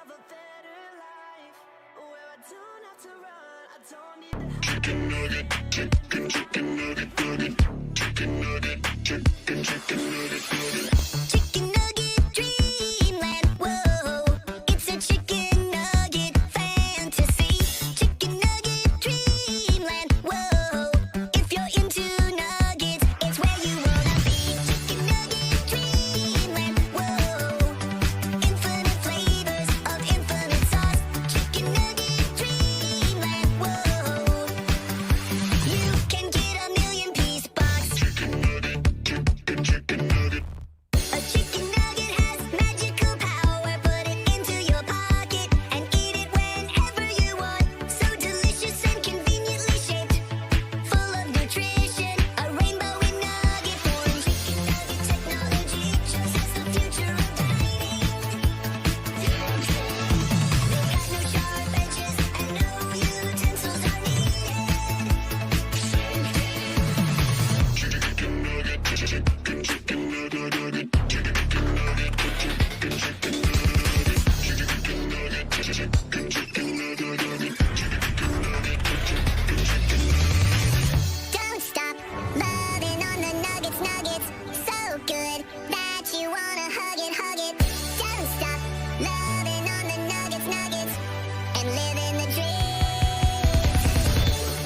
Chicken nugget dreamland, whoa, it's a chicken nugget fantasy. Chicken nugget dreamland, whoa, if you're into nuggets, it's where you wanna be. Chicken nugget dreamland, whoa, infinite flavors of infinite sauce. Chicken nugget dreamland, whoa, you can get a million piece box. A chicken nugget has magical power. Put it into your pocket and eat it whenever you want. So delicious and conveniently shaped, full of nutrition, a rainbow in nugget form. Chicken nugget technology shows us the future of dining. They got no sharp edges and no utensils are Don't stop loving on the nuggets, nuggets. So good that you wanna hug it, hug it. Don't stop loving on the nuggets, nuggets, and living the dream.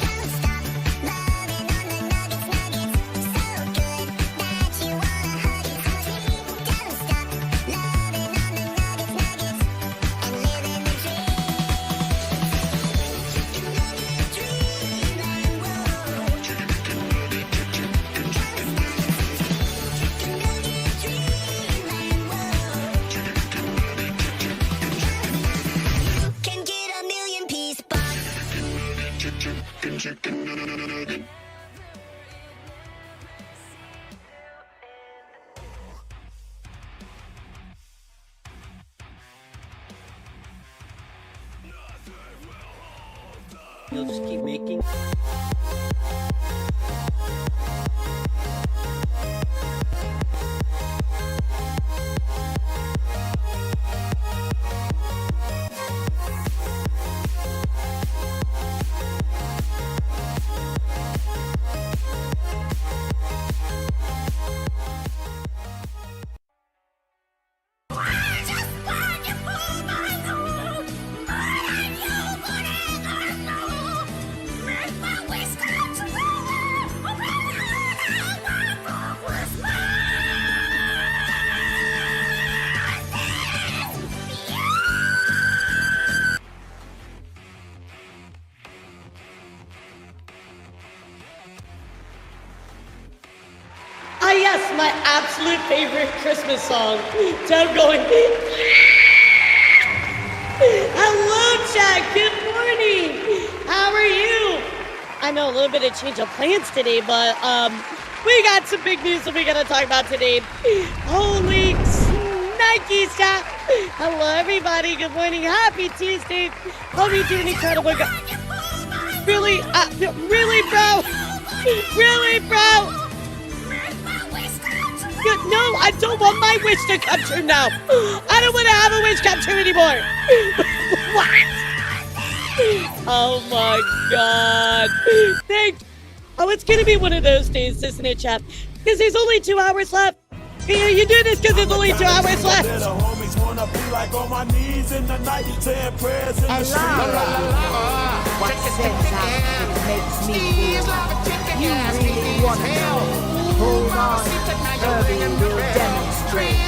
Don't stop loving on the nuggets, nuggets. So good that you wanna hug it, hug it. Don't stop loving on the nuggets, nuggets, and living the dream. Chicken nugget dreamland, whoa. Chicken nugget dreamland, whoa. You can get a million piece box. You'll just keep making. Ah, yes, my absolute favorite Christmas song. So I'm going. Hello, chat. Good morning. How are you? I know a little bit of change of plans today, but we got some big news that we gotta talk about today. Holy Nike chat. Hello, everybody. Good morning. Happy Tuesday. Hope you're doing incredible. Really, bro. Really, bro. No, I don't want my wish to come true now. I don't want to have a wish come true anymore. What? Oh my God. Oh, it's gonna be one of those days, isn't it, chat? Because there's only 2 hours left. You do this because there's only 2 hours left. What sends out makes me feel. You really want to know. Hold on, Kirby will demonstrate.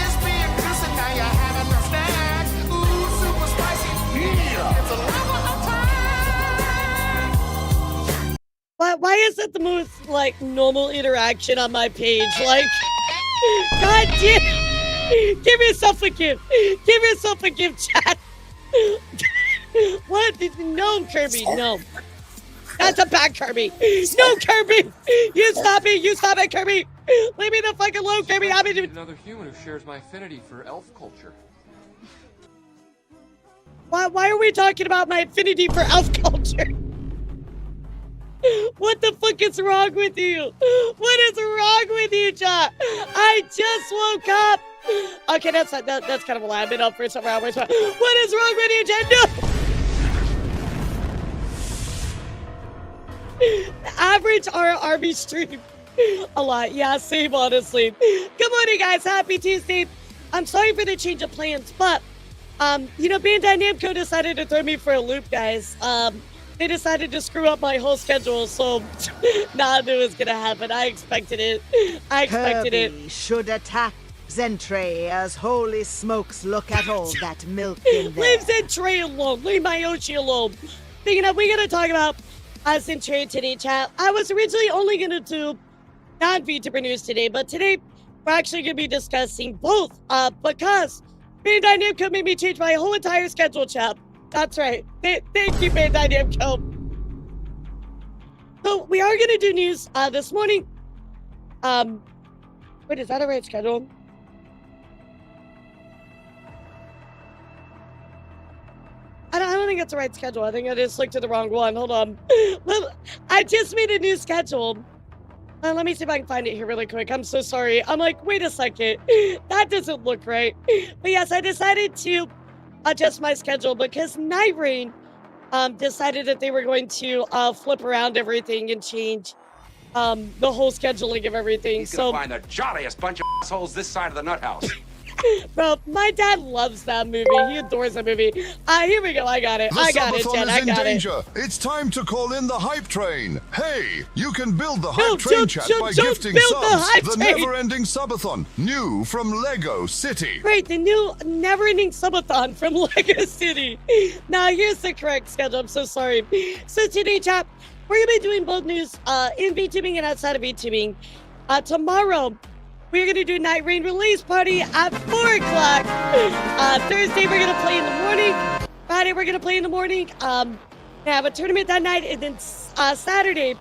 Why is that the most, like, normal interaction on my page? Like, God damn. Give yourself a gift. Give yourself a gift, chat. What? No, Kirby, no. That's a bad Kirby. No, Kirby. You stop it. You stop it, Kirby. Leave me the fuck alone, Kirby. I'm another human who shares my affinity for elf culture. Why are we talking about my affinity for elf culture? What the fuck is wrong with you? What is wrong with you, chat? I just woke up. Okay, that's kind of a lie. I've been up for several hours. But what is wrong with you, Jen? Average RRB stream. A lot. Yeah, same, honestly. Good morning, guys. Happy Tuesday. I'm sorry for the change of plans, but, you know, Bandai Namco decided to throw me for a loop, guys. They decided to screw up my whole schedule, so nah, I knew it was gonna happen. I expected it. Kirby should attack Zentreya's. Holy smokes, look at all that milk in there. Leave Zentreya alone. Leave my Yoshi alone. But, you know, we're gonna talk about Zentreya today, chat. I was originally only gonna do non-VTuber news today, but today we're actually gonna be discussing both, because Bandai Namco made me change my whole entire schedule, chat. That's right. Thank you, Bandai Namco. So we are gonna do news this morning. Wait, is that a right schedule? I don't think that's the right schedule. I think I just looked at the wrong one. Hold on. Well, I just made a new schedule. Let me see if I can find it here really quick. I'm so sorry. I'm like, wait a second. That doesn't look right. But yes, I decided to adjust my schedule because Night Rain decided that they were going to flip around everything and change the whole scheduling of everything. He's gonna find the jolliest bunch of assholes this side of the nut house. Bro, my dad loves that movie. He adores that movie. Here we go. I got it. I got it, Jen. I got it. Danger. It's time to call in the hype train. Hey, you can build the hype train chat by gifting subs. The never-ending subathon, new from Lego City. Right, the new never-ending subathon from Lego City. Now, here's the correct schedule. I'm so sorry. So today, chat, we're gonna be doing both news in VTubing and outside of VTubing. Tomorrow, we're going to do Night Rain release party at 4 o'clock. Thursday, we're going to play in the morning. Friday, we're going to play in the morning. We have a tournament that night. And then Saturday,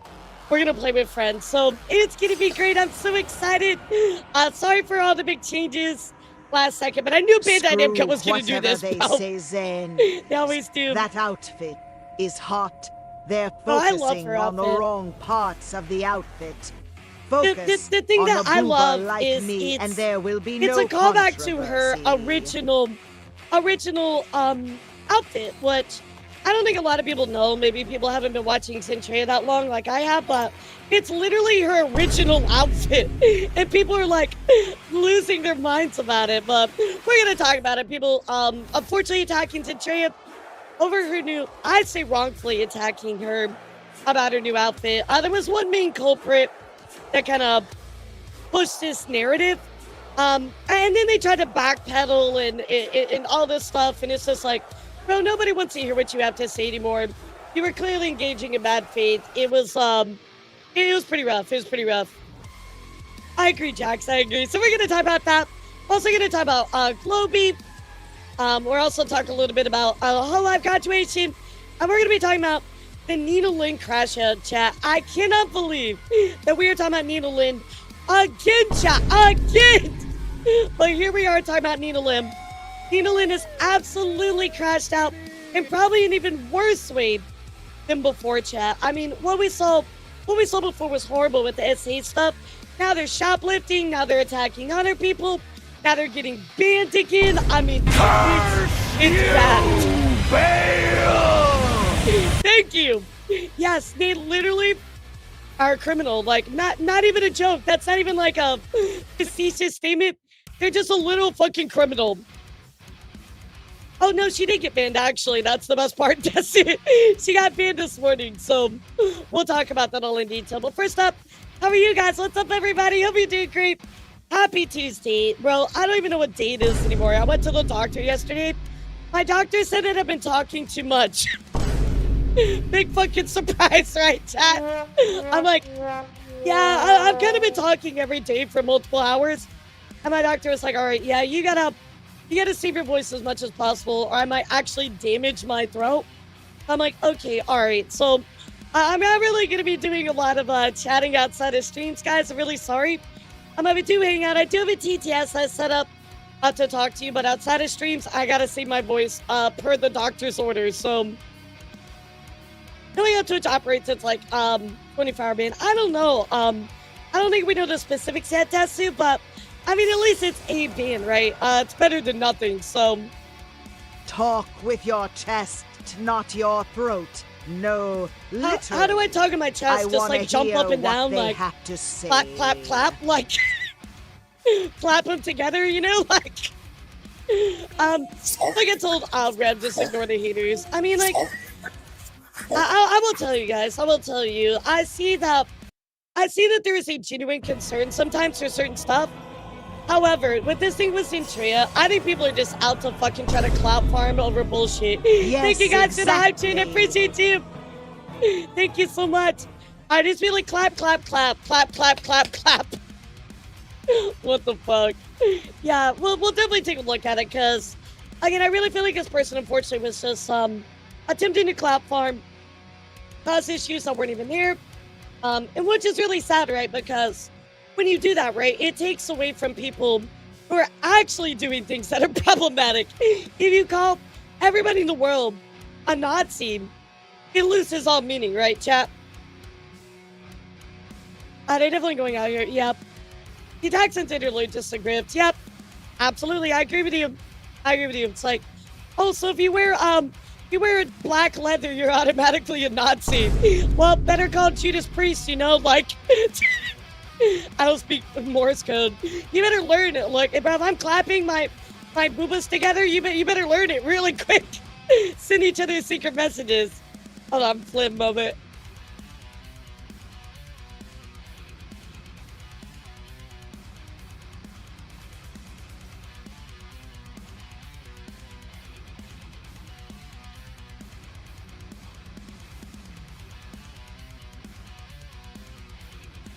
we're going to play with friends. So it's going to be great. I'm so excited. Sorry for all the big changes last second. But I knew Bandai Namco was going to do this. They say, Zen. They always do. That outfit is hot. They're I love focusing her on the outfit. wrong parts of the outfit. The thing that I love is and there will be it's no a callback to her controversy. original outfit, which I don't think a lot of people know. Maybe people haven't been watching Zentreya that long like I have, but it's literally her original outfit. And people are like losing their minds about it, but we're gonna talk about it. People unfortunately attacking Zentreya over her new, I'd say wrongfully attacking her about her new outfit. There was one main culprit that kind of pushed this narrative. And then they tried to backpedal and all this stuff. And it's just like, bro, nobody wants to hear what you have to say anymore. You were clearly engaging in bad faith. It was pretty rough. It was pretty rough. I agree, Jax. I agree. So we're going to talk about that. Also going to talk about Globy. We're also talking a little bit about Hololive graduation. And we're going to be talking about the Nina Lynn Crashout, chat. I cannot believe that we are talking about Nina Lynn again, chat. Again! But here we are talking about Nina Lynn. Nina Lynn is absolutely crashed out in probably an even worse way than before, chat. I mean, what we saw before was horrible with the SA stuff. Now they're shoplifting. Now they're attacking other people. Now they're getting banned again. I mean, it's bad. Thank you. Yes, they literally are a criminal. Like, not even a joke. That's not even like a facetious statement. They're just a little fucking criminal. Oh no, she did get banned, actually. That's the best part. She got banned this morning, so we'll talk about that all in detail. But first up, how are you guys? What's up, everybody? Hope you're doing great. Happy Tuesday. Bro, I don't even know what day it is anymore. I went to the doctor yesterday. My doctor said that I've been talking too much. Big fucking surprise, right, chat? I'm like, yeah, I've kind of been talking every day for multiple hours. And my doctor was like, all right, yeah, you gotta save your voice as much as possible, or I might actually damage my throat. I'm like, okay, all right. So I'm not really gonna be doing a lot of chatting outside of streams, guys. I'm really sorry. If we do hang out, I do have a TTS I set up to talk to you, but outside of streams, I gotta save my voice per the doctor's orders. So knowing how Twitch operates, it's like 24-hour ban. I don't know. I don't think we know the specifics yet, Tetsu, but I mean, at least it's a ban, right? It's better than nothing, so... Talk with your chest, not your throat. No, literally. How do I talk in my chest? I Just like jump hear up and what down, they like have to say. clap, clap, clap, like clap them together, you know, like like I told Algrab, just ignore the haters. I mean, like I will tell you guys. I will tell you. I see that there is a genuine concern sometimes for certain stuff. However, with this thing with Zentreya, I think people are just out to fucking try to clout farm over bullshit. Yes, Thank you guys for the hype exactly. chain. I appreciate you. Thank you so much. I just feel like clap, clap, clap, clap, clap, clap, clap. What the fuck? Yeah, we'll definitely take a look at it because, again, I really feel like this person unfortunately was just attempting to clap farm, cause issues that weren't even there, and which is really sad, right? Because when you do that, right, it takes away from people who are actually doing things that are problematic. If you call everybody in the world a Nazi, it loses all meaning, right, chat? They're definitely going out here. Yep. The accent interlude just a grift. Yep. Absolutely. I agree with you. I agree with you. It's like, oh, so if you wear black leather, you're automatically a Nazi. Well, better call Judas Priest, you know, like I don't speak Morse code. You better learn it. Look, if I'm clapping my boobas together, you better learn it really quick. Send each other secret messages. Hold on, flip moment.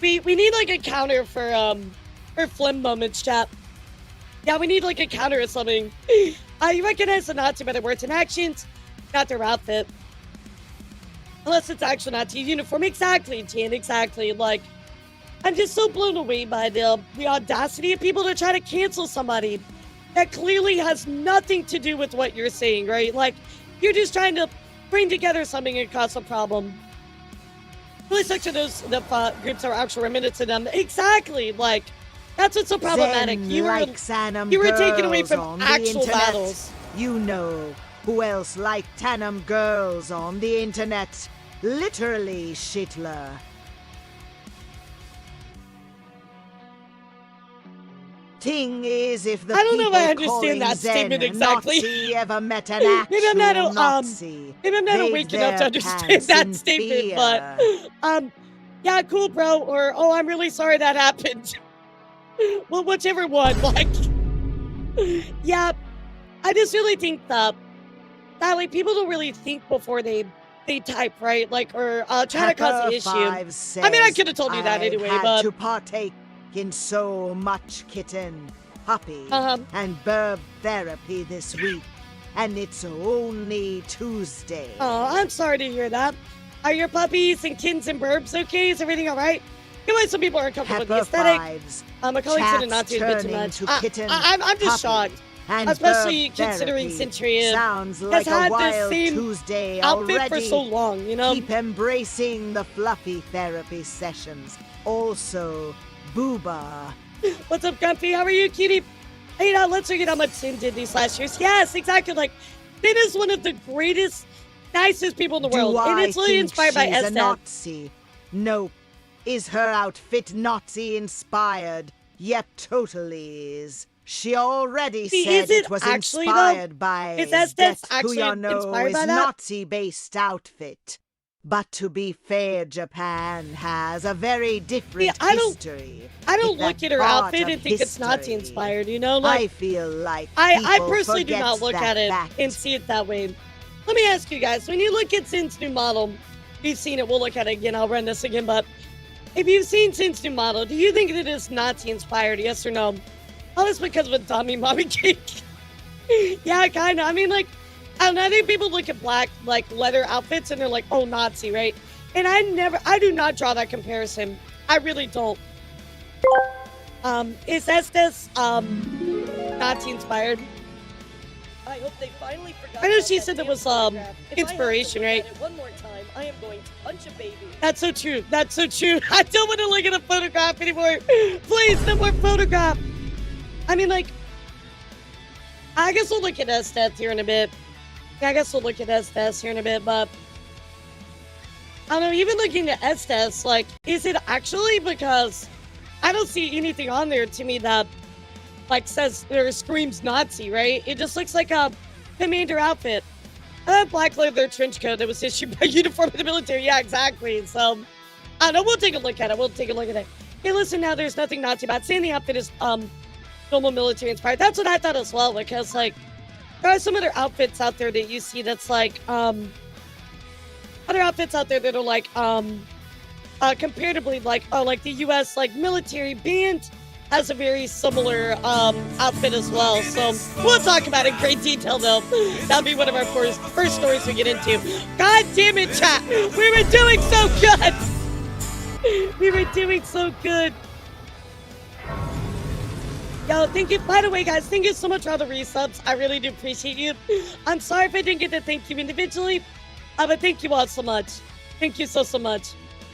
We need like a counter for Flim moments, chat. Yeah, we need like a counter or something. You recognize the Nazi by their words and actions, not their outfit. Unless it's actual Nazi uniform. Exactly, Jan, exactly. Like, I'm just so blown away by the audacity of people to try to cancel somebody that clearly has nothing to do with what you're saying, right? Like, you're just trying to bring together something and cause a problem. Really sucks to those groups are actually reminiscent to them. Exactly, like, that's what's so problematic. Zen You were taken away from actual battles. You know who else liked Tannum girls on the internet? Literally, Shitler. Thing is, if the I don't know if I people understand that calling Zen statement exactly. Nazi ever met an actual Maybe I'm not Nazi, maybe I'm not they'd awake enough to their understand pants that in statement, fear. but yeah, cool, bro, or oh, I'm really sorry that happened. Well, whichever one, like, yeah, I just really think that like people don't really think before they type, right? Like, or try to cause an issue. I mean, I could have told you that anyway, had but to partake in so much kitten, puppy, Uh-huh. and burb therapy this week, and it's only Tuesday. oh, I'm sorry to hear that. Are your puppies and kittens and burbs okay? Is everything all right? You know why some people are uncomfortable with the Pepper aesthetic? fives, My colleague said it chats not to a bit too turning much. to kitten, I'm just puppy, shocked. and Especially burb considering therapy. Zentreya Sounds has like a had this wild same Tuesday outfit already. for so long, you know? Keep embracing the fluffy therapy sessions. Also, booba. What's up, Grumpy? How are you, cutie? Hey, now let's look at how much Sin did these last years. Yes, exactly. Like, Sin is one of the greatest, nicest people in the world. And it's really inspired by she's a Estelle. Nazi? Nope. Is her outfit Nazi inspired? Yep, totally is. She already See, said is it it was actually, inspired by Is Estes that actually inspired is by that? Nazi-based outfit. But to be fair, Japan has a very different I don't- history. I don't It's look that at her part outfit of and think it's Nazi history. inspired, you know? Like, I feel like I people personally do not forget look that at it fact. and see it that way. Let me ask you guys, when you look at Sin's new model, you've seen it, we'll look at it again, I'll run this again, but if you've seen Sin's new model, do you think it is Nazi inspired, yes or no? Oh, it's because of a dummy mommy cake. Yeah, kind of. I mean, like, I don't know, I think people look at black, like, leather outfits and they're like, oh, Nazi, right? And I do not draw that comparison. I really don't. Is Estes, Nazi inspired? I hope they finally forgot. I know she said it was, inspiration, right? One more time, I am going to punch a baby. That's so true. That's so true. I don't want to look at a photograph anymore. Please, no more photograph. I mean, like, I guess we'll look at S-Death here in a bit. Yeah, I guess we'll look at S-Death here in a bit, but I don't know, even looking at S-Death, like, is it actually because I don't see anything on there to me that, like, says or screams Nazi, right? It just looks like a commander outfit. Black leather trench coat that was issued by uniform of the military. Yeah, exactly. So, I don't know, we'll take a look at it. We'll take a look at it. Hey, listen, now there's nothing Nazi about saying the outfit is, normal military inspired. That's what I thought as well, because, like, there are some other outfits out there that you see that's like, other outfits out there that are like, comparatively like the U.S. like military band has a very similar outfit as well. So we'll talk about it in great detail, though. That'll be one of our first stories we get into. God damn it, chat! We were doing so good. We were doing so good. Yo, thank you. By the way, guys, thank you so much for all the resubs. I really do appreciate you. I'm sorry if I didn't get to thank you individually, but thank you all so much. Thank you so much.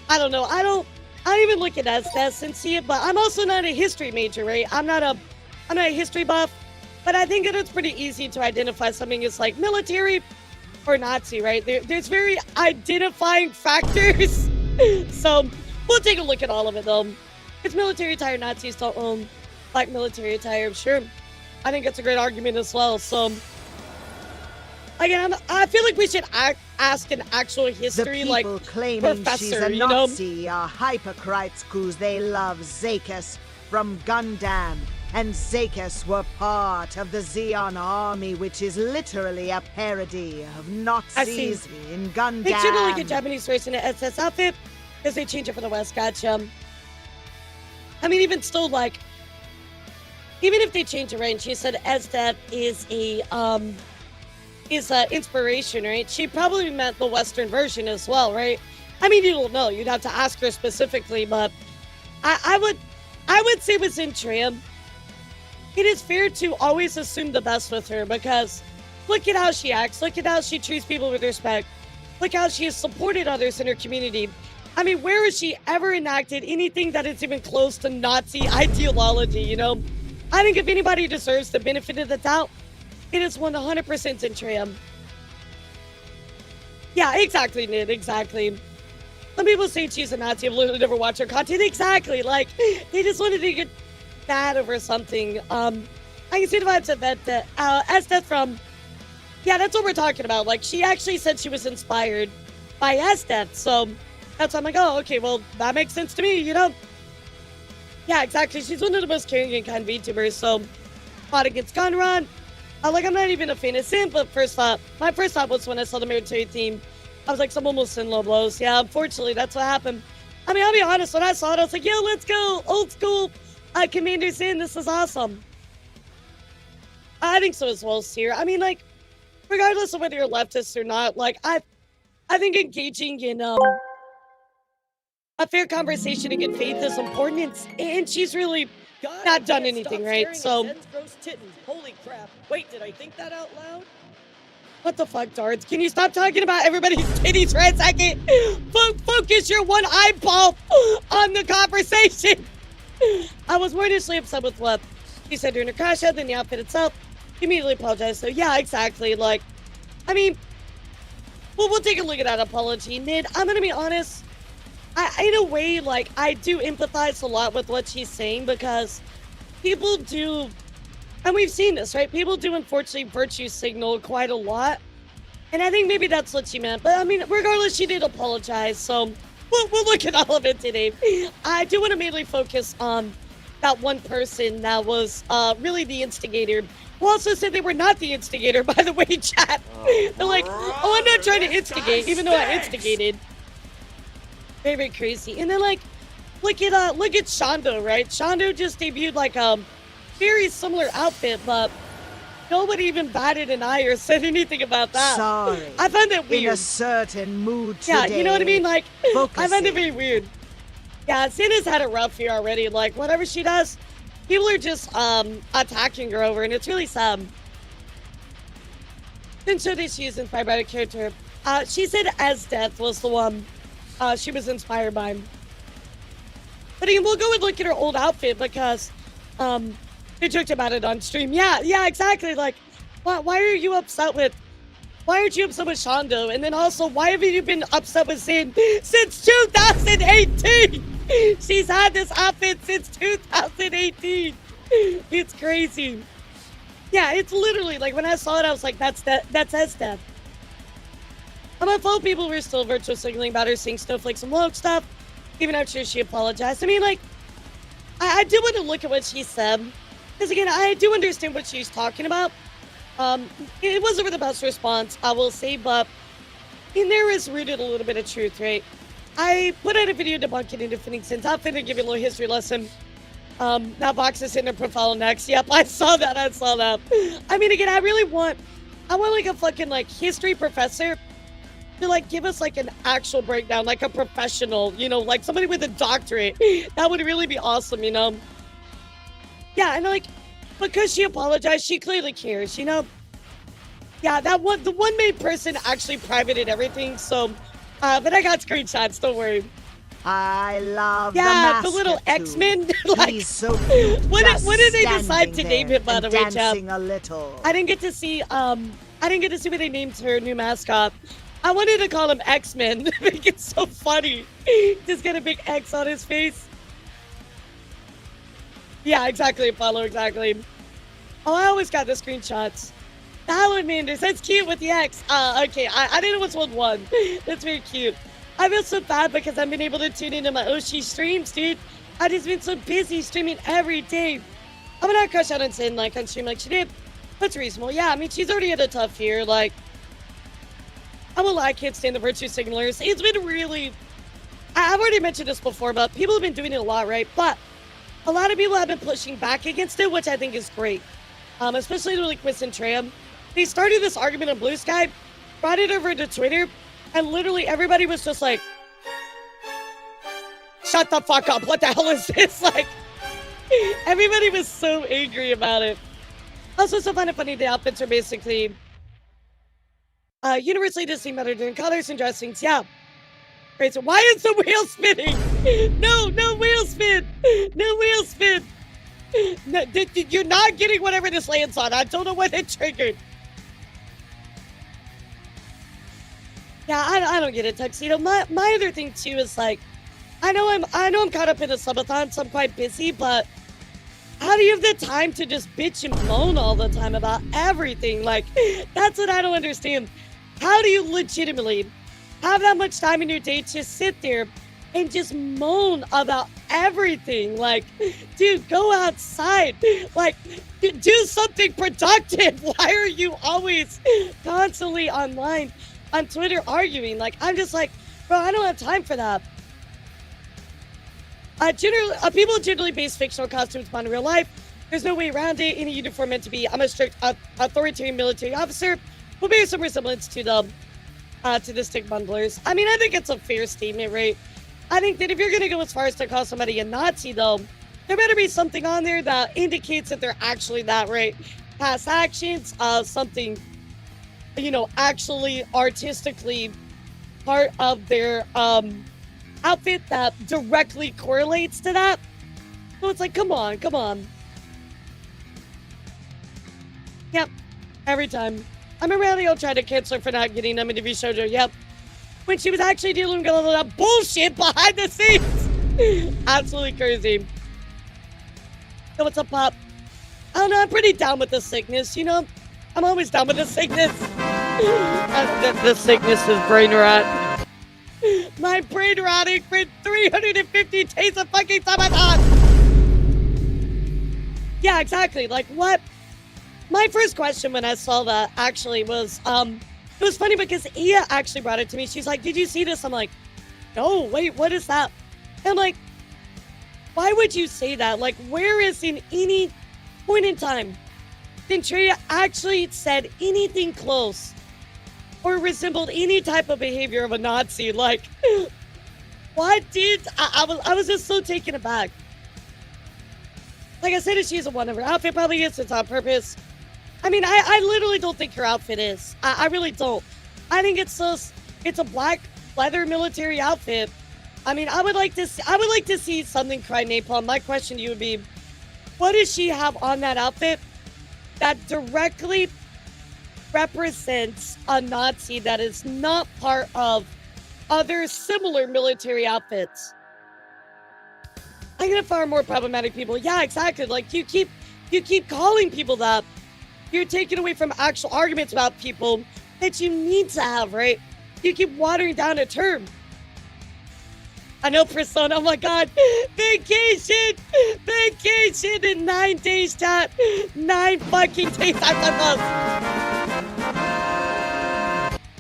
I don't know. I don't even look at S and see it, but I'm also not a history major, right? I'm not a history buff, but I think that it's pretty easy to identify something as like military or Nazi, right? There's very identifying factors. So we'll take a look at all of it, though. Because military attire Nazis don't own like military attire, I'm sure. I think it's a great argument as well. So, again, I feel like we should ask an actual history, like, claiming professor, she's a you know? Nazi are hypocrites cause they love Zakes from Gundam. And Zakes were part of the Zeon army, which is literally a parody of Nazis in Gundam. They should like a Japanese version of SS outfit because they change it for the West. Gotcha. I mean, even still, like, even if they change the range, she said S-Death is a inspiration, right? She probably meant the Western version as well, right? I mean, you don't know. You'd have to ask her specifically, but I would say with Zentreya, it is fair to always assume the best with her because look at how she acts. Look at how she treats people with respect. Look how she has supported others in her community. I mean, where has she ever enacted anything that is even close to Nazi ideology, you know? I think if anybody deserves the benefit of the doubt, it is 100% Zentreya. Yeah, exactly, Nid, exactly. Some people say she's a Nazi. I've literally never watched her content. Exactly, like, they just wanted to get mad over something. I can see the vibes of that, S-Death from, yeah, that's what we're talking about. Like, she actually said she was inspired by S-Death, so that's why I'm like, oh, okay, well, that makes sense to me, you know? Yeah, exactly. She's one of the most caring and kind VTubers, so fought against Gunrun. Like, I'm not even a fan of Sin, but my first thought was when I saw the military theme, I was like, someone will send low blows. Yeah, unfortunately, that's what happened. I mean, I'll be honest, when I saw it, I was like, yo, let's go, old school, Commander Sin, this is awesome. I think so as well, Seer. I mean, like, regardless of whether you're leftist or not, like, I think engaging in, a fair conversation in good faith is important, and she's really not done anything, right? So, holy crap. Wait, did I think that out loud? what the fuck, Darts? Can you stop talking about everybody's titties for a second? Focus your one eyeball on the conversation. I was more initially upset with what she said during her crash out than the outfit itself. She immediately apologized. So, yeah, exactly. Like, I mean, well, we'll take a look at that apology. Nid, I'm going to be honest. In a way, like, I do empathize a lot with what she's saying because people do, and we've seen this, right? People do, unfortunately, virtue signal quite a lot. And I think maybe that's what she meant. But, I mean, regardless, she did apologize. So, we'll look at all of it today. I do want to mainly focus on that one person that was really the instigator. Who also said they were not the instigator, by the way, chat. They're like, oh, I'm not trying to instigate, even though I instigated. Very, very crazy. And then, like, look at Shondo, right? Shondo just debuted, like, very similar outfit, but nobody even batted an eye or said anything about that. Sorry. I find that weird. In a certain mood today. Yeah, you know what I mean? Like, Focusing. I find it very weird. Yeah, Sina's had a rough year already. Like, whatever she does, people are just, attacking her over, and it's really sad. Then so that she is inspired by the character. She said S-Death was the one she was inspired by. But again, we'll go and look at her old outfit because They joked about it on stream. Yeah, exactly. Like, why are you upset with? Why aren't you upset with Shondo? And then also, why haven't you been upset with Sin since 2018? She's had this outfit since 2018. It's crazy. Yeah, it's literally like when I saw it, I was like, that's Esteth. I'm gonna follow people who are still virtual signaling about her saying snowflakes and woke stuff, even after she apologized. I mean, like, I do want to look at what she said. Because again, I do understand what she's talking about. It wasn't the best response, I will say, but in there is rooted a little bit of truth, right? I put out a video debunking and defending Sin's outfit and give you a little history lesson. That box is in her profile next. Yep, I saw that. I mean, again, I want like a fucking like history professor to like give us like an actual breakdown, like a professional, you know, like somebody with a doctorate. That would really be awesome, you know? Yeah, and like, because she apologized, she clearly cares, you know? Yeah, the one main person actually privated everything, so, but I got screenshots, don't worry. I love the little X-Men. Like, he's so cute. When did they decide to name him, by the way, dancing a little. I didn't get to see what they named her new mascot. I wanted to call him X-Men. Make it so funny. Just get a big X on his face. Yeah, exactly, Apollo, exactly. Oh, I always got the screenshots. The Salamanders, that's cute with the X. Okay, I didn't know what's one. That's very cute. I feel so bad because I've been able to tune into my Oshi streams, dude. I've just been so busy streaming every day. I'm gonna crush out and Sin like on stream like she did. That's reasonable. Yeah, I mean, she's already had a tough year. Like, I won't lie, I can't stand the virtue signalers. It's been really... I've already mentioned this before, but people have been doing it a lot, right? But a lot of people have been pushing back against it, which I think is great. Especially like with Zentreya. They started this argument on Blue Sky, brought it over to Twitter, and literally everybody was just like, shut the fuck up, what the hell is this? Like, everybody was so angry about it. Also, so funny, the outfits are basically universally distinct better than colors and dressings, yeah. Great, so why is the wheel spinning? No wheel spin! No wheel spin! No, you're not getting whatever this lands on. I don't know what it triggered. Yeah, I don't get it, Tuxedo. My other thing too is like, I know I'm caught up in a subathon, so I'm quite busy, but how do you have the time to just bitch and moan all the time about everything? Like, that's what I don't understand. How do you legitimately have that much time in your day to sit there and just moan about everything? Like, dude, go outside. Like, do something productive. Why are you always constantly online on Twitter arguing? Like, I'm just like, bro, I don't have time for that. People generally base fictional costumes upon real life. There's no way around it. Any uniform meant to be, I'm a strict authoritarian military officer, will bear some resemblance to the stick bundlers. I mean, I think it's a fair statement, right? I think that if you're going to go as far as to call somebody a Nazi, though, there better be something on there that indicates that they're actually that, right? Past actions, something, you know, actually artistically part of their outfit that directly correlates to that. So it's like, come on. Yep, every time. I remember how they all tried to cancel her for not getting them into V-Shoujo, yep. When she was actually dealing with all that bullshit behind the scenes. Absolutely crazy. So what's up, Pop? I don't know, I'm pretty down with the sickness, you know? I'm always down with the sickness. The sickness is brain rot. My brain rotting for 350 days of fucking subathon. Yeah, exactly. Like, what? My first question when I saw that actually was, it was funny because Ia actually brought it to me. She's like, did you see this? I'm like, no, wait, what is that? And I'm like, why would you say that? Like, where is in any point in time Zentreya actually said anything close or resembled any type of behavior of a Nazi? Like, what did I was just so taken aback. Like I said, if she's a one of her outfit probably is, it's on purpose. I mean, I literally don't think her outfit is. I really don't. I think it's a black leather military outfit. I mean, I would like to see something cry napalm. My question to you would be, what does she have on that outfit that directly represents a Nazi that is not part of other similar military outfits? I'm gonna fire more problematic people. Yeah, exactly. Like you keep calling people that. You're taking away from actual arguments about people that you need to have, right? You keep watering down a term. I know, Persona. Oh my God. Vacation in 9 days, chat. 9 fucking days. I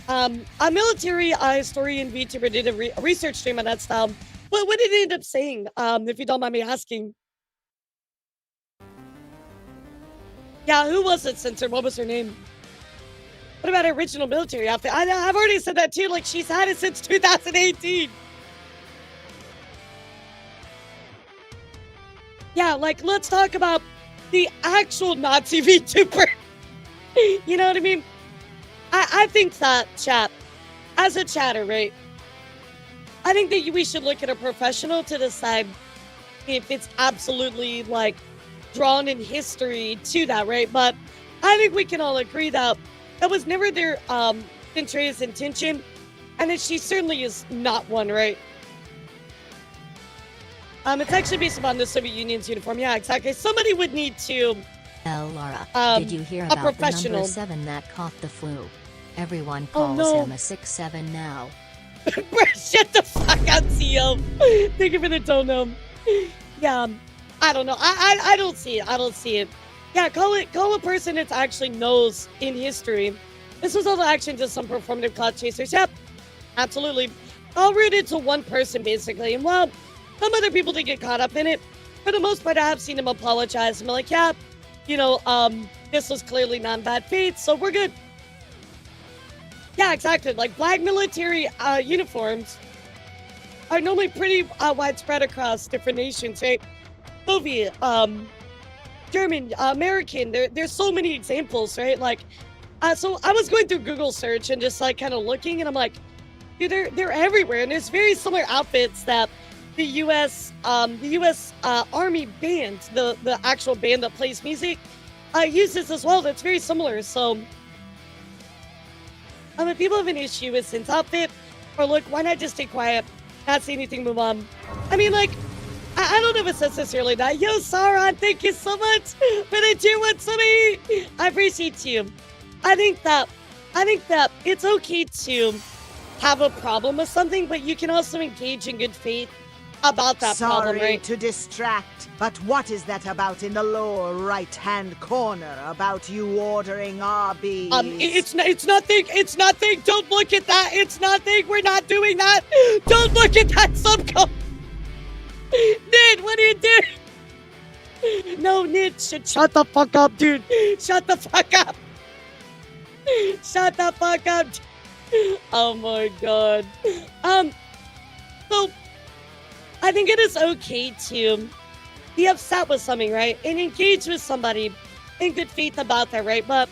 love. A military historian VTuber did a research stream on that style. What did it end up saying? If you don't mind me asking. Yeah, who was it, Censor? What was her name? What about her original military outfit? I've already said that too. Like, she's had it since 2018. Yeah, like, let's talk about the actual Nazi VTuber. You know what I mean? I think that, chat, as a chatter, right? I think that we should look at a professional to decide if it's absolutely, like, drawn in history to that, right? But I think we can all agree that that was never their Zentreya's intention, and that she certainly is not one, right? It's actually based upon the Soviet Union's uniform. Yeah, exactly. Somebody would need to. Elara, did you hear about the number 7 that caught the flu? Everyone calls him a 6'7" now. Shut the fuck up, CEO. Thank you for the dono. Yeah. I don't know. I don't see it. I don't see it. Yeah, call a person that actually knows in history. This was all actually just some performative cloud chasers. Yep, absolutely. All rooted to one person, basically. And while some other people did get caught up in it, for the most part, I have seen them apologize and be like, yeah, you know, this was clearly non-bad faith, so we're good. Yeah, exactly. Like, black military uniforms are normally pretty widespread across different nations, right? Soviet, German, American, there's so many examples, right? Like, so I was going through Google search and just like kind of looking, and I'm like, dude, they're everywhere, and there's very similar outfits that the U.S. Army band, the actual band that plays music, uses as well. That's very similar. So, if people have an issue with Sin's outfit, or look, why not just stay quiet, not say anything, move on? I mean, like, I don't know if it's necessarily that. Yo, Sauron, thank you so much for the 2-1 I appreciate you. I think that it's okay to have a problem with something, but you can also engage in good faith about that problem, right? Sorry to distract, but what is that about in the lower right-hand corner about you ordering Arby's? It's nothing. Don't look at that. It's nothing. We're not doing that. Don't look at that subcode. Nid, what are you doing? No, Nid, shut the fuck up, dude. Shut the fuck up. Shut the fuck up. Oh my god. So I think it is okay to be upset with something, right? And engage with somebody in good faith about that, right? But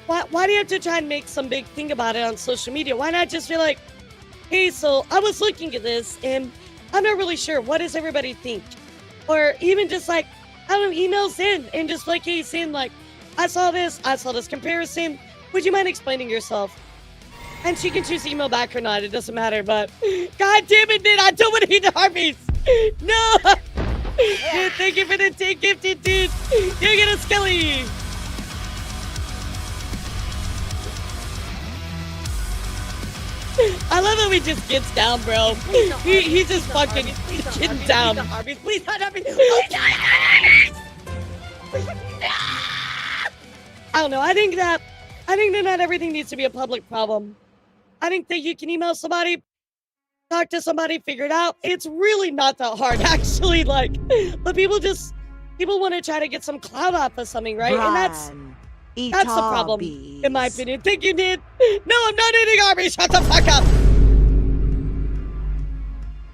why do you have to try and make some big thing about it on social media? Why not just be like, hey, so I was looking at this and I'm not really sure. What does everybody think? Or even just like, I don't know, emails in and just like, hey, Sin, like, I saw this comparison. Would you mind explaining yourself? And she can choose to email back or not. It doesn't matter, but god damn it, Nid, I don't want to eat the Arby's. No! Dude, thank you for the 10 gifted, dude. You get a skelly. I love how he just gets down, bro. He just fucking getting down. Arby's, please not Arby's. Please not Arby's. I don't know. I think that not everything needs to be a public problem. I think that you can email somebody, talk to somebody, figure it out. It's really not that hard, actually. Like, but people want to try to get some clout off of something, right? Bran, and that's the problem, in my opinion. Thank you, Nid. No, I'm not eating Arby's. Shut the fuck up.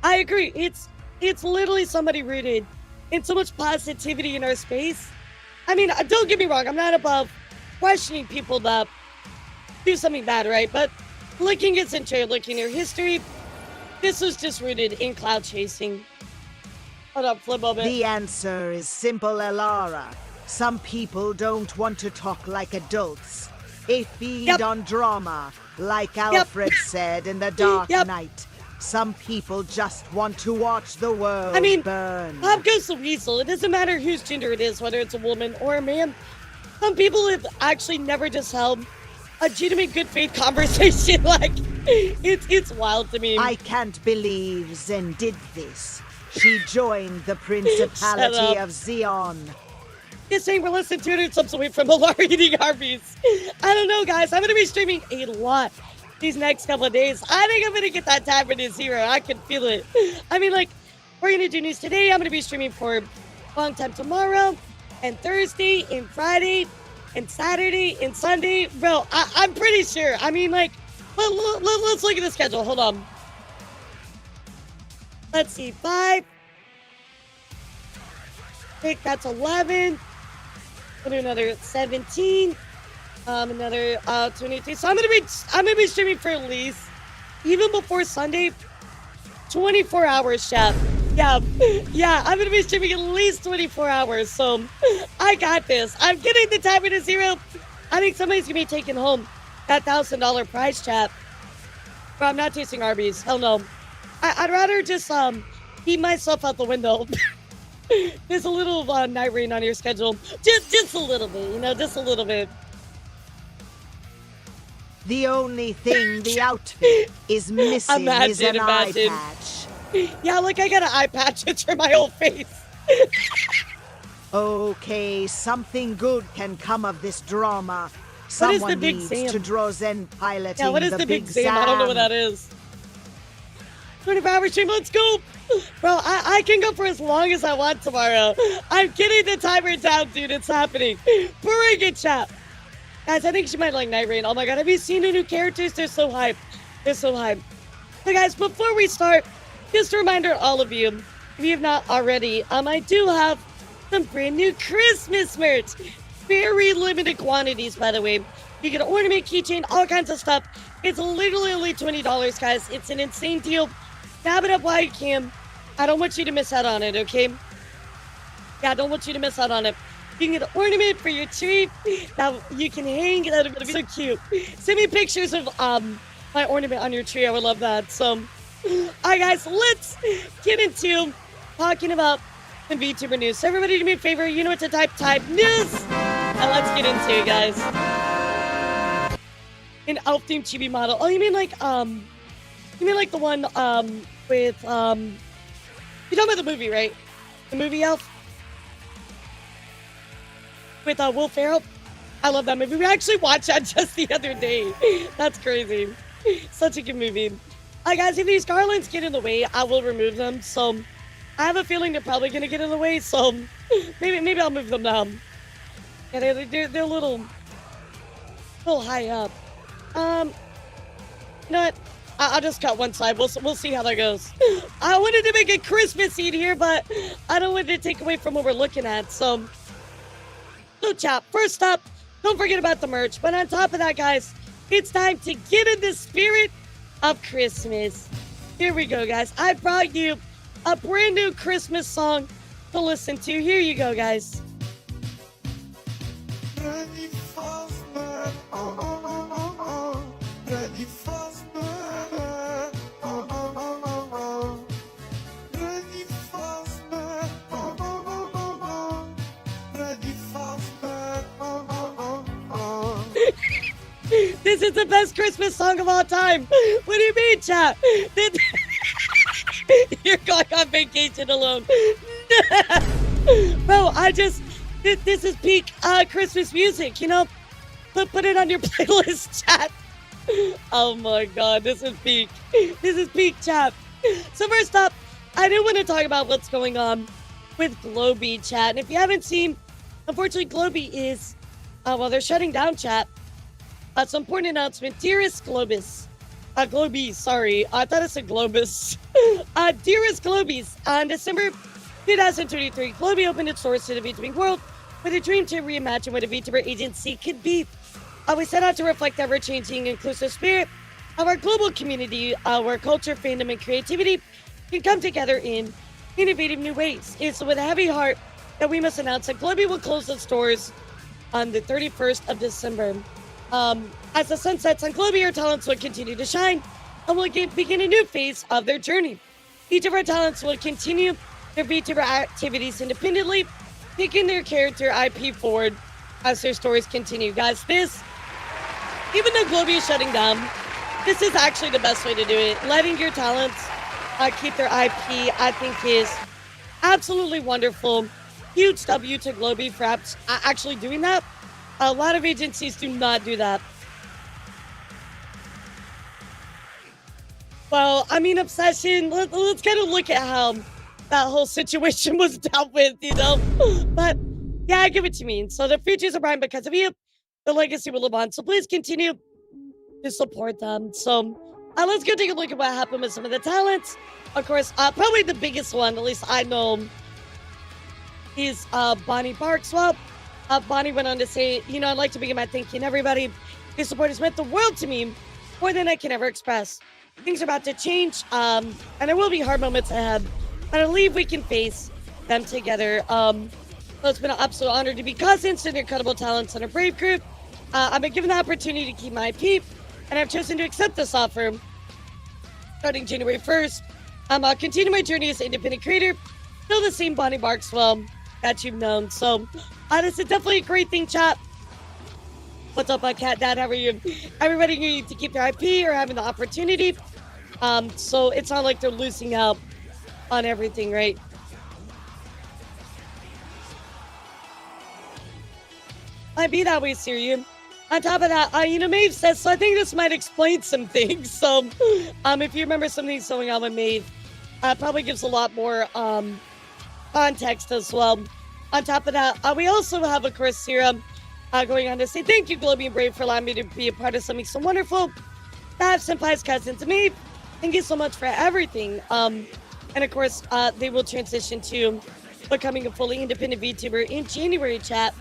I agree. It's literally somebody rooted in so much positivity in our space. I mean, don't get me wrong. I'm not above questioning people that do something bad, right? But looking at Zentreya, looking at her history, this was just rooted in cloud chasing. Hold up, flip moment. The answer is simple, Elara. Some people don't want to talk like adults. They feed on drama, like Alfred said in The Dark Knight. Some people just want to watch the world burn. Pop goes the weasel. It doesn't matter whose gender it is, whether it's a woman or a man. Some people have actually never just held a legitimate good faith conversation. Like, it's wild to me. I can't believe Zen did this. She joined the Principality of Zeon. Just saying we're less than 200 subs away from Elara eating Arby's. I don't know, guys. I'm going to be streaming a lot these next couple of days. I think I'm going to get that tavern to 0. I can feel it. I mean, like, we're going to do news today. I'm going to be streaming for a long time tomorrow, and Thursday, and Friday, and Saturday, and Sunday. Bro, I'm pretty sure. I mean, like, let's look at the schedule. Hold on. Let's see. 5. I think that's 11. We'll do another 17. Another 22. So I'm gonna be streaming for at least, even before Sunday, 24 hours, chef. Yeah, I'm gonna be streaming at least 24 hours. So I got this. I'm getting the timer to 0. I think somebody's gonna be taking home that $1,000 prize, chat. But I'm not tasting Arby's. Hell no. I'd rather just eat myself out the window. There's a little night rain on your schedule. Just a little bit, you know, just a little bit. The only thing the outfit is missing is an eye patch. Yeah, like I got an eye patch. It's for my whole face. Okay, something good can come of this drama. What is the Someone Big needs Sam? to draw Zen piloting Yeah, what is the Big Sam? I don't know what that is. 24-hour stream, let's go! Bro, I can go for as long as I want tomorrow. I'm getting the timer down, dude. It's happening. Bring it, chat. Guys, I think she might like Night Rain. Oh my god, have you seen the new characters? They're so hype. They're so hype. So guys, before we start, just a reminder to all of you, if you have not already, I do have some brand new Christmas merch. Very limited quantities, by the way. You get an ornament, keychain, all kinds of stuff. It's literally only $20, guys. It's an insane deal. Grab it up while you can. I don't want you to miss out on it, okay? Yeah, I don't want you to miss out on it. You can get an ornament for your tree. Now you can hang. That'll be so cute. Send me pictures of my ornament on your tree. I would love that. So, all right, guys, let's get into talking about some VTuber news. So everybody do me a favor. You know what to type news. And let's get into it, guys. An elf themed chibi model. Oh, you mean like the one with you're talking about the movie, right? The movie Elf with Will Ferrell. I love that movie. We actually watched that just the other day. That's crazy. Such a good movie. Guys, if these garlands get in the way, I will remove them. So I have a feeling they're probably gonna get in the way. So maybe I'll move them down. Yeah, they're a little high up. You know what? I'll just cut one side. We'll see how that goes. I wanted to make a Christmas scene here, but I don't want to take away from what we're looking at. So chat, first up, don't forget about the merch. But on top of that, guys, it's time to get in the spirit of Christmas. Here we go, guys. I brought you a brand new Christmas song to listen to. Here you go, guys. This is the best Christmas song of all time. What do you mean, chat? You're going on vacation alone. Bro, this is peak Christmas music, you know? Put it on your playlist, chat. Oh my god, this is peak. This is peak, chat. So first up, I do want to talk about what's going on with Globee, chat. And if you haven't seen, unfortunately, Globee is, they're shutting down, chat. It's an important announcement. Dearest Globus, Globee, sorry. I thought it said Globus. Dearest Globies, on December 2023, Globee opened its doors to the VTubing world with a dream to reimagine what a VTuber agency could be. We set out to reflect the ever-changing, inclusive spirit of our global community, where culture, fandom, and creativity can come together in innovative new ways. It's with a heavy heart that we must announce that Globey will close its doors on the 31st of December. As the sun sets on Globey, our talents will continue to shine and will begin a new phase of their journey. Each of our talents will continue their VTuber activities independently, taking their character IP forward as their stories continue. Guys, this, even though Globey is shutting down, this is actually the best way to do it. Letting your talents keep their IP, I think, is absolutely wonderful. Huge W to Globey for actually doing that. A lot of agencies do not do that. Well, I mean, Obsession, let's kind of look at how that whole situation was dealt with, you know? But yeah, I get what you mean. So the futures are bright because of you. The legacy will live on. So please continue to support them. So let's go take a look at what happened with some of the talents. Of course, probably the biggest one, at least I know, is Bonnie Barkswell. Bonnie went on to say, you know, I'd like to begin by thanking everybody. Your support has meant the world to me, more than I can ever express. Things are about to change, and there will be hard moments ahead, but I believe we can face them together. So it's been an absolute honor to be cousins to the incredible talents in our brave group. I've been given the opportunity to keep my IP, and I've chosen to accept this offer. Starting January 1st, I'll continue my journey as an independent creator, still the same Bonnie Barkswell that you've known. So this is definitely a great thing, chat. What's up, Cat Dad? How are you? Everybody needs to keep their IP or having the opportunity. So it's not like they're losing out on everything, right? Might be that way, Syrian. On top of that, you know, Maeve says, so I think this might explain some things. So if you remember some things going on with Maeve, probably gives a lot more context as well. On top of that, we also have, of course, Serum going on to say, thank you, Globey and Brave, for allowing me to be a part of something so wonderful. That Senpai's cousin to me. Thank you so much for everything. And of course, they will transition to becoming a fully independent VTuber in January, chat.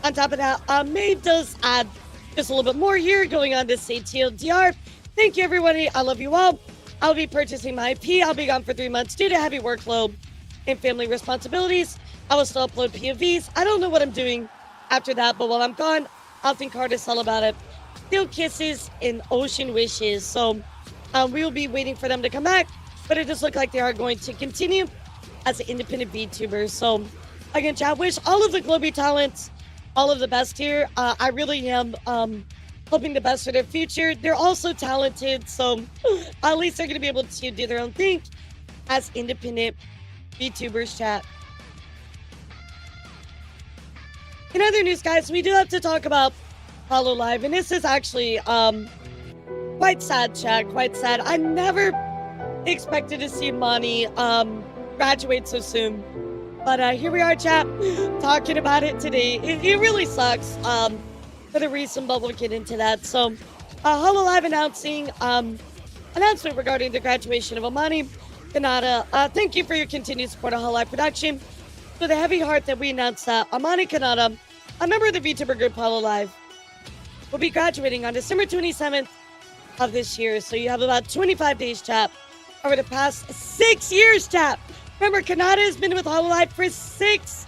On top of that, Maeve does add just a little bit more here, going on to say TLDR. Thank you, everybody. I love you all. I'll be purchasing my IP. I'll be gone for 3 months due to heavy workload and family responsibilities. I will still upload POVs. I don't know what I'm doing after that, but while I'm gone, I'll think hard as hell about it. Still kisses and ocean wishes. So we will be waiting for them to come back, but it does look like they are going to continue as an independent VTuber. So again, chat, wish all of the Globey talents all of the best here. I really am hoping the best for their future. They're also talented, so at least they're going to be able to do their own thing as independent VTubers, chat. In other news, guys, we do have to talk about Hololive, and this is actually quite sad, chat, quite sad. I never expected to see Monty graduate so soon. But here we are, chat, talking about it today. It really sucks for the reason, but we'll get into that. So, Hololive announcing announcement regarding the graduation of Amani Kanata. Thank you for your continued support of Hololive production. With a heavy heart that we announced that Amani Kanata, a member of the VTuber group Hololive, will be graduating on December 27th of this year. So you have about 25 days, chat, over the past 6 years, chat. Remember, Kanata has been with Hololive for 6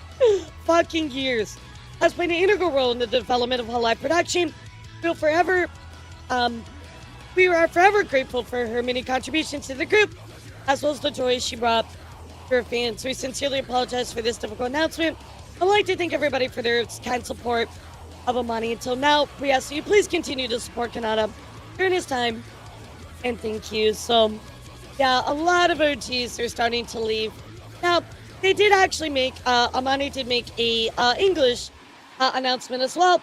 fucking years. Has played an integral role in the development of Hololive production. We are forever grateful for her many contributions to the group, as well as the joy she brought to her fans. We sincerely apologize for this difficult announcement. I'd like to thank everybody for their kind support of Amani until now. We ask that you please continue to support Kanata during his time, and thank you. So, yeah, a lot of OGs are starting to leave. Now, they did actually make, Amani did make a English announcement as well,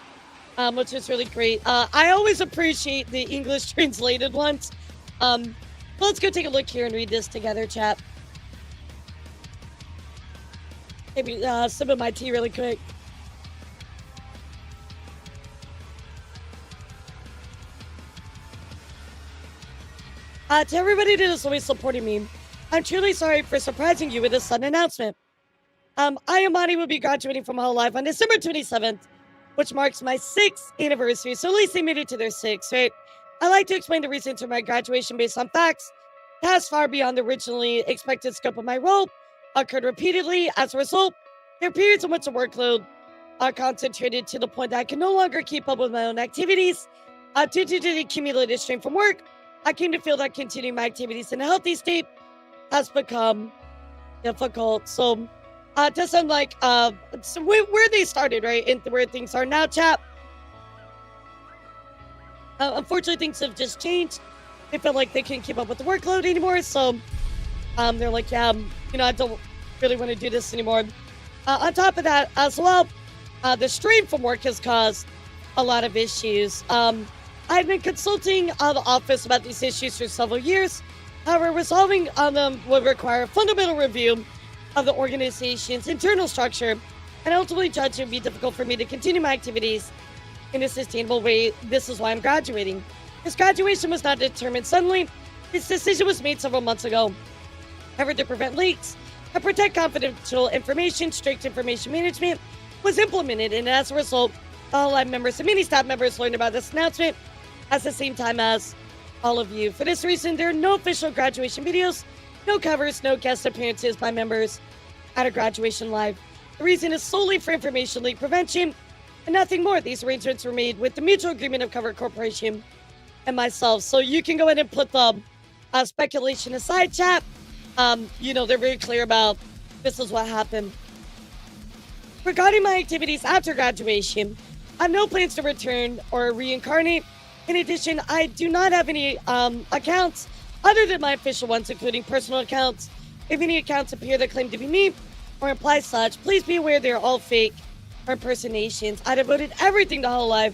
which is really great. I always appreciate the English translated ones. Let's go take a look here and read this together, chat. Maybe sip of my tea really quick. To everybody that is always supporting me, I'm truly sorry for surprising you with this sudden announcement. I, Amani, will be graduating from Hololive on December 27th, which marks my 6th anniversary, so at least they made it to their 6th, right? I like to explain the reason for my graduation based on facts, tasks far beyond the originally expected scope of my role occurred repeatedly. As a result, there are periods in which the workload concentrated to the point that I could no longer keep up with my own activities. Due to the accumulated strain from work, I came to feel that continuing my activities in a healthy state has become difficult. So, it does sound like so where they started, right, and where things are now, chat. Unfortunately, things have just changed. They feel like they can't keep up with the workload anymore, so they're like, yeah, I don't really want to do this anymore. On top of that, as well, the strain from work has caused a lot of issues. I've been consulting the office about these issues for several years. However, resolving them would require a fundamental review of the organization's internal structure, and ultimately judge it would be difficult for me to continue my activities in a sustainable way. This is why I'm graduating. This graduation was not determined suddenly. This decision was made several months ago. However, to prevent leaks and protect confidential information, strict information management was implemented, and as a result, all Hololive members and many staff members learned about this announcement at the same time as all of you. For this reason, there are no official graduation videos, no covers, no guest appearances by members at a graduation live. The reason is solely for information leak prevention and nothing more. These arrangements were made with the mutual agreement of Cover Corporation and myself. So you can go ahead and put the speculation aside, chat. They're very clear about this is what happened. Regarding my activities after graduation, I have no plans to return or reincarnate. In addition, I do not have any accounts other than my official ones, including personal accounts. If any accounts appear that claim to be me or imply such, please be aware they are all fake or impersonations. I devoted everything to Hololive.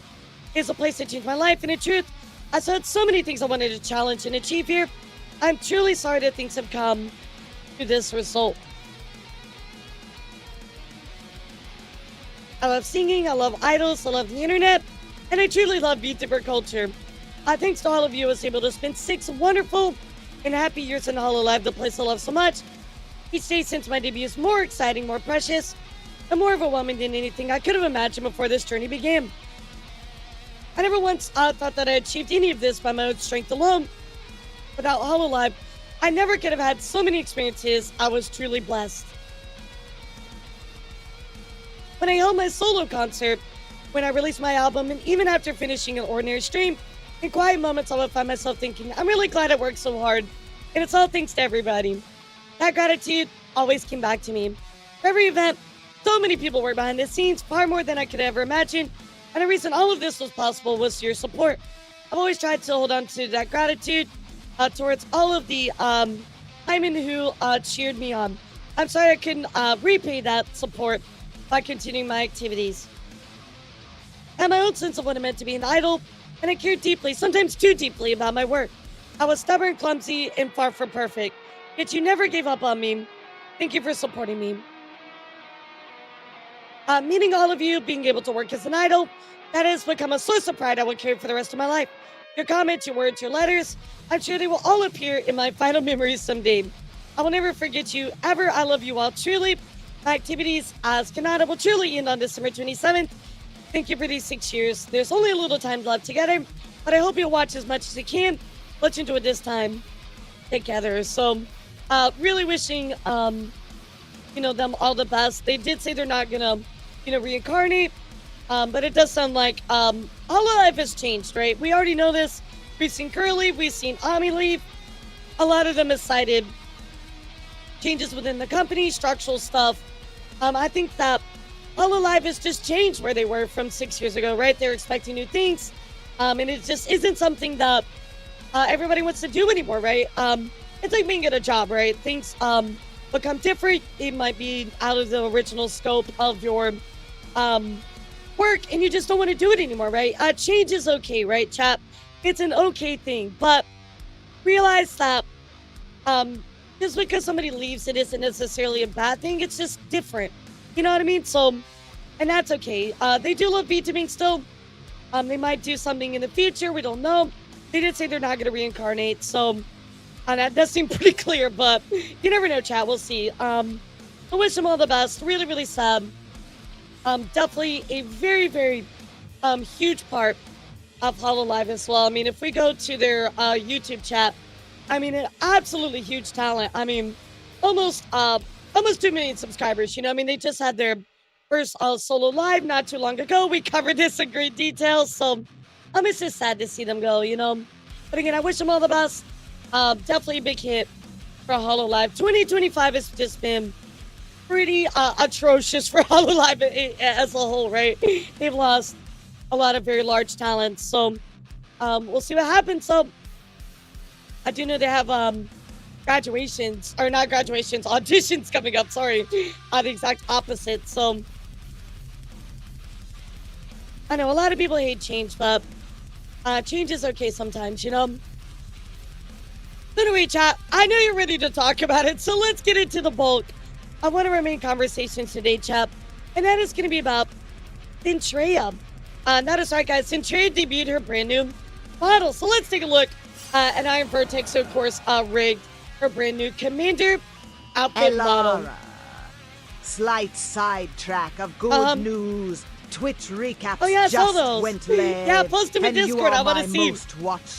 It's a place that changed my life, and in truth, I saw so many things I wanted to challenge and achieve here. I'm truly sorry that things have come to this result. I love singing, I love idols, I love the internet, and I truly love vtuber culture. Thanks to all of you, I was able to spend 6 wonderful and happy years in Hololive, the place I love so much. Each day since my debut is more exciting, more precious, and more overwhelming than anything I could have imagined before this journey began. I never once thought that I achieved any of this by my own strength alone. Without Hololive, I never could have had so many experiences. I was truly blessed. When I held my solo concert, when I released my album, and even after finishing an ordinary stream, in quiet moments I would find myself thinking, I'm really glad I worked so hard, and it's all thanks to everybody. That gratitude always came back to me. For every event, so many people worked behind the scenes, far more than I could ever imagine, and the reason all of this was possible was your support. I've always tried to hold on to that gratitude towards all of the Hyman who cheered me on. I'm sorry I couldn't repay that support by continuing my activities. I had my own sense of what it meant to be an idol, and I cared deeply, sometimes too deeply, about my work. I was stubborn, clumsy, and far from perfect, yet you never gave up on me. Thank you for supporting me. Meeting all of you, being able to work as an idol, that has become a source of pride I will carry for the rest of my life. Your comments, your words, your letters, I'm sure they will all appear in my final memories someday. I will never forget you, ever. I love you all, truly. My activities as Kanata will truly end on December 27th. Thank you for these 6 years. There's only a little time left together, but I hope you'll watch as much as you can. Let's enjoy this time together. So, really wishing, them all the best. They did say they're not gonna, reincarnate, but it does sound like Hololive has changed, right? We already know this. We've seen Curly, we've seen Ami leave. A lot of them have cited changes within the company, structural stuff. I think that Hololive has just changed where they were from 6 years ago, right? They're expecting new things, and it just isn't something that everybody wants to do anymore, right? It's like being at a job, right? Things become different. It might be out of the original scope of your work, and you just don't want to do it anymore, right? Change is okay, right, chat? It's an okay thing, but realize that just because somebody leaves, it isn't necessarily a bad thing. It's just different. You know what I mean? So, and that's okay. They do love VTubing still. They might do something in the future. We don't know. They did say they're not going to reincarnate. So, that does seem pretty clear, but you never know, chat. We'll see. I wish them all the best. Really, really sad. Definitely a very, very huge part of Hololive as well. I mean, if we go to their YouTube chat, I mean, an absolutely huge talent. I mean, almost 2 million subscribers. You know, I mean, they just had their first solo live not too long ago. We covered this in great detail, so it's just sad to see them go. You know, but again, I wish them all the best. Definitely a big hit for Hololive. 2025 has just been pretty atrocious for Hololive as a whole, right? They've lost a lot of very large talents, so we'll see what happens. So I do know they have auditions coming up. Sorry, the exact opposite. So I know a lot of people hate change, but change is okay sometimes, you know. But anyway, chat, I know you're ready to talk about it, so let's get into the bulk of one of our main conversations today, chat, and that is going to be about Zentreya. That is right, guys. Zentreya debuted her brand new model, so let's take a look at Iron Vertex, of course, rigged her brand new Commander outfit model. Elara. Slight sidetrack of good news. Twitch recaps just went live. Yeah, post them in Discord. I want to see.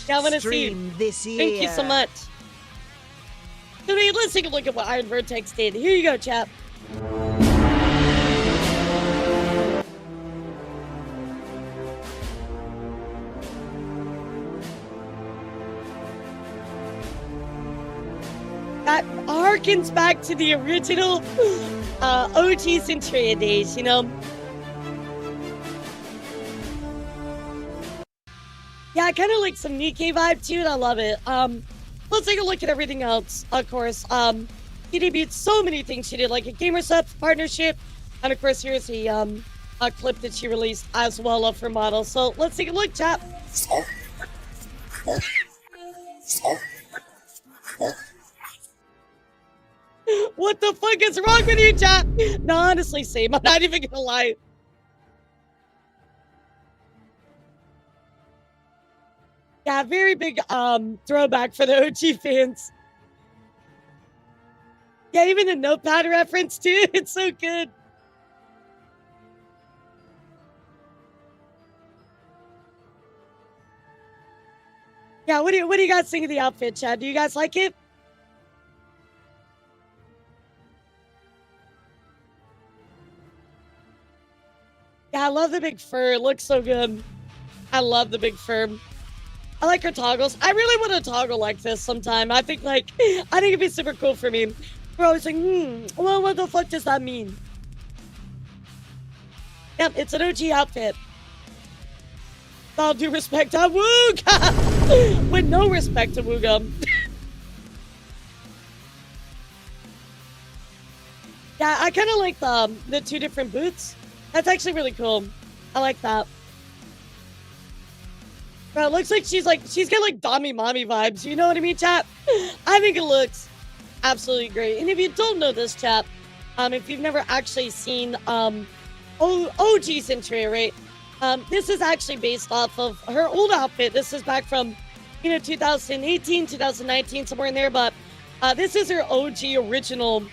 I want to see this year. Thank you so much. So let's take a look at what Iron Vertex did. Here you go, chap. That harkens back to the original OG Zentreya days, you know? Yeah, kind of like some Nikkei vibe to it. I love it. Let's take a look at everything else, of course. She debuted so many things. She did like a GamerSup partnership. And of course, here's a clip that she released as well of her model. So let's take a look, chap. What the fuck is wrong with you, chat? No, honestly, same. I'm not even gonna lie. Yeah, very big throwback for the OG fans. Yeah, even the notepad reference too. It's so good. Yeah, what do you guys think of the outfit, Chad? Do you guys like it? Yeah, I love the big fur. It looks so good. I love the big fur. I like her toggles. I really want a toggle like this sometime. I think it'd be super cool for me. We're always like, well, what the fuck does that mean? Yep, it's an OG outfit. With all due respect to Wooga! With no respect to Wooga. Yeah, I kind of like the two different boots. That's actually really cool. I like that. Bro, it looks like she's got like Dami Mommy vibes. You know what I mean, chat? I think it looks absolutely great. And if you don't know this, chat, if you've never actually seen OG Zentreya, right? This is actually based off of her old outfit. This is back from, 2018, 2019, somewhere in there. But this is her OG original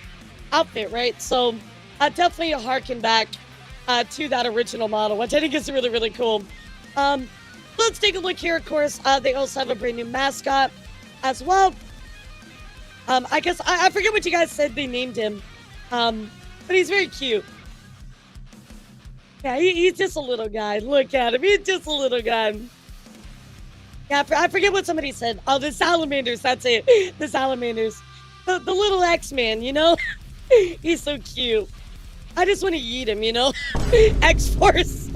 outfit, right? So definitely a harken back to that original model, which I think is really, really cool. Let's take a look here. Of course, they also have a brand new mascot as well. I guess I forget what you guys said they named him, but he's very cute. Yeah, he's just a little guy. Look at him. He's just a little guy. Yeah, I forget what somebody said. Oh, the salamanders. That's it. The salamanders. The little X-Man, He's so cute. I just want to eat him, X-Force.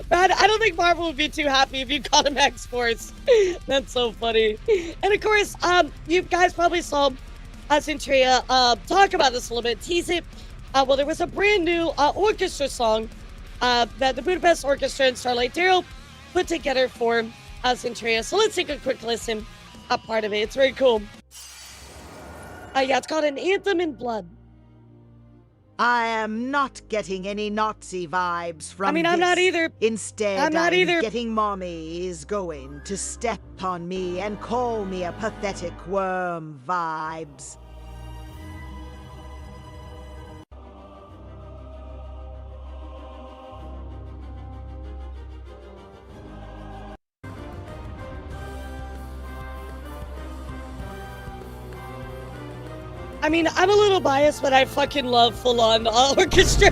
But I don't think Marvel would be too happy if you called him X-Force. That's so funny. And of course, you guys probably saw Zentreya talk about this a little bit, tease it. Well, there was a brand new orchestra song that the Budapest Orchestra and Starlight Darrow put together for Zentreya. So let's take a quick listen. A part of it. It's very cool. Yeah, it's called An Anthem in Blood. I am not getting any Nazi vibes from this. I'm not either. Instead, I'm not either. Getting Mommy is going to step on me and call me a pathetic worm vibes. I mean, I'm a little biased, but I fucking love full-on orchestra.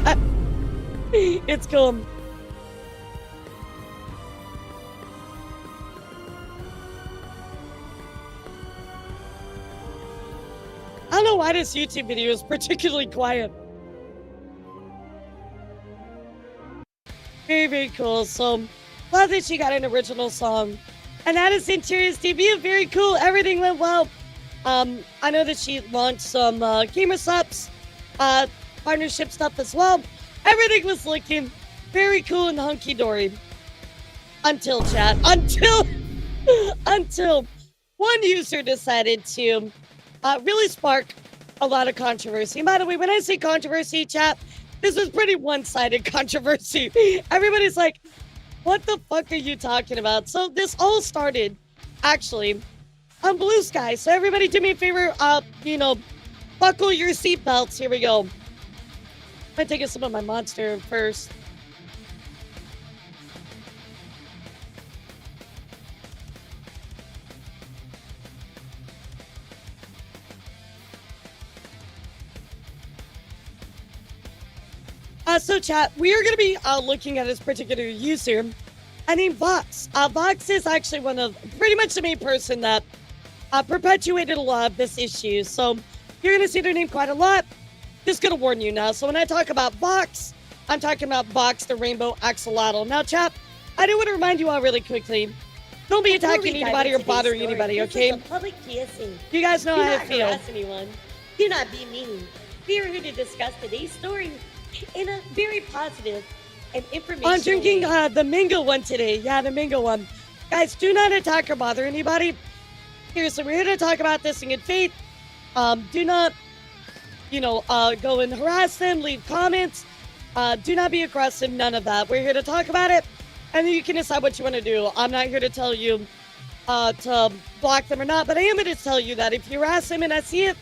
It's cool. I don't know why this YouTube video is particularly quiet. Very, very cool. So, glad that she got an original song. And that is Zentreya's debut. Very cool. Everything went well. I know that she launched some gamer subs, partnership stuff as well. Everything was looking very cool and hunky-dory. Until chat. Until one user decided to really spark a lot of controversy. And by the way, when I say controversy, chat, this was pretty one-sided controversy. Everybody's like, what the fuck are you talking about? So this all started, actually, on Blue Sky. So everybody do me a favor, buckle your seatbelts. Here we go. I'm gonna take a sip of my Monster first. So chat, we are going to be looking at this particular user. I named Vox. Vox is actually one of pretty much the main person that perpetuated a lot of this issue. So you're going to see their name quite a lot. Just going to warn you now. So when I talk about Vox, I'm talking about Vox the Rainbow Axolotl. Now chat, I do want to remind you all really quickly. Don't be attacking anybody or bothering anybody, okay? This is a public PSA. You guys know Do how I not feel. harass anyone. Do not be mean. We are here to discuss today's story in a very positive and informational I'm drinking way. the mango one today. Yeah, the mango one. Guys, do not attack or bother anybody. Seriously, we're here to talk about this in good faith. Do not, go and harass them, leave comments. Do not be aggressive, none of that. We're here to talk about it, and then you can decide what you want to do. I'm not here to tell you to block them or not, but I am here to tell you that if you harass them and I see it,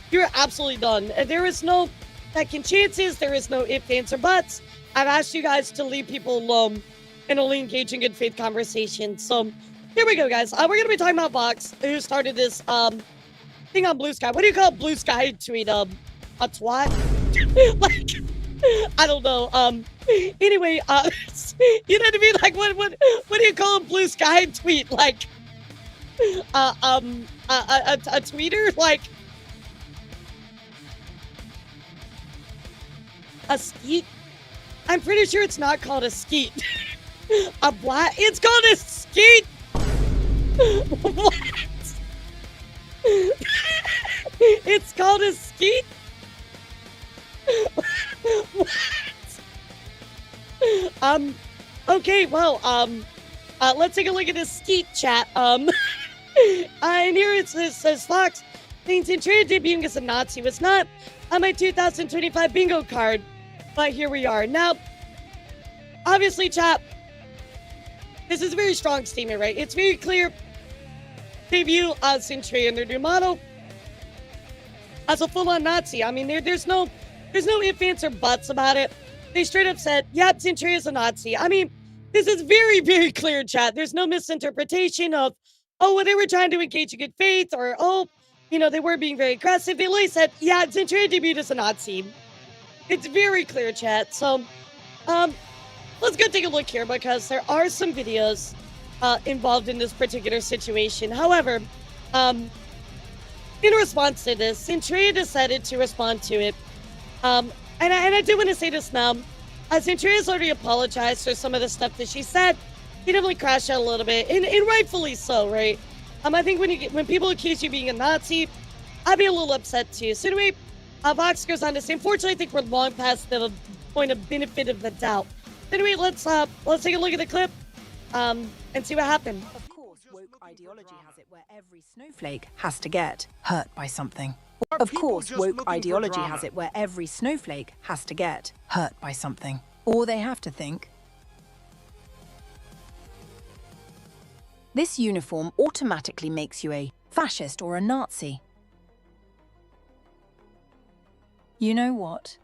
you're absolutely done. There is no second chances. There is no ifs, ands, or buts. I've asked you guys to leave people alone and only engage in good faith conversation. So here we go, guys. We're going to be talking about Vox, who started this thing on Blue Sky. What do you call Blue Sky tweet? A twat? Like, I don't know. Anyway, you know what I mean? Like, what do you call a Blue Sky tweet? Like, a tweeter? Like, a skeet? I'm pretty sure it's not called a skeet. A black? It's called a skeet! What? It's called a skeet? What? Okay, well, let's take a look at this skeet chat. And here it says Fox thinks Zentreya debuting as a Nazi was not on my 2025 bingo card. But here we are. Now, obviously, chat, this is a very strong statement, right? It's very clear. They view Zentreya and their new model as a full-on Nazi. I mean, there's no ifs, ands, or buts about it. They straight up said, yeah, Zentreya is a Nazi. I mean, this is very, very clear, chat. There's no misinterpretation of, oh, well, they were trying to engage in good faith, or, oh, they were being very aggressive. They literally said, yeah, Zentreya debuted as a Nazi. It's very clear, chat. So, let's go take a look here because there are some videos involved in this particular situation. However, in response to this, Zentreya decided to respond to it. And I do want to say this now. Zentreya's already apologized for some of the stuff that she said. He definitely crashed out a little bit, and rightfully so, right? I think when people accuse you of being a Nazi, I'd be a little upset too. So anyway, Vox goes on to say, unfortunately, I think we're long past the point of benefit of the doubt. Anyway, let's take a look at the clip and see what happened. Of course, woke ideology has it where every snowflake has to get hurt by something. Of course, woke ideology has it where every snowflake has to get hurt by something. Or they have to think, this uniform automatically makes you a fascist or a Nazi. You know what?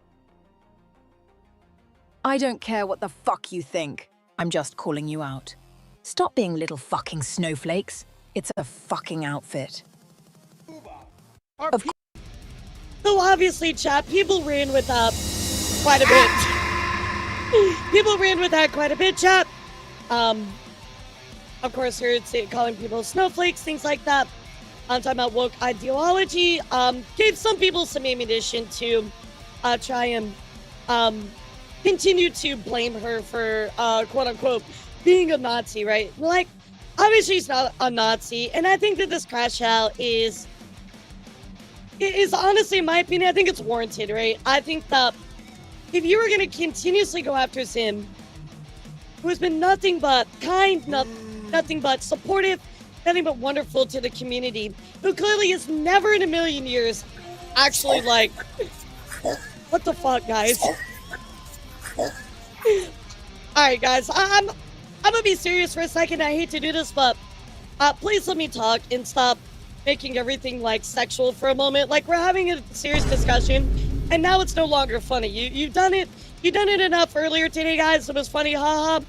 I don't care what the fuck you think. I'm just calling you out. Stop being little fucking snowflakes. It's a fucking outfit. So obviously, chat, people ran with that quite a bit. People ran with that quite a bit, chat. Of course, heard calling people snowflakes, things like that. I'm talking about woke ideology. Gave some people some ammunition to try and continue to blame her for quote unquote being a Nazi, right? Like, obviously she's not a Nazi, and I think that this crash out is honestly, in my opinion, I think it's warranted, right? I think that if you were going to continuously go after Zim, who has been nothing but kind, nothing but supportive, nothing but wonderful to the community, who clearly has never in a million years actually, like, what the fuck, guys? Alright, guys, I'm gonna be serious for a second. I hate to do this, but please let me talk and stop making everything, like, sexual for a moment. Like, we're having a serious discussion, and now it's no longer funny. You've done it enough earlier today, guys. It was funny, haha.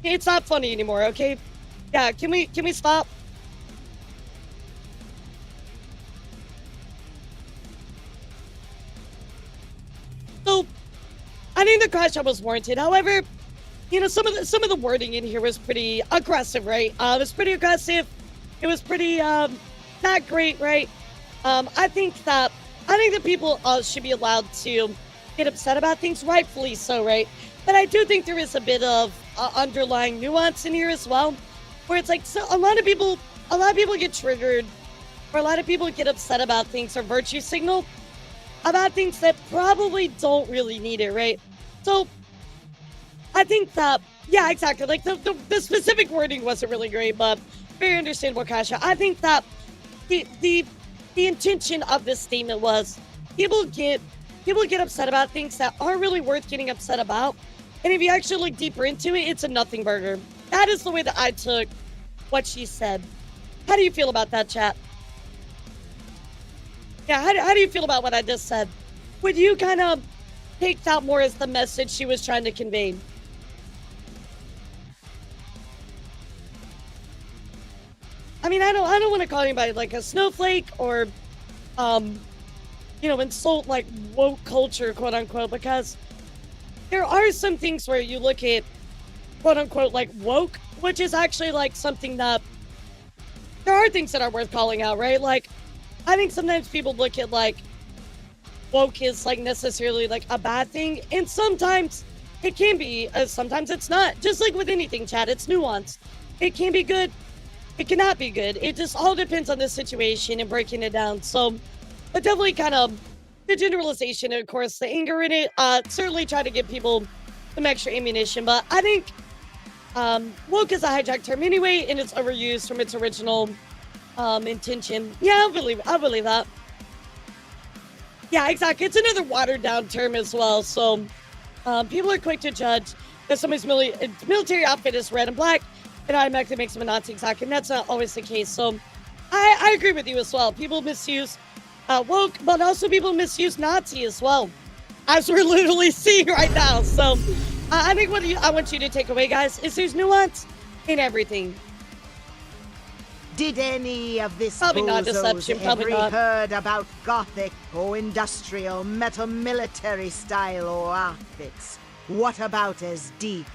It's not funny anymore, okay? Yeah, can we stop? So, I think the crash out was warranted. However, you know, some of the wording in here was pretty aggressive, right? It was pretty aggressive. It was pretty not great, right? I think that people should be allowed to get upset about things, rightfully so, right? But I do think there is a bit of underlying nuance in here as well, where it's like, so a lot of people get triggered, or a lot of people get upset about things or virtue signal about things that probably don't really need it, right? So I think that, yeah, exactly. Like the specific wording wasn't really great, but very understandable, Kasha. I think that the intention of this statement was people get upset about things that aren't really worth getting upset about. And if you actually look deeper into it, it's a nothing burger. That is the way that I took what she said. How do you feel about that, chat? Yeah, how do you feel about what I just said? Would you kind of take that more as the message she was trying to convey? I mean, I don't want to call anybody like a snowflake or, you know, insult like woke culture, quote unquote, because there are some things where you look at, quote unquote, like woke, which is actually like something that there are things that are worth calling out, right? Like, I think sometimes people look at like woke is like necessarily like a bad thing, and sometimes it can be, sometimes it's not. Just like with anything, chat, it's nuanced. It can be good, it cannot be good. It just all depends on the situation and breaking it down. So, but definitely kind of the generalization, and of course the anger in it, certainly try to give people some extra ammunition. But I think woke is a hijacked term anyway, and it's overused from its original intention. Yeah, I'll believe that. Yeah, exactly. It's another watered down term as well. So people are quick to judge that somebody's military outfit is red and black, it automatically makes them a Nazi. Exactly, and that's not always the case. So I agree with you as well. People misuse woke, but also people misuse Nazi as well, as we're literally seeing right now. So I think what I want you to take away, guys, is there's nuance in everything. Did any of this Probably not deception, probably ever not. heard about Gothic or industrial metal military style or outfits? What about as deep?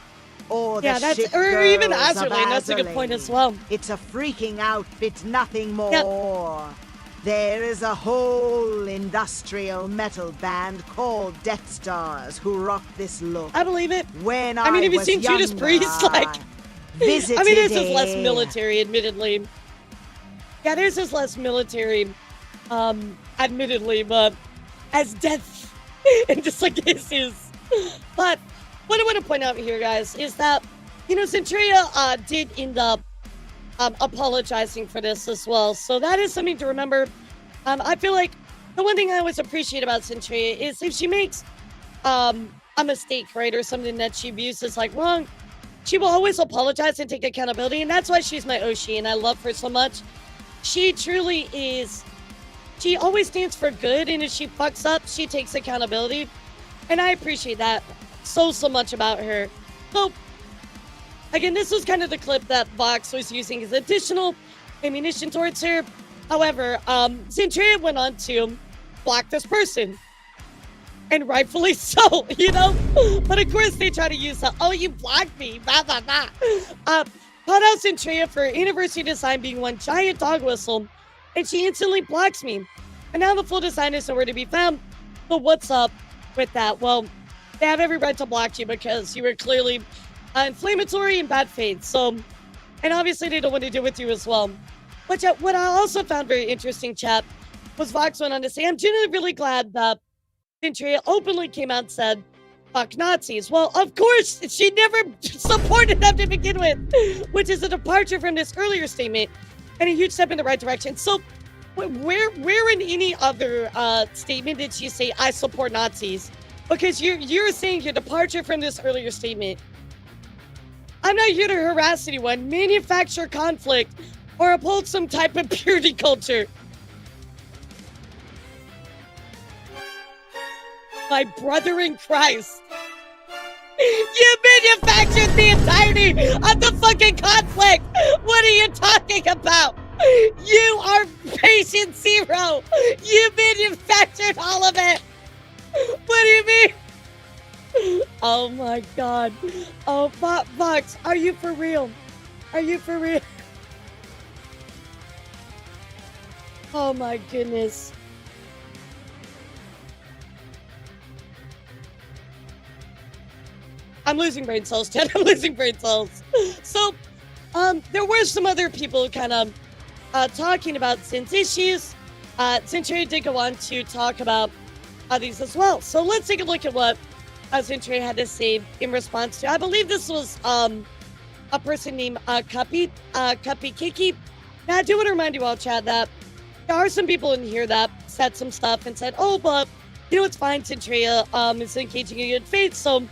Or the shit or even girls of Azerlane. That's a good point as well. It's a freaking outfit, nothing more. Yep. There is a whole industrial metal band called Death Stars who rock this look. I believe it. When I mean, have you was seen Judas younger, Priest? Like, visited I mean, this is less a- military, admittedly. Yeah, this is less military, admittedly, but as death, and just like this is. But what I want to point out here, guys, is that, you know, Zentreya did end up apologizing for this as well. So that is something to remember. I feel like the one thing I always appreciate about Zentreya is if she makes a mistake, right, or something that she views as like wrong, she will always apologize and take accountability. And that's why she's my Oshi, and I love her so much. She truly is, she always stands for good, and if she fucks up, she takes accountability. And I appreciate that so much about her. So, again, this was kind of the clip that Vox was using as additional ammunition towards her. However, Zentreya went on to block this person. And rightfully so, you know? But of course they try to use the, oh, you blocked me, blah, blah, blah. Called out Zentreya for anniversary design being one giant dog whistle, and she instantly blocks me. And now the full design is nowhere to be found. So what's up with that? Well, they have every right to block you because you were clearly inflammatory and bad faith. So, and obviously they don't want to deal with you as well. But what I also found very interesting, chat, was Vox went on to say, I'm genuinely really glad that Zentreya openly came out and said, fuck Nazis. Well, of course, she never supported them to begin with, which is a departure from this earlier statement and a huge step in the right direction. So, where in any other statement did she say, I support Nazis? Because you're saying your departure from this earlier statement. I'm not here to harass anyone, manufacture conflict, or uphold some type of purity culture. My brother in Christ. You manufactured the entirety of the fucking conflict. What are you talking about? You are patient zero. You manufactured all of it. What do you mean? Oh my God. Oh, Vox, are you for real? Are you for real? Oh my goodness. I'm losing brain cells, Ted. I'm losing brain cells. So, there were some other people kind of talking about Zin's issues. Zentreya did go on to talk about these as well. So let's take a look at what Zentreya had to say in response to. I believe this was a person named Cuppy Kiki. Now, I do want to remind you all, Chad, that there are some people in here that said some stuff and said, oh, but, you know, it's fine, Zentreya is engaging in good faith, so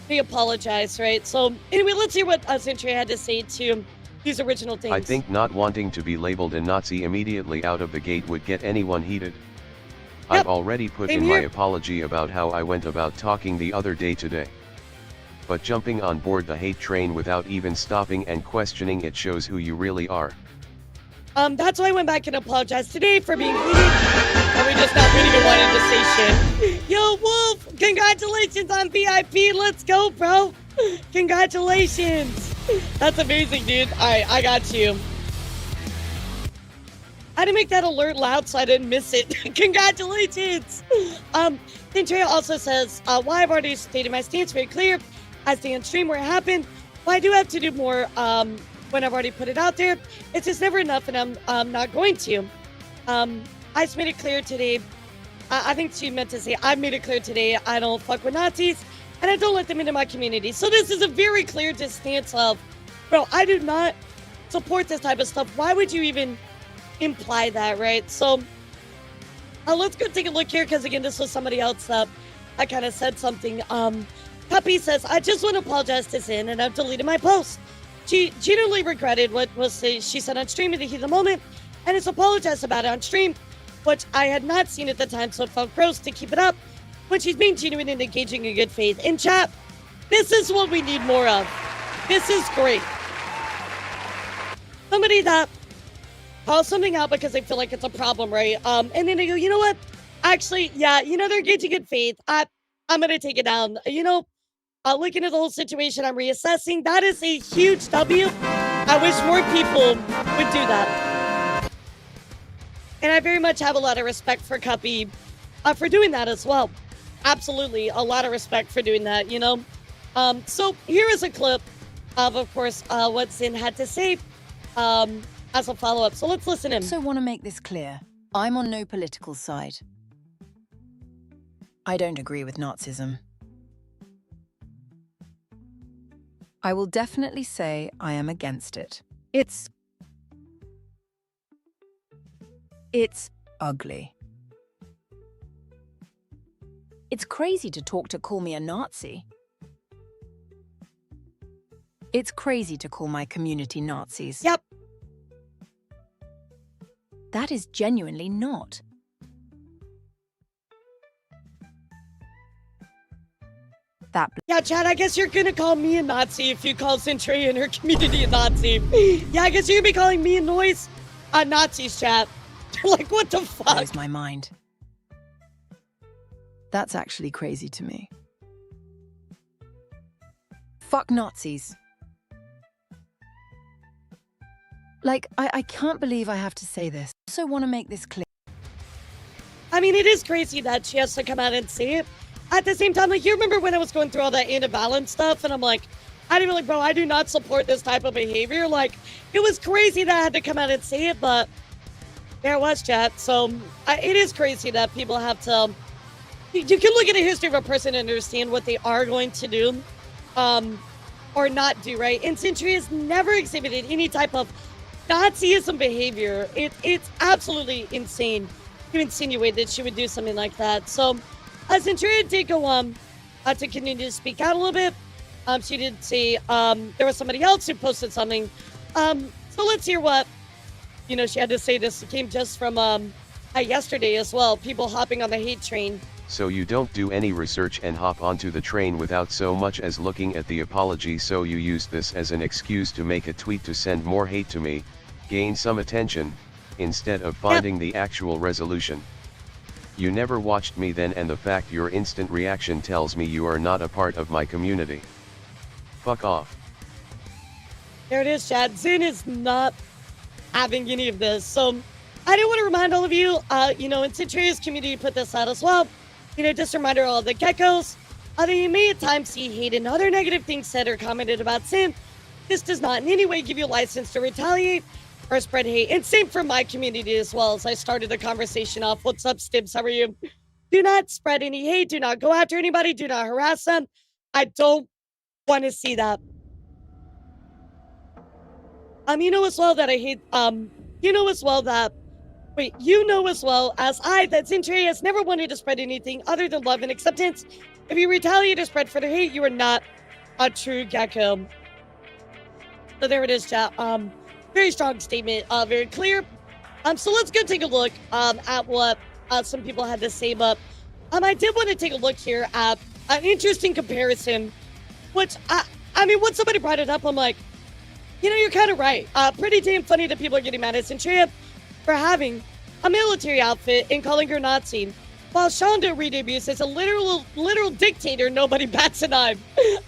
they apologize, right? So, anyway, let's hear what Zentreya had to say to these original things. I think not wanting to be labeled a Nazi immediately out of the gate would get anyone heated. Yep. I've already put in my apology about how I went about talking the other day today. But jumping on board the hate train without even stopping and questioning it shows who you really are. That's why I went back and apologized today for being heated. And we just not reading a one into station. Yo, Wolf, congratulations on VIP. Let's go, bro. Congratulations. That's amazing, dude. All right, I got you. I had to make that alert loud so I didn't miss it. Congratulations. Zentreya also says, while I've already stated my stance very clear, I stay on stream where it happened, but I do have to do more when I've already put it out there. It's just never enough, and I'm not going to. I just made it clear today. I think she meant to say, I made it clear today I don't fuck with Nazis, and I don't let them into my community. So this is a very clear stance of, bro, I do not support this type of stuff. Why would you even imply that, right? So let's go take a look here, because again, this was somebody else that I kind of said something. Puppy says, I just want to apologize to Zin, and I've deleted my post. She genuinely regretted what she said on stream in the heat of the moment, and has apologized about it on stream, which I had not seen at the time, so it felt gross to keep it up. But she's being genuine and engaging in good faith. In chat, this is what we need more of. This is great. Somebody that calls something out because they feel like it's a problem, right? And then they go, you know what? Actually, yeah, you know, they're engaging in good faith. I'm going to take it down. You know, looking at the whole situation, I'm reassessing. That is a huge W. I wish more people would do that. And I very much have a lot of respect for Cuppy for doing that as well. Absolutely, a lot of respect for doing that, you know? So here is a clip of course, what Zin had to say as a follow-up. So let's listen in. So want to make this clear. I'm on no political side. I don't agree with Nazism. I will definitely say I am against it. It's ugly. It's crazy to talk to call me a Nazi. It's crazy to call my community Nazis. Yep. That is genuinely not. Yeah, Chad, I guess you're gonna call me a Nazi if you call Zentreya and her community a Nazi. Yeah, I guess you're gonna be calling me and Noise Nazis, chat. Like, what the fuck? Blows my mind. That's actually crazy to me. Fuck Nazis. Like, I can't believe I have to say this. I also want to make this clear. I mean, it is crazy that she has to come out and say it. At the same time, like, you remember when I was going through all that Anna Valens stuff, and I'm like, I didn't like, bro, I do not support this type of behavior. Like, it was crazy that I had to come out and say it, but there it was, chat. So, it is crazy that people have to... You can look at the history of a person and understand what they are going to do, or not do, right? And Zentreya has never exhibited any type of Nazism behavior. It's absolutely insane to insinuate that she would do something like that. So, Zentreya did go to continue to speak out a little bit. She did say there was somebody else who posted something. So let's hear what, you know, she had to say. This came just from yesterday as well. People hopping on the hate train. So you don't do any research and hop onto the train without so much as looking at the apology, so you use this as an excuse to make a tweet to send more hate to me, gain some attention, instead of finding the actual resolution. You never watched me then, and the fact your instant reaction tells me you are not a part of my community. Fuck off. There it is, Chad. Zen is not having any of this. So I do want to remind all of you, you know, in Zentreya's community put this out as well. You know, just a reminder, all the geckos, that you may at times see hate and other negative things said or commented about Zen. This does not in any way give you license to retaliate or spread hate. And same for my community as well, as I started the conversation off. What's up, Stibbs? How are you? Do not spread any hate. Do not go after anybody. Do not harass them. I don't want to see that. You know as well that I hate, you know as well that, wait, you know as well as I that Zentreya has never wanted to spread anything other than love and acceptance. If you retaliate or spread further hate, you are not a true gecko. So there it is, chat. Very strong statement, very clear. So let's go take a look at what some people had to say. But I did want to take a look here at an interesting comparison, which I mean, when somebody brought it up, I'm like, you know, you're kind of right. Pretty damn funny that people are getting mad at Zentreya for having a military outfit and calling her Nazi, while Shonda re-debuts as a literal dictator. Nobody bats an eye.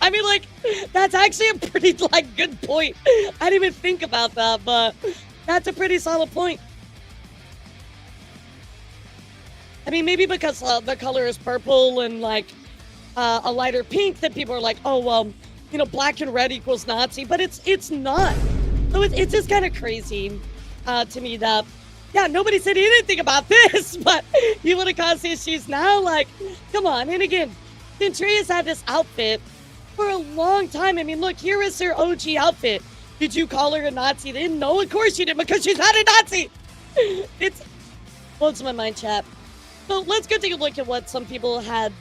I mean, like, that's actually a pretty, like, good point. I didn't even think about that, but that's a pretty solid point. I mean, maybe because the color is purple and, like, a lighter pink, that people are like, oh, well, you know, black and red equals Nazi, but it's not. So it's just kind of crazy to me that, yeah, nobody said anything about this, but you want to cause issues now? Like, come on. And again, Zentreya's had this outfit for a long time. I mean, look, here is her OG outfit. Did you call her a Nazi then? No, of course you did, because she's not a Nazi. It's blows my mind, chat. So let's go take a look at what some people had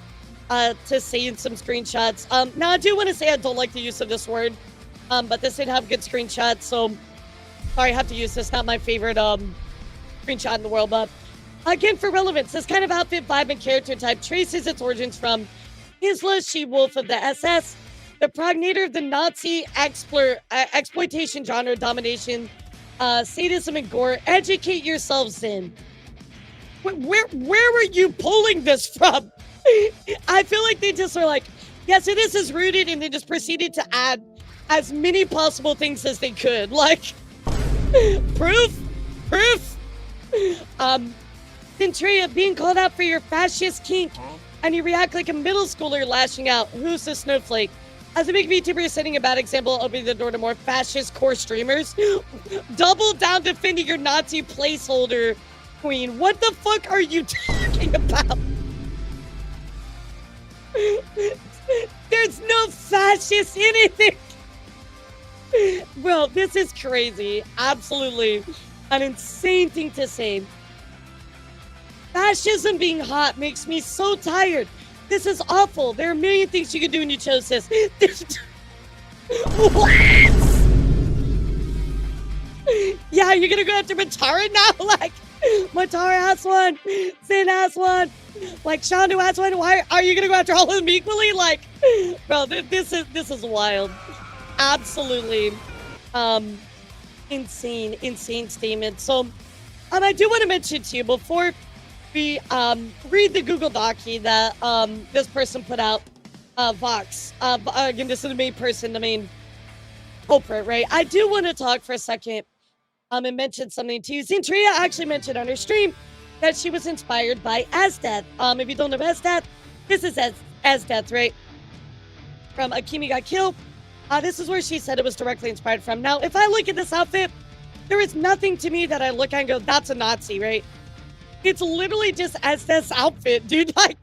to say in some screenshots. Now, I do want to say I don't like the use of this word, but this did have good screenshots, so sorry, I have to use this. Not my favorite screenshot in the world, but again, for relevance, this kind of outfit, vibe, and character type traces its origins from Isla She-Wolf of the SS, the progenitor of the Nazi exploitation genre, domination, sadism, and gore. Educate yourselves in. Where were you pulling this from? I feel like they just were like, yes, this is rooted, and they just proceeded to add as many possible things as they could. Like, proof. Zentreya being called out for your fascist kink, and you react like a middle schooler lashing out. Who's the snowflake? As a big VTuber setting a bad example, opening the door to more fascist core streamers. Double down defending your Nazi placeholder queen. What the fuck are you talking about? There's no fascist anything. Bro, this is crazy. Absolutely an insane thing to say. Fascism being hot makes me so tired. This is awful. There are a million things you could do, and you chose this. What? Yeah, you're gonna go after Matara now? Like, Matara has one, Zen has one, like Shonda has one. Why are you gonna go after all of them equally? Like, bro, this is wild. Absolutely insane statement. So I do want to mention to you before we read the Google Docie that this person put out, Vox. Again, this is the main person, the main culprit, right? I do want to talk for a second and mention something to you. Zentreya actually mentioned on her stream that she was inspired by Azdeath. If you don't know Azdeath, this is Azdeath, right? From Akimi Got Killed. This is where she said it was directly inspired from. Now, if I look at this outfit, there is nothing to me that I look at and go, that's a Nazi, right? It's literally just Azdeath's outfit, dude. Like,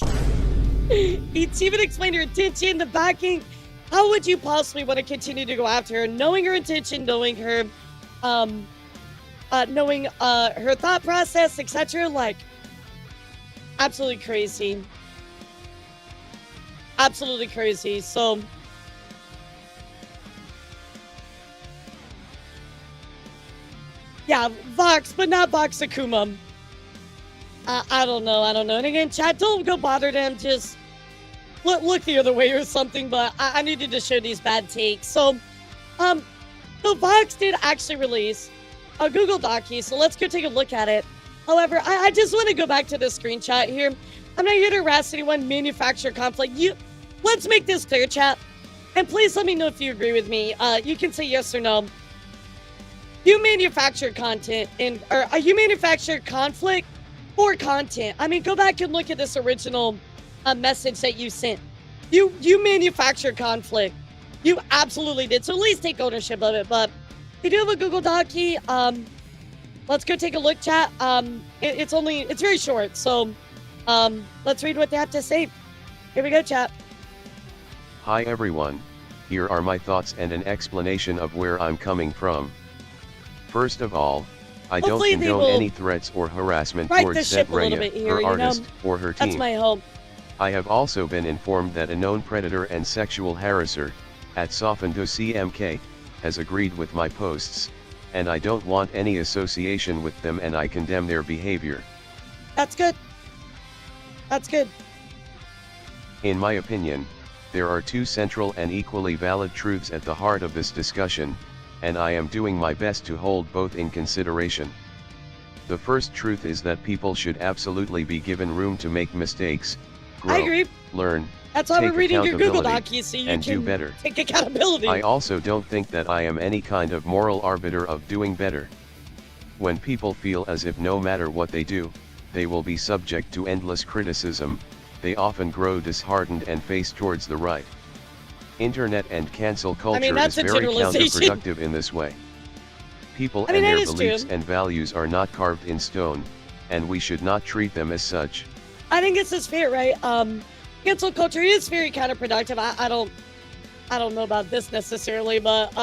it's even explained her intention, the backing. How would you possibly want to continue to go after her, knowing her intention, knowing her, knowing her thought process, etc.? Like, absolutely crazy. Absolutely crazy. So, yeah, Vox, but not Vox Akuma. I don't know. And again, chat, don't go bother them. Just look the other way or something. But I needed to show these bad takes. So, so Vox did actually release a Google Docie. So let's go take a look at it. However, I just want to go back to the screenshot here. I'm not here to harass anyone, manufacture conflict. Let's make this clear, chat. And please let me know if you agree with me. You can say yes or no. You manufacture content or you manufacture conflict or content. I mean, go back and look at this original message that you sent. You manufacture conflict. You absolutely did. So at least take ownership of it. But we do have a Google Docie. Let's go take a look, chat. It's very short. So let's read what they have to say. Here we go, chat. Hi everyone, here are my thoughts and an explanation of where I'm coming from. First of all, I don't condone any threats or harassment towards Zentreya, her artist, or her team. That's my hope. I have also been informed that a known predator and sexual harasser, at Sofando CMK, has agreed with my posts, and I don't want any association with them and I condemn their behavior. That's good. That's good. In my opinion, there are two central and equally valid truths at the heart of this discussion, and I am doing my best to hold both in consideration. The first truth is that people should absolutely be given room to make mistakes, grow, I agree. learn, That's why take we're reading your Google accountability, Docie so you and can do better. take accountability. I also don't think that I am any kind of moral arbiter of doing better. When people feel as if no matter what they do, they will be subject to endless criticism, they often grow disheartened and face towards the right. Internet and cancel culture is very counterproductive in this way. People and their beliefs and values are not carved in stone, and we should not treat them as such. I think this is fair, right? Cancel culture is very counterproductive. I don't know about this necessarily, but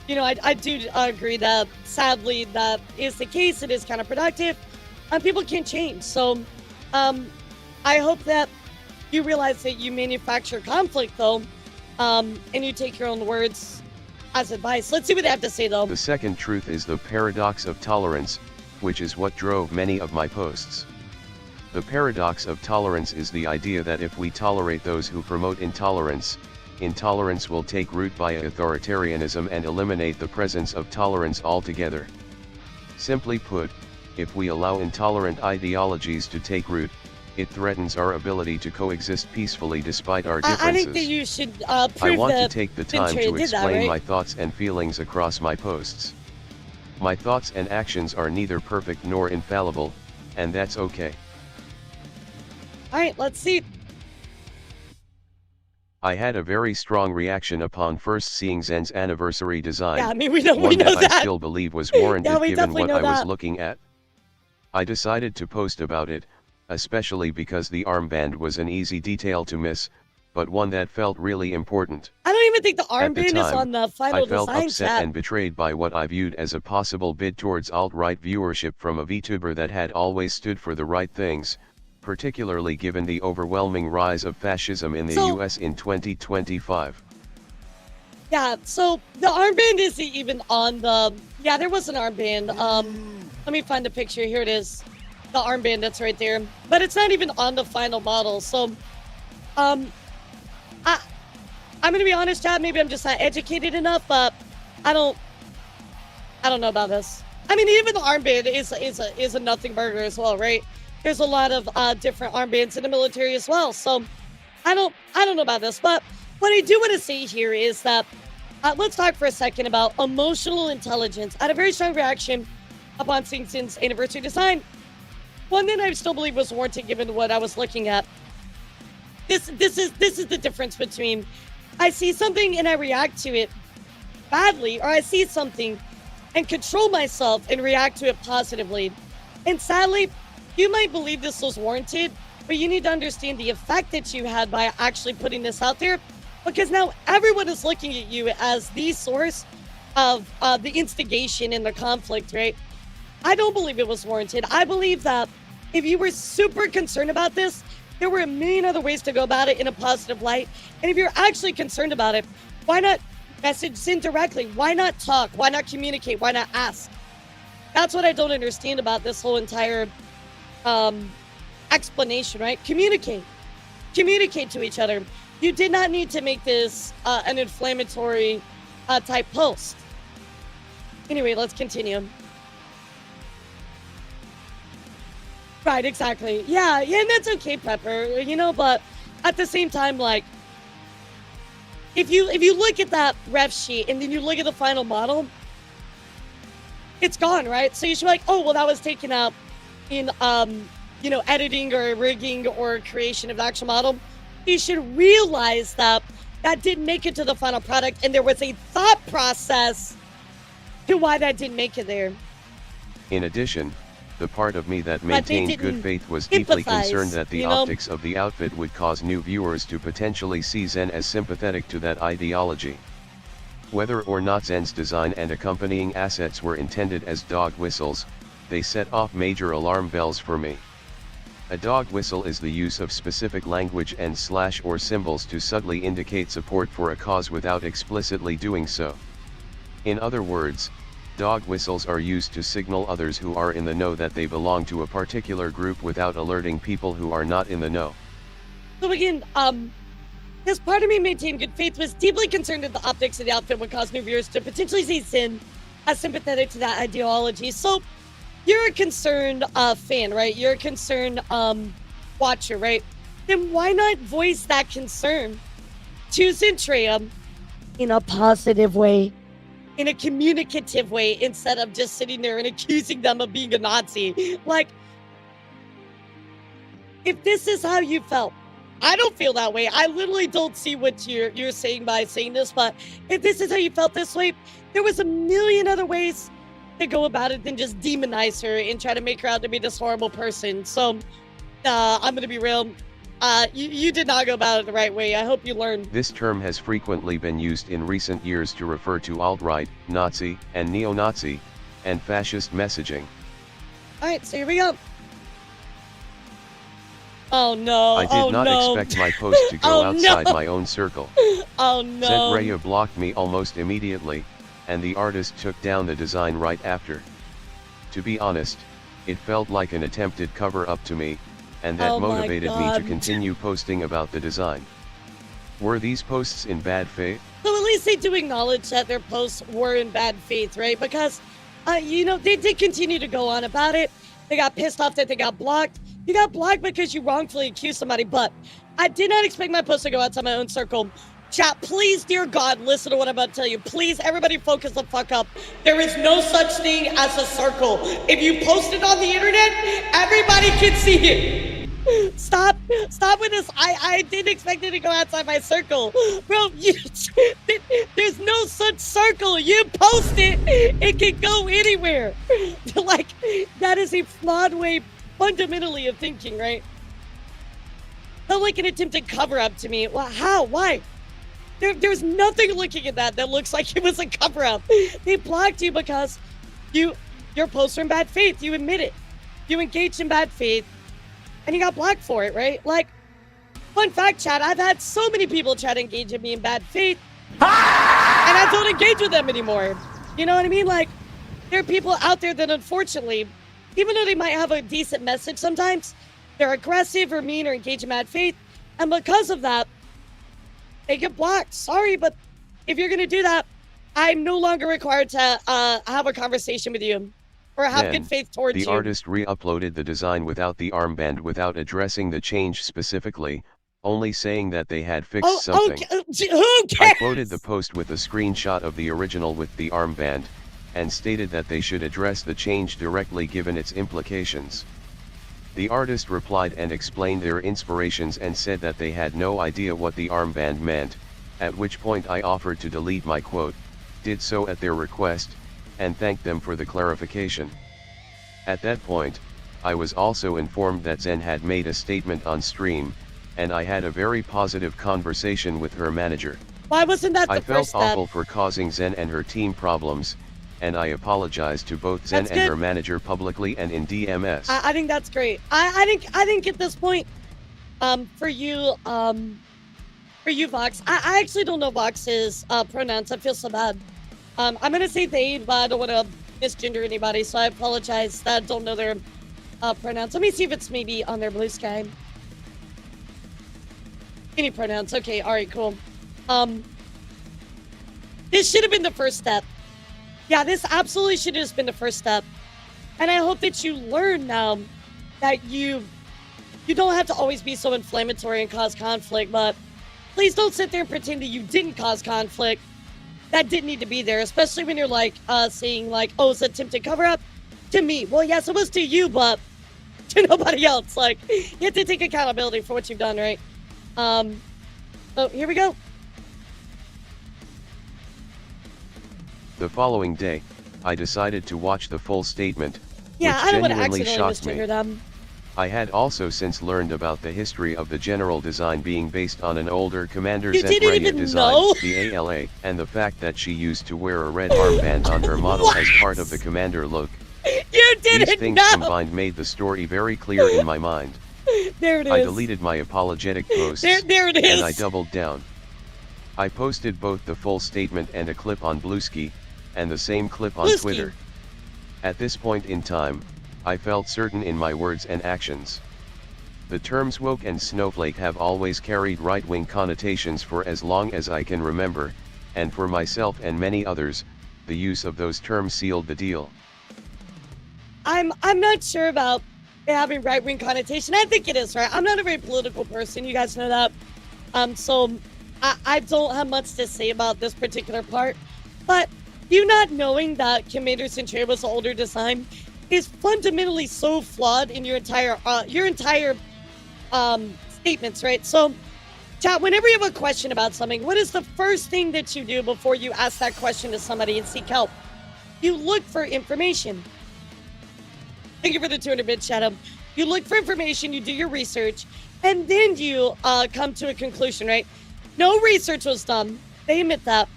you know, I do agree that sadly that is the case. It is counterproductive, and people can't change. So, I hope that you realize that you manufacture conflict, though, and you take your own words as advice. Let's see what they have to say, though. The second truth is the paradox of tolerance, which is what drove many of my posts. The paradox of tolerance is the idea that if we tolerate those who promote intolerance, intolerance will take root by authoritarianism and eliminate the presence of tolerance altogether. Simply put, if we allow intolerant ideologies to take root, it threatens our ability to coexist peacefully despite our differences. I think that you should prove I want to take the time to explain right? my thoughts and feelings across my posts. My thoughts and actions are neither perfect nor infallible, and that's okay. Alright, let's see. I had a very strong reaction upon first seeing Zen's anniversary design. Yeah, I mean, we know that. I still believe was warranted yeah, given what I was looking at. I decided to post about it, especially because the armband was an easy detail to miss, but one that felt really important. I don't even think the armband is on the final I felt design upset chat. and betrayed by what I viewed as a possible bid towards alt-right viewership from a VTuber that had always stood for the right things, particularly given the overwhelming rise of fascism in the US in 2025. Yeah, so the armband isn't even on the... Yeah, there was an armband. Let me find the picture. Here it is. The armband that's right there. But it's not even on the final model. So, I'm going to be honest, chat. Maybe I'm just not educated enough, but I don't know about this. I mean, even the armband is a nothing burger as well, right? there's a lot of different armbands in the military as well. So I don't know about this, but what I do want to say here is that let's talk for a second about emotional intelligence. I had a very strong reaction upon seeing Zin's anniversary design. One that I still believe was warranted given what I was looking at. This is the difference between I see something and I react to it badly, or I see something and control myself and react to it positively. And sadly, you might believe this was warranted, but you need to understand the effect that you had by actually putting this out there, because now everyone is looking at you as the source of the instigation in the conflict, right? I don't believe it was warranted. I believe that if you were super concerned about this, there were a million other ways to go about it in a positive light. And if you're actually concerned about it, why not message Zin directly? Why not talk? Why not communicate? Why not ask? That's what I don't understand about this whole entire explanation, right? Communicate to each other. You did not need to make this an inflammatory type post. Anyway, let's continue. Right, exactly. Yeah, and that's okay, Pepper, but at the same time, like, if you look at that ref sheet and then you look at the final model, it's gone, right? So you should be like, oh, well, that was taken out in, editing or rigging or creation of the actual model. You should realize that that didn't make it to the final product, and there was a thought process to why that didn't make it there. In addition, the part of me that maintained good faith was deeply concerned that the optics of the outfit would cause new viewers to potentially see Zen as sympathetic to that ideology. Whether or not Zen's design and accompanying assets were intended as dog whistles, they set off major alarm bells for me. A dog whistle is the use of specific language and / or symbols to subtly indicate support for a cause without explicitly doing so. In other words, dog whistles are used to signal others who are in the know that they belong to a particular group without alerting people who are not in the know. So again, this part of me maintained good faith, was deeply concerned that the optics of the outfit would cause new viewers to potentially see Zin as sympathetic to that ideology. So you're a concerned fan, right? You're a concerned watcher, right? Then why not voice that concern to Zentreya in a positive way, in a communicative way, instead of just sitting there and accusing them of being a Nazi? Like, if this is how you felt, I don't feel that way. I literally don't see what you're saying by saying this, but if this is how you felt this way, there was a million other ways to go about it than just demonize her and try to make her out to be this horrible person. So, I'm gonna be real. You did not go about it the right way. I hope you learned. This term has frequently been used in recent years to refer to alt-right, Nazi, and neo-Nazi, and fascist messaging. Alright, so here we go. Oh no, I did not expect my post to go outside my own circle. Oh no. Zentreya blocked me almost immediately, and the artist took down the design right after. To be honest, it felt like an attempted cover-up to me, and that motivated me to continue posting about the design. Were these posts in bad faith? So at least they do acknowledge that their posts were in bad faith, right? Because, they did continue to go on about it. They got pissed off that they got blocked. You got blocked because you wrongfully accused somebody, but I did not expect my post to go outside my own circle. Chat, please, dear God, listen to what I'm about to tell you. Please, everybody focus the fuck up. There is no such thing as a circle. If you post it on the internet, everybody can see it. Stop with this. I didn't expect it to go outside my circle. Bro, there's no such circle. You post it, it can go anywhere. Like, that is a flawed way fundamentally of thinking, right? Not like an attempted cover-up to me. Well, how? Why? There's nothing looking at that looks like it was a cover-up. They blocked you because your posts are in bad faith. You admit it. You engaged in bad faith, and you got blocked for it, right? Like, fun fact, chat, I've had so many people try to engage in me in bad faith, and I don't engage with them anymore. You know what I mean? Like, there are people out there that unfortunately, even though they might have a decent message sometimes, they're aggressive or mean or engage in bad faith, and because of that, they get blocked. Sorry, but if you're going to do that, I'm no longer required to have a conversation with you. or have Then, good faith towards the you. artist re-uploaded the design without the armband without addressing the change specifically, only saying that they had fixed something. Okay. Who cares? I quoted the post with a screenshot of the original with the armband, and stated that they should address the change directly given its implications. The artist replied and explained their inspirations and said that they had no idea what the armband meant, at which point I offered to delete my quote, did so at their request, and thanked them for the clarification. At that point, I was also informed that Zen had made a statement on stream, and I had a very positive conversation with her manager. Why wasn't that the I felt first step? awful for causing Zen and her team problems, and I apologized to both Zen and her manager publicly and in DMS. I think that's great. I think at this point, for you, Vox, I actually don't know Vox's pronouns. I feel so bad. I'm gonna say they, but I don't want to misgender anybody, so I apologize that I don't know their pronouns. Let me see if it's maybe on their Blue Sky. Any pronouns? Okay, all right, cool. This should have been the first step. Yeah, this absolutely should have just been the first step. And I hope that you learn now that you don't have to always be so inflammatory and cause conflict, but please don't sit there and pretend that you didn't cause conflict. That didn't need to be there, especially when you're like saying like, oh, it's attempted cover-up to me. Well, yes, it was to you, but to nobody else. Like, you have to take accountability for what you've done, right? So here we go. The following day, I decided to watch the full statement, Yeah, which I don't want to genuinely accidentally shocked me. misgender them. I had also since learned about the history of the general design being based on an older Commander You didn't Zentreya even design, know? the ALA, and the fact that she used to wear a red armband on her model as part of the Commander look. You didn't These things know! combined made the story very clear in my mind. There it is. I deleted my apologetic posts, There it is. and I doubled down. I posted both the full statement and a clip on Bluesky, and the same clip on Bluesky. Twitter. At this point in time, I felt certain in my words and actions. The terms woke and snowflake have always carried right-wing connotations for as long as I can remember, and for myself and many others, the use of those terms sealed the deal. I'm not sure about it having right-wing connotation. I think it is, right? I'm not a very political person. You guys know that. So I don't have much to say about this particular part. But you not knowing that Commander Zentreya was an older design is fundamentally so flawed in your entire statements, right? So, chat, whenever you have a question about something, what is the first thing that you do before you ask that question to somebody and seek help? You look for information. Thank you for the 200-bit shadow. You look for information, you do your research, and then you come to a conclusion, right? No research was done. They admit that.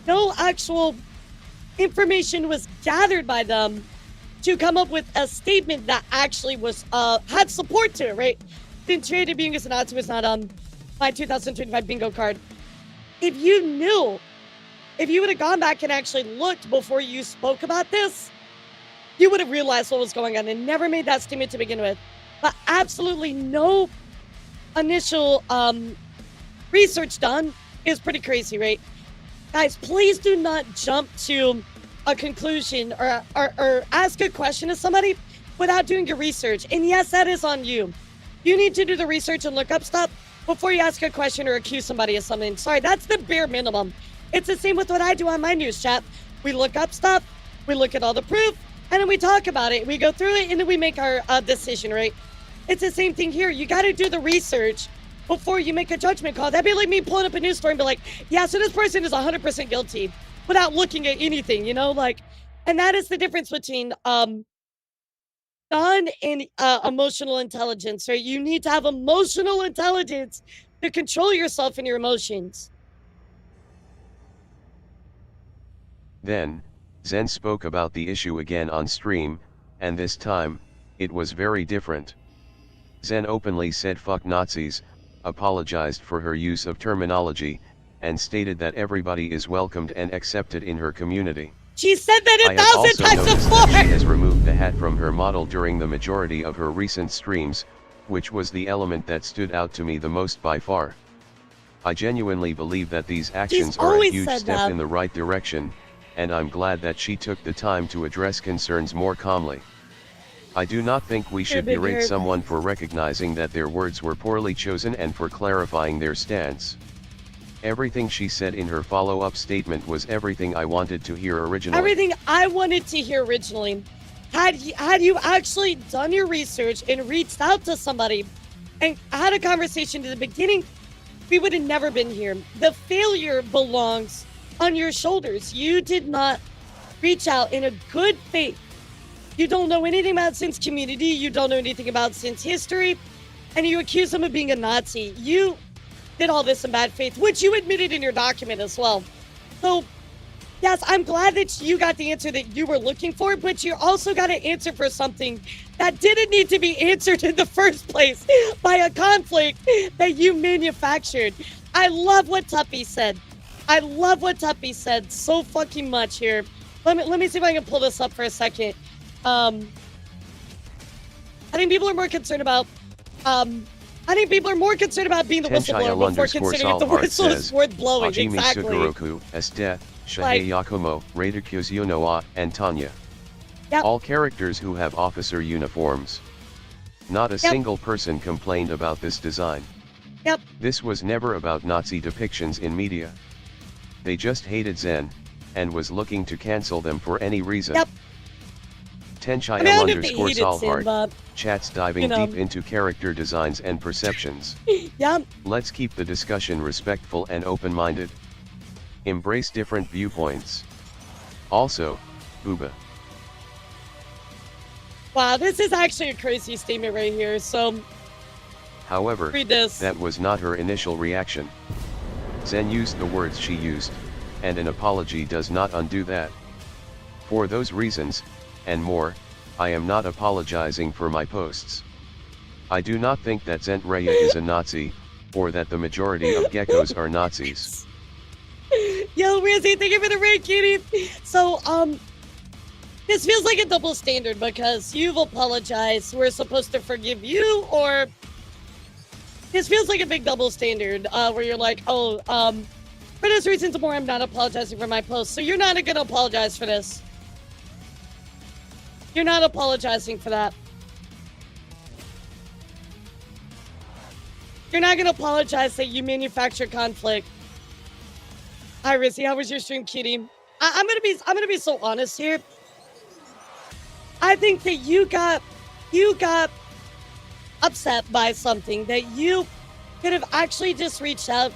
No actual information was gathered by them to come up with a statement that actually was had support to it, right? Zentreya being as an Nazi was not on my 2025 bingo card. If you knew, if you would have gone back and actually looked before you spoke about this, you would have realized what was going on and never made that statement to begin with. But absolutely no initial research done is pretty crazy, right? Guys, please do not jump to a conclusion or ask a question to somebody without doing your research. And yes, that is on you. You need to do the research and look up stuff before you ask a question or accuse somebody of something. Sorry, that's the bare minimum. It's the same with what I do on my news chat. We look up stuff, we look at all the proof, and then we talk about it. We go through it, and then we make our decision, right? It's the same thing here. You got to do the research before you make a judgment call. That'd be like me pulling up a news story and be like, yeah, so this person is 100% guilty without looking at anything, you know? Like, and that is the difference between non and emotional intelligence, right? You need to have emotional intelligence to control yourself and your emotions. Then, Zen spoke about the issue again on stream, and this time, it was very different. Zen openly said fuck Nazis, apologized for her use of terminology, and stated that everybody is welcomed and accepted in her community. She said that I have 1,000 also times noticed before! that she has removed the hat from her model during the majority of her recent streams, which was the element that stood out to me the most by far. I genuinely believe that these actions are a huge step in the right direction, and I'm glad that she took the time to address concerns more calmly. I do not think we should berate someone for recognizing that their words were poorly chosen and for clarifying their stance. Everything she said in her follow-up statement was everything I wanted to hear originally. Everything I wanted to hear originally. Had you actually done your research and reached out to somebody and had a conversation in the beginning, we would have never been here. The failure belongs on your shoulders. You did not reach out in a good faith. You don't know anything about Zyn's community. You don't know anything about Zyn's history. And you accuse him of being a Nazi. You did all this in bad faith, which you admitted in your document as well. So, yes, I'm glad that you got the answer that you were looking for, but you also got an answer for something that didn't need to be answered in the first place by a conflict that you manufactured. I love what Tuppy said. I love what Tuppy said so fucking much here. Let me see if I can pull this up for a second. I think people are more concerned about being the whistleblower before considering if the whistle is worth blowing. Hajime Exactly. Sugoroku, Este, Shahei Yakumo, Raider Kyozyonoa, and Tanya. Yep. All characters who have officer uniforms. Not a single person complained about this design. Yep. This was never about Nazi depictions in media. They just hated Zen, and was looking to cancel them for any reason. Yep. Tenchai underscore Solhart, chats diving deep into character designs and perceptions. Yep. Let's keep the discussion respectful and open-minded. Embrace different viewpoints. Also, Booba. Wow, this is actually a crazy statement right here, so... However, read this. That was not her initial reaction. Zen used the words she used, and an apology does not undo that. For those reasons, and more, I am not apologizing for my posts. I do not think that Zentreya is a Nazi, or that the majority of geckos are Nazis. Yo, Rizzy, thank you for the raid, Kitty. So, this feels like a double standard because you've apologized. We're supposed to forgive you, or this feels like a big double standard where you're like, oh, for those reasons more, I'm not apologizing for my post. So you're not going to apologize for this. You're not apologizing for that. You're not going to apologize that you manufacture conflict. Hi, Rizzy. How was your stream, Kitty? I'm gonna be so honest here. I think that you got upset by something that you could have actually just reached out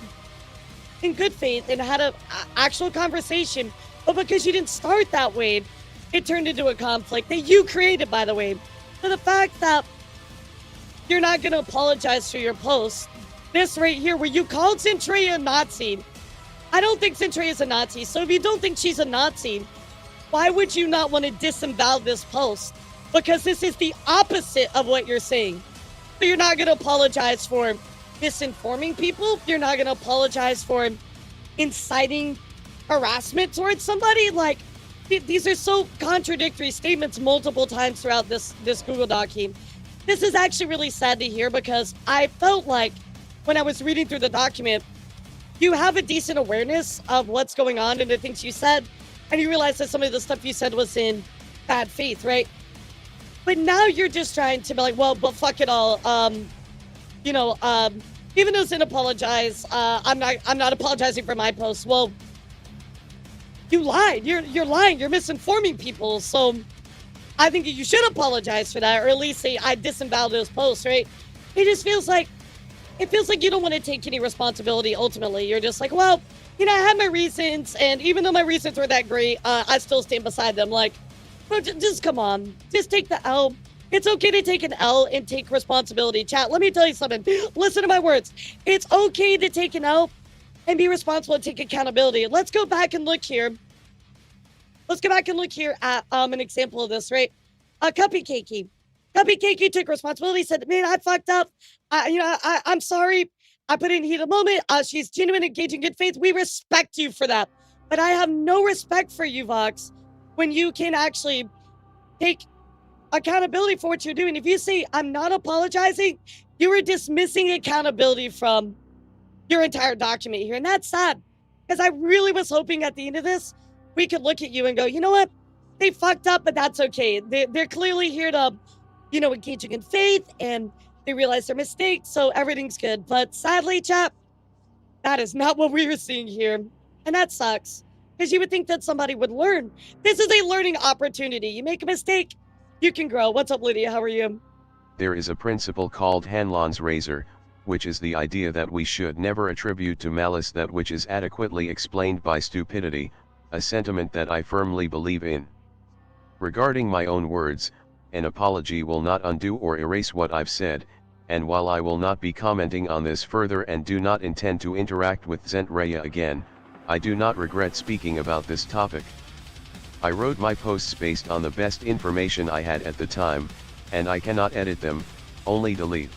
in good faith and had a actual conversation, but because you didn't start that way, it turned into a conflict that you created, by the way. For the fact that you're not gonna apologize for your post, this right here where you called Zentreya a Nazi. I don't think Zentreya is a Nazi, so if you don't think she's a Nazi, why would you not want to disavow this post? Because this is the opposite of what you're saying. So you're not going to apologize for misinforming people? You're not going to apologize for inciting harassment towards somebody? Like, these are so contradictory statements multiple times throughout this Google Document. This is actually really sad to hear because I felt like when I was reading through the document, you have a decent awareness of what's going on and the things you said, and you realize that some of the stuff you said was in bad faith, right? But now you're just trying to be like, well, but fuck it all. Even though Zyn apologized, I'm not apologizing for my post. Well, you lied. You're lying. You're misinforming people. So I think you should apologize for that, or at least say I disavow those posts, right? It feels like you don't want to take any responsibility. Ultimately, you're just like, well, I had my reasons, and even though my reasons were that great, I still stand beside them. Like, bro, just come on, just take the L. It's okay to take an L and take responsibility. Chat, let me tell you something. Listen to my words. It's okay to take an L and be responsible and take accountability. Let's go back and look here. Let's go back and look here at an example of this, right? Cupcakey. Cupcakey took responsibility, said, man, I fucked up. I'm sorry. I put in heat of moment. She's genuine, engaging, good faith. We respect you for that. But I have no respect for you, Vox, when you can actually take accountability for what you're doing. If you say, I'm not apologizing, you are dismissing accountability from your entire document here. And that's sad, because I really was hoping at the end of this we could look at you and go, you know what? They fucked up, but that's okay. They're clearly here to, engaging in faith, and they realize their mistakes, so everything's good. But sadly, chap, that is not what we were seeing here. And that sucks, because you would think that somebody would learn. This is a learning opportunity. You make a mistake, you can grow. What's up, Lydia? How are you? There is a principle called Hanlon's razor, which is the idea that we should never attribute to malice that which is adequately explained by stupidity, a sentiment that I firmly believe in. Regarding my own words, an apology will not undo or erase what I've said, and while I will not be commenting on this further and do not intend to interact with Zentreya again, I do not regret speaking about this topic. I wrote my posts based on the best information I had at the time, and I cannot edit them, only delete.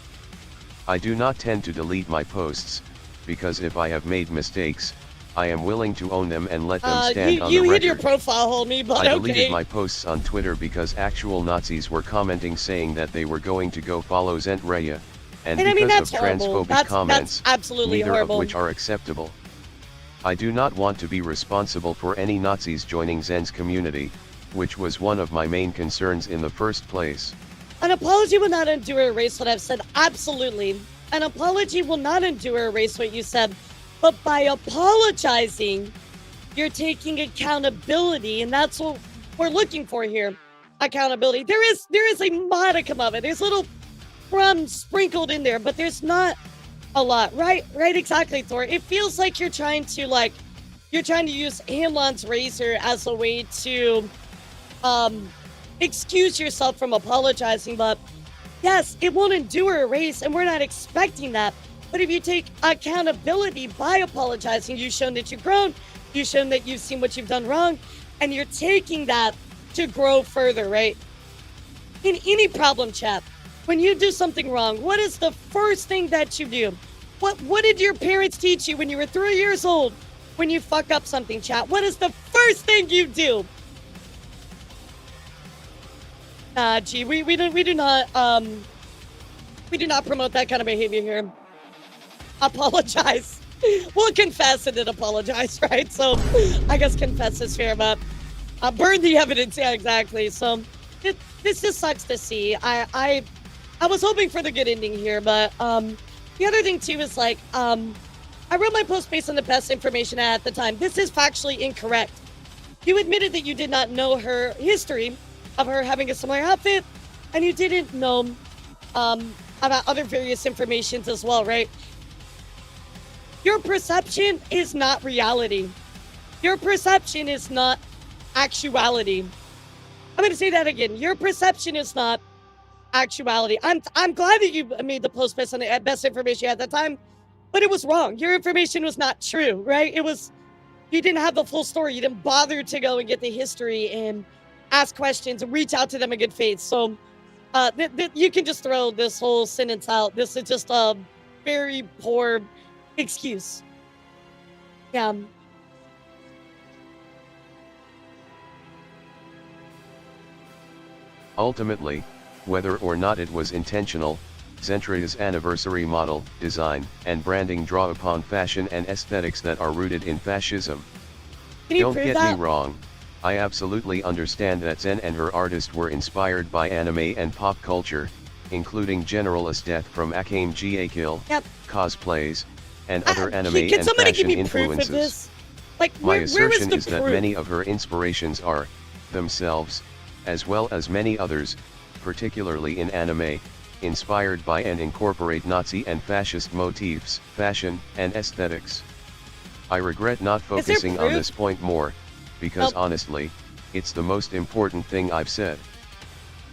I do not tend to delete my posts, because if I have made mistakes, I am willing to own them and let them stand on the record. You hit your profile, homie, but I deleted my posts on Twitter because actual Nazis were commenting saying that they were going to go follow Zentreya, and because of transphobic comments, that's absolutely neither horrible. of which are acceptable. I do not want to be responsible for any Nazis joining Zen's community, which was one of my main concerns in the first place. An apology will not undo or erase what I've said. Absolutely. An apology will not undo or erase what you said. But by apologizing, you're taking accountability, and that's what we're looking for here. Accountability. There is a modicum of it. There's little crumbs sprinkled in there, but there's not a lot. Right, exactly, Thor. It feels like you're trying to use Hanlon's razor as a way to excuse yourself from apologizing, but yes, it won't undo or erase, and we're not expecting that. But if you take accountability by apologizing, you've shown that you've grown, you've shown that you've seen what you've done wrong, and you're taking that to grow further, right? In any problem, chat, when you do something wrong, what is the first thing that you do? What did your parents teach you when you were 3 years old? When you fuck up something, chat, what is the first thing you do? Gee, we do not promote that kind of behavior here. Apologize. We'll confess and then apologize, right? So I guess confess is fair, but burn the evidence. Yeah, exactly. So this just sucks to see. I was hoping for the good ending here, but the other thing too is like I wrote my post based on the best information I had at the time. This is factually incorrect. You admitted that you did not know her history of her having a similar outfit, and you didn't know about other various informations as well, right? Your perception is not reality. Your perception is not actuality. I'm going to say that again. Your perception is not actuality. I'm glad that you made the post based on the best information you had at that time, but it was wrong. Your information was not true, right? You didn't have the full story. You didn't bother to go and get the history and ask questions and reach out to them in good faith. So you can just throw this whole sentence out. This is just a very poor excuse. Yeah. Ultimately, whether or not it was intentional, Zentreya's anniversary model, design, and branding draw upon fashion and aesthetics that are rooted in fascism. Don't get me wrong, I absolutely understand that Zen and her artist were inspired by anime and pop culture, including General Death from Akame ga Kill, cosplays, and other anime and fashion influences. My assertion is that many of her inspirations are, themselves, as well as many others, particularly in anime, inspired by and incorporate Nazi and fascist motifs, fashion, and aesthetics. I regret not focusing on this point more, because honestly, it's the most important thing I've said.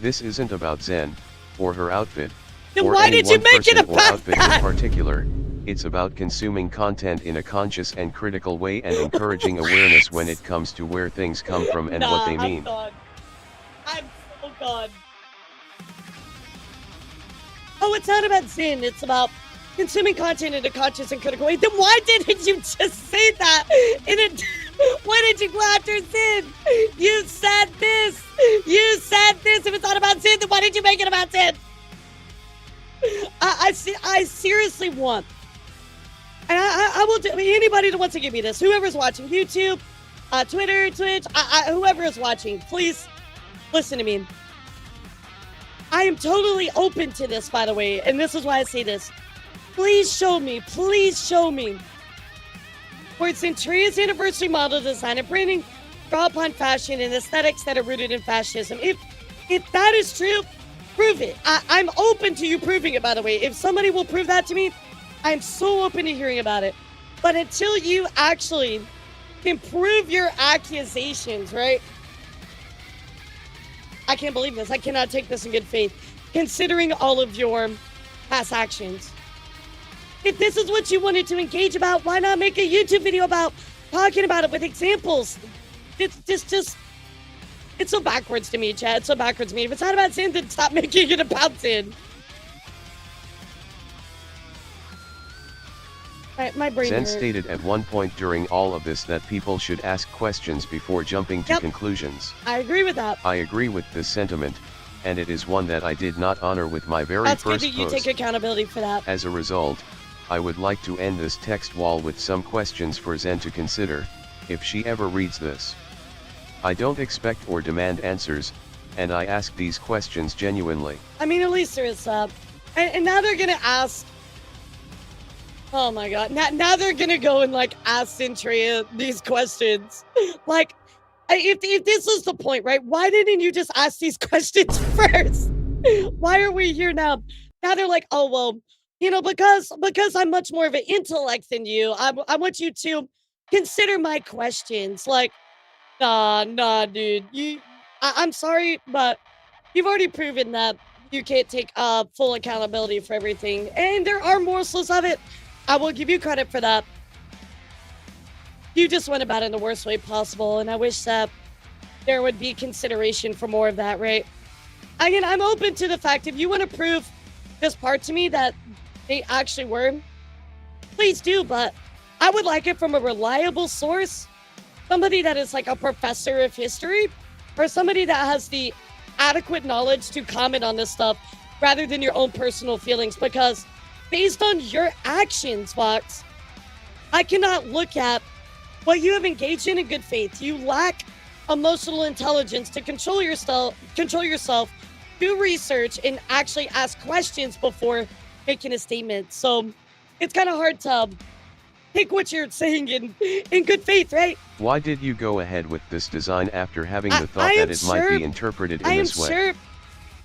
This isn't about Zen, or her outfit, or any one person or outfit in particular. It's about consuming content in a conscious and critical way and encouraging awareness when it comes to where things come from and what they mean. I'm so gone. Oh, it's not about Zen. It's about consuming content in a conscious and critical way. Then why didn't you just say that? Why did you go after Zen? You said this. You said this. If it's not about Zen, then why did you make it about Zen? I seriously want, and I will do, anybody that wants to give me this, whoever's watching YouTube, Twitter, Twitch, whoever is watching, please listen to me. I am totally open to this, by the way, and this is why I say this. Please show me where Zentreya's anniversary model design and branding draw upon fashion and aesthetics that are rooted in fascism. If that is true, prove it. I'm open to you proving it, by the way. If somebody will prove that to me, I'm so open to hearing about it. But until you actually can prove your accusations, right? I can't believe this. I cannot take this in good faith, considering all of your past actions. If this is what you wanted to engage about, why not make a YouTube video about talking about it with examples? It's so backwards to me, Chad. It's so backwards to me. If it's not about sin, then stop making it about sin. My brain Zen hurt. stated at one point during all of this that people should ask questions before jumping to conclusions. I agree with that. I agree with this sentiment, and it is one that I did not honor with my very That's first good that you post. take accountability for that. As a result, I would like to end this text wall with some questions for Zen to consider, if she ever reads this. I don't expect or demand answers, and I ask these questions genuinely. I mean, at least there is that. And now they're gonna ask. Oh my god. Now they're gonna go and like ask Zentreya these questions. Like, if this is the point, right? Why didn't you just ask these questions first? Why are we here now? Now they're like, oh well, you know, because I'm much more of an intellect than you. I want you to consider my questions. Like, nah, dude. I'm sorry, but you've already proven that you can't take full accountability for everything, and there are morsels of it. I will give you credit for that. You just went about it in the worst way possible, and I wish that there would be consideration for more of that, right? Again, I'm open to the fact if you want to prove this part to me that they actually were, please do, but I would like it from a reliable source, somebody that is like a professor of history, or somebody that has the adequate knowledge to comment on this stuff rather than your own personal feelings, because based on your actions, Fox, I cannot look at what you have engaged in good faith. You lack emotional intelligence to control yourself, do research, and actually ask questions before making a statement. So it's kind of hard to take what you're saying in good faith, right? Why did you go ahead with this design after having the thought that it might be interpreted in this way? Sure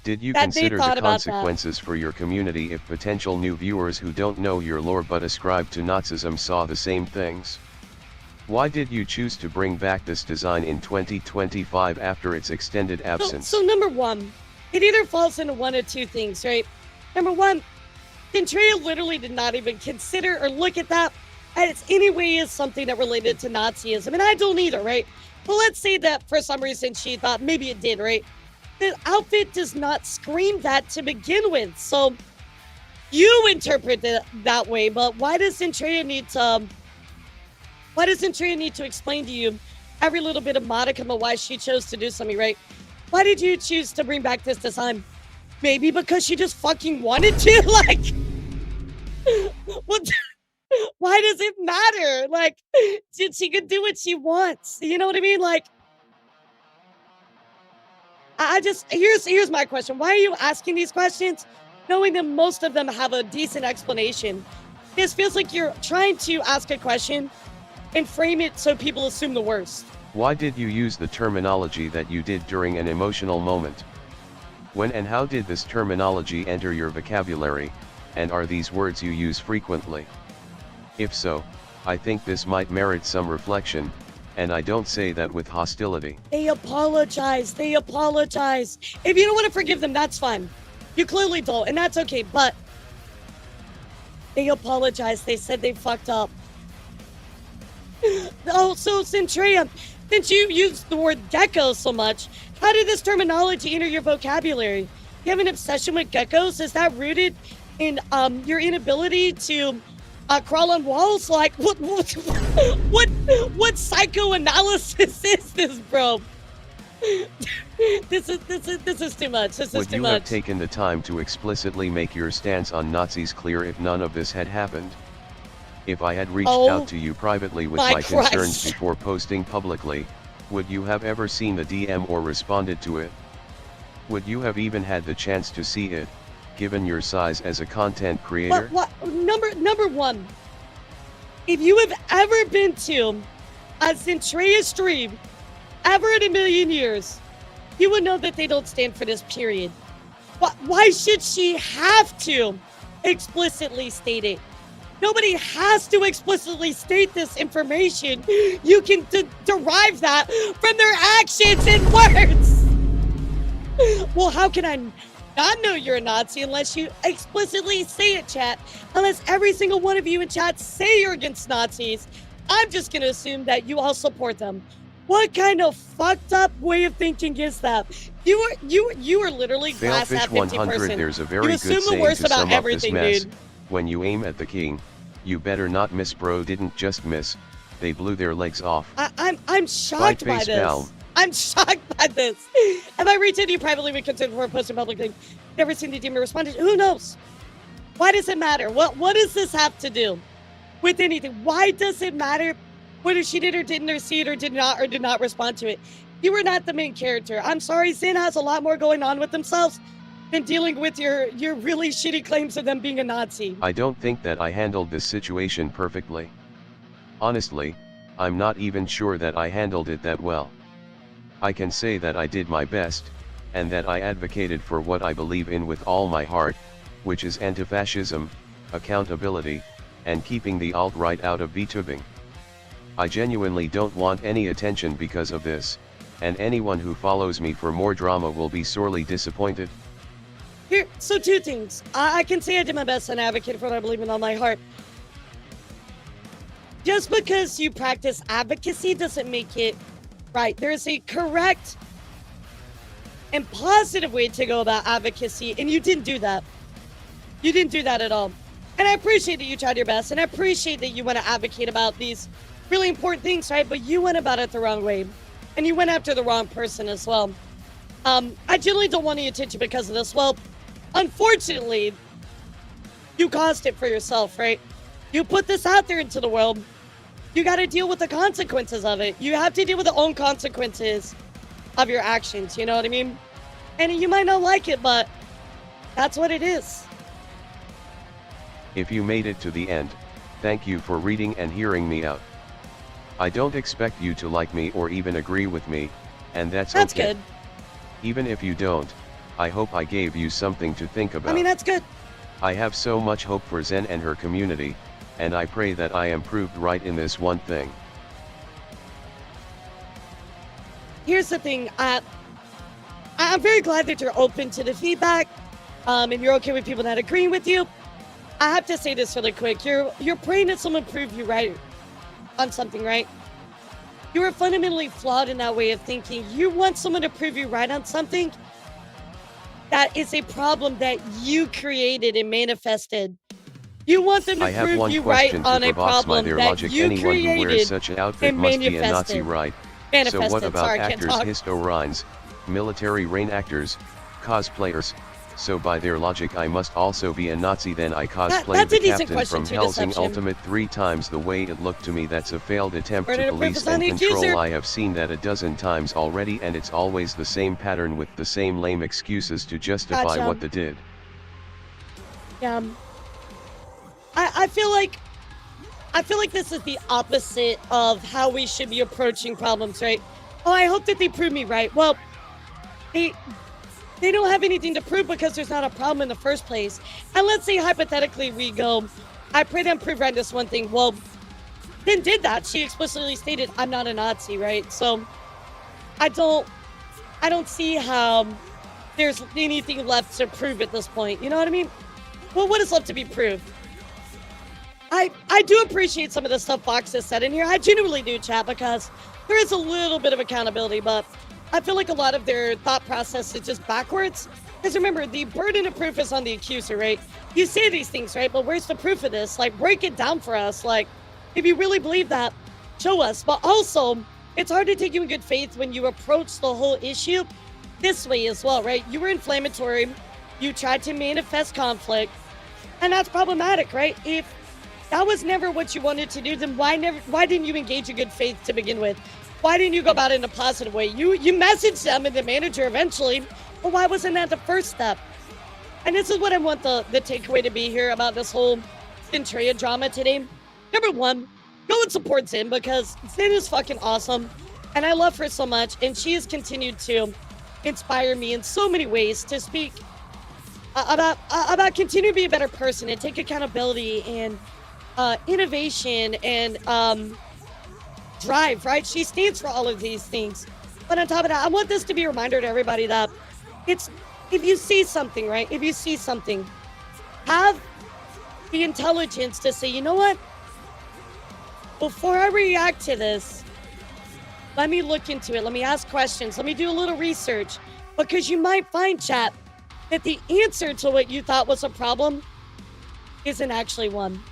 did you consider the consequences for your community if potential new viewers who don't know your lore but ascribe to Nazism saw the same things? Why did you choose to bring back this design in 2025 after its extended absence? So number one, it either falls into one of two things, right? Number one, Zentreya literally did not even consider or look at that as any way as something that related to Nazism, and I don't either, right? But let's say that for some reason she thought maybe it did, right? The outfit does not scream that to begin with, so you interpret it that way. But why does Zentreya need to explain to you every little bit of modicum of why she chose to do something, right? Why did you choose to bring back this design? Maybe because she just fucking wanted to? Like, what? Why does it matter? Like, she could do what she wants. You know what I mean? Like, here's my question. Why are you asking these questions knowing that most of them have a decent explanation? This feels like you're trying to ask a question and frame it so people assume the worst. Why did you use the terminology that you did during an emotional moment? When and how did this terminology enter your vocabulary, and are these words you use frequently? If so, I think this might merit some reflection, and I don't say that with hostility. They apologize. If you don't want to forgive them, that's fine. You clearly don't, and that's okay, but they apologize. They said they fucked up. Oh, so Zentreya, since you used the word gecko so much, how did this terminology enter your vocabulary? You have an obsession with geckos? Is that rooted in your inability to crawl on walls? Like, what psychoanalysis is this, bro? This is too much. This is too much. Would you have taken the time to explicitly make your stance on Nazis clear if none of this had happened? If I had reached Oh out to you privately with my my concerns Christ. before posting publicly, would you have ever seen the DM or responded to it? Would you have even had the chance to see it, given your size as a content creator? What? Number one, if you have ever been to a Zentreya stream, ever in a million years, you would know that they don't stand for this, period. Why should she have to explicitly state it? Nobody has to explicitly state this information. You can derive that from their actions and words. Well, how can I not know you're a Nazi unless you explicitly say it, chat? Unless every single one of you in chat say you're against Nazis, I'm just gonna assume that you all support them. What kind of fucked up way of thinking is that? You are literally glass half empty 100, person. there's a You very assume good the saying worst to about sum up this everything, mess. dude. When you aim at the king, you better not miss. Bro didn't just miss, they blew their legs off. I'm shocked by face this. pal. I'm shocked by this. Have I reached any privately with concern before posting publicly? Never seen the demon responded. Who knows? Why does it matter? What does this have to do with anything? Why does it matter whether she did or didn't, or see it or did not respond to it? You were not the main character. I'm sorry, Zen has a lot more going on with themselves than dealing with your really shitty claims of them being a Nazi. I don't think that I handled this situation perfectly. Honestly, I'm not even sure that I handled it that well. I can say that I did my best, and that I advocated for what I believe in with all my heart, which is anti-fascism, accountability, and keeping the alt-right out of VTubing. I genuinely don't want any attention because of this, and anyone who follows me for more drama will be sorely disappointed. Here, so two things. I can say I did my best and advocate for what I believe in all my heart. Just because you practice advocacy doesn't make it right. There is a correct and positive way to go about advocacy, and you didn't do that. You didn't do that at all. And I appreciate that you tried your best, and I appreciate that you want to advocate about these really important things, right? But you went about it the wrong way, and you went after the wrong person as well. I generally don't want any attention because of this. Well, unfortunately, you caused it for yourself, right? You put this out there into the world. You got to deal with the consequences of it. You have to deal with the own consequences of your actions, you know what I mean? And you might not like it, but that's what it is. If you made it to the end, thank you for reading and hearing me out. I don't expect you to like me or even agree with me, and that's okay. Good. Even if you don't, I hope I gave you something to think about. I mean, that's good. I have so much hope for Zen and her community, and I pray that I am proved right in this one thing. Here's the thing. I'm very glad that you're open to the feedback, and you're okay with people not agreeing with you. I have to say this really quick. You're praying that someone prove you right on something, right? You are fundamentally flawed in that way of thinking. You want someone to prove you right on something that is a problem that you created and manifested. You want them to prove you right on a problem that you Anyone who wears created such an outfit and must be a Nazi, manifested. right? So what Manifested. about Sorry, I can't actors, talk. historians, military reenactors, cosplayers? So by their logic I must also be a Nazi. Then I cosplayed that's the a decent captain question from too, Helsing Deception. Ultimate 3 times. The way it looked to me, that's a failed attempt Burden to of proof police is on and the control. accuser. I have seen that a dozen times already, and it's always the same pattern with the same lame excuses to justify Gotcha. what they did. Yeah. I feel like this is the opposite of how we should be approaching problems, right? Oh, I hope that they prove me right. Well, they don't have anything to prove because there's not a problem in the first place. And let's say hypothetically we go, I pray them prove right this one thing. Well, then did that. She explicitly stated, I'm not a Nazi, right? So I don't see how there's anything left to prove at this point. You know what I mean? Well, what is left to be proved? I do appreciate some of the stuff Fox has said in here. I genuinely do, chat, because there is a little bit of accountability, but I feel like a lot of their thought process is just backwards. Because remember, the burden of proof is on the accuser, right? You say these things, right? But where's the proof of this? Like, break it down for us. Like, if you really believe that, show us. But also, it's hard to take you in good faith when you approach the whole issue this way as well, right? You were inflammatory. You tried to manifest conflict. And that's problematic, right? If that was never what you wanted to do, then why didn't you engage in good faith to begin with? Why didn't you go about it in a positive way? You messaged them and the manager eventually, but why wasn't that the first step? And this is what I want the takeaway to be here about this whole Zentreya drama today. Number one, go and support Zen, because Zen is fucking awesome. And I love her so much. And she has continued to inspire me in so many ways to speak about continuing to be a better person and take accountability and innovation and drive, right? She stands for all of these things. But on top of that, I want this to be a reminder to everybody that it's, if you see something, right? If you see something, have the intelligence to say, you know what? Before I react to this, let me look into it. Let me ask questions. Let me do a little research. Because you might find, chat, that the answer to what you thought was a problem isn't actually one.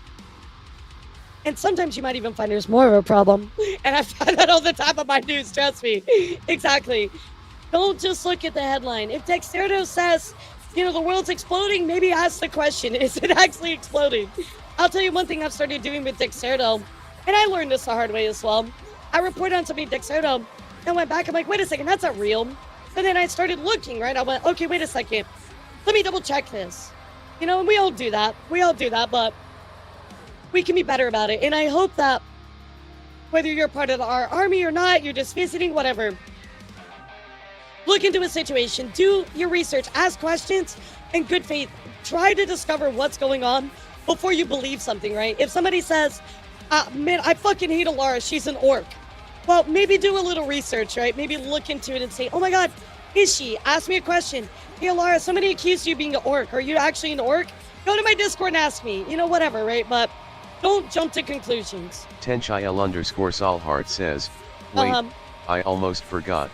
And sometimes you might even find there's more of a problem. And I find that all the time on my news, trust me. Exactly. Don't just look at the headline. If Dexerto says, you know, the world's exploding, maybe ask the question, is it actually exploding? I'll tell you one thing I've started doing with Dexerto, and I learned this the hard way as well. I reported on something Dexerto and went back. I'm like, wait a second, that's not real. And then I started looking, right? I went, okay, wait a second. Let me double check this. You know, and we all do that. We all do that, but we can be better about it. And I hope that whether you're part of our army or not, you're just visiting, whatever, look into a situation, do your research, ask questions, in good faith, try to discover what's going on before you believe something, right? If somebody says, man, I fucking hate Elara, she's an orc. Well, maybe do a little research, right? Maybe look into it and say, oh my God, is she? Ask me a question. Hey, Elara, somebody accused you of being an orc. Are you actually an orc? Go to my Discord and ask me. You know, whatever, right? But don't jump to conclusions. Tenchiel_Solheart says, wait, I almost forgot.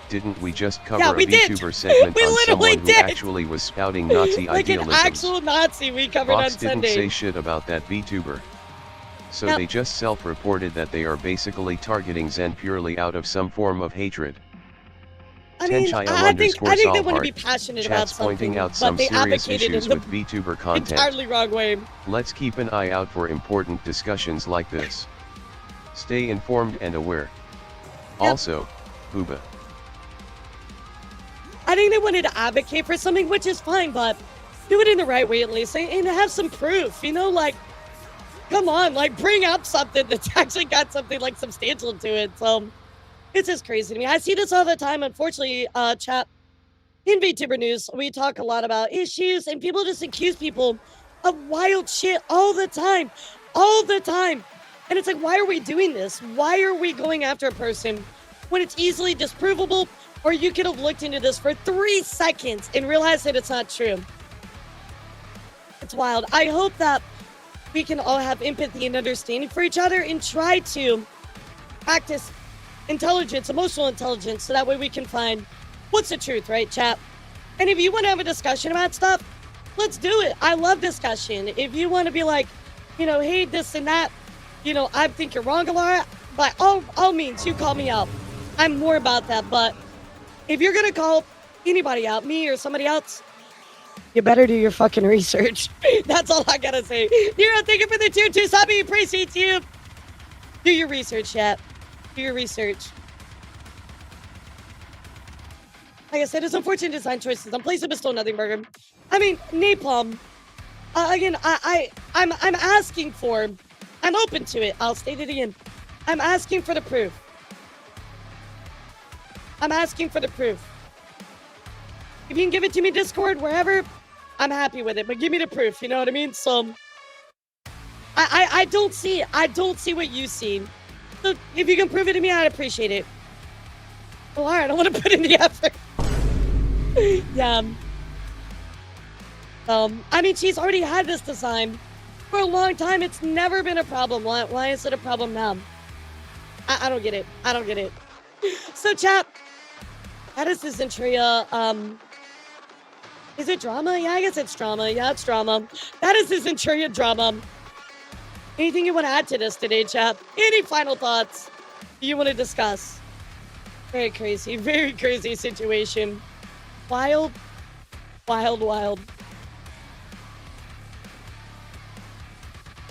Didn't we just cover a VTuber segment we on literally someone who actually was spouting Nazi like idealisms? Like an actual Nazi we covered Fox on Sunday. didn't say shit about that VTuber. So they just self-reported that they are basically targeting Zen purely out of some form of hatred. I think they want to be passionate about something, pointing out some but they serious advocated issues in the with VTuber content. entirely wrong way. Let's keep an eye out for important discussions like this. Stay informed and aware. Also, Booba. I think they wanted to advocate for something, which is fine, but do it in the right way at least, and have some proof, you know, like, come on, like, bring up something that's actually got something, like, substantial to it. So it's just crazy to me. I see this all the time, unfortunately, chat. In VTuber news, we talk a lot about issues, and people just accuse people of wild shit all the time. All the time. And it's like, why are we doing this? Why are we going after a person when it's easily disprovable, or you could have looked into this for 3 seconds and realized that it's not true? It's wild. I hope that we can all have empathy and understanding for each other and try to practice intelligence, emotional intelligence, so that way we can find what's the truth, right, chat? And if you want to have a discussion about stuff, let's do it. I love discussion. If you want to be like, you know, hey, this and that, you know, I think you're wrong, Elara, by all means, you call me out. I'm more about that, but if you're gonna call anybody out, me or somebody else, you better do your fucking research. That's all I gotta say. Nero, thank you for the tier 2 sub. Appreciate you. Do your research, chat. Do your research. Like I said, it's unfortunate design choices. I'm placing still nothing burger. I mean, napalm. Again, I'm asking for. I'm open to it. I'll state it again. I'm asking for the proof. I'm asking for the proof. If you can give it to me, Discord, wherever, I'm happy with it. But give me the proof. You know what I mean? So I don't see it. I don't see what you see. So if you can prove it to me, I'd appreciate it. Well, all right. I don't want to put in the effort. Yeah. I mean, she's already had this design for a long time. It's never been a problem. Why is it a problem now? I don't get it. I don't get it. So, chat, that is the Zentreya. Is it drama? Yeah, I guess it's drama. Yeah, it's drama. That is the Zentreya drama. Anything you want to add to this today, chat? Any final thoughts you want to discuss? Very crazy situation. Wild, wild, wild.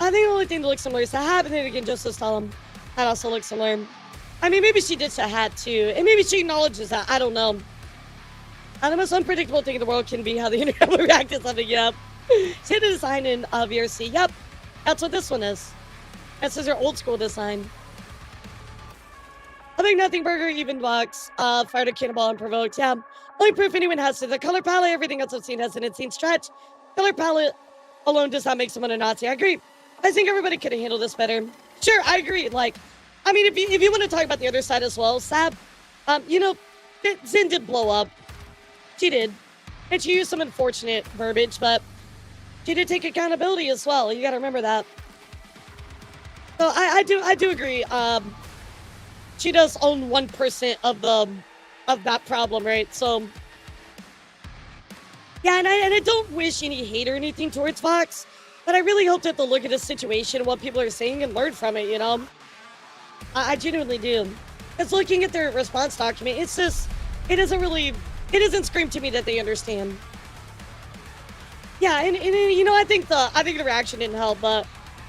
I think the only thing that looks similar is the hat, and then again, Joseph Stalin. That also looks similar. I mean, maybe she ditched a hat too, and maybe she acknowledges that. I don't know. The most unpredictable thing in the world can be how the internet will react to something. Yep. See the design in VRC. Yep. That's what this one is. This is her old school design. I think nothing burger, even box, fired a cannonball unprovoked. Yeah. Only proof anyone has to the color palette. Everything else I've seen has an insane stretch. Color palette alone does not make someone a Nazi. I agree. I think everybody could have handled this better. Sure, I agree. Like, I mean, if you want to talk about the other side as well, Sab, you know, Zin did blow up. She did. And she used some unfortunate verbiage, but she did take accountability as well. You got to remember that. So I do agree. She does own 1% of that problem, right? So yeah, and I don't wish any hate or anything towards Fox, but I really hope that they'll look at the situation and what people are saying and learn from it, you know? I genuinely do. Because looking at their response document, it's just, it doesn't scream to me that they understand. Yeah, and you know, I think the reaction didn't help, but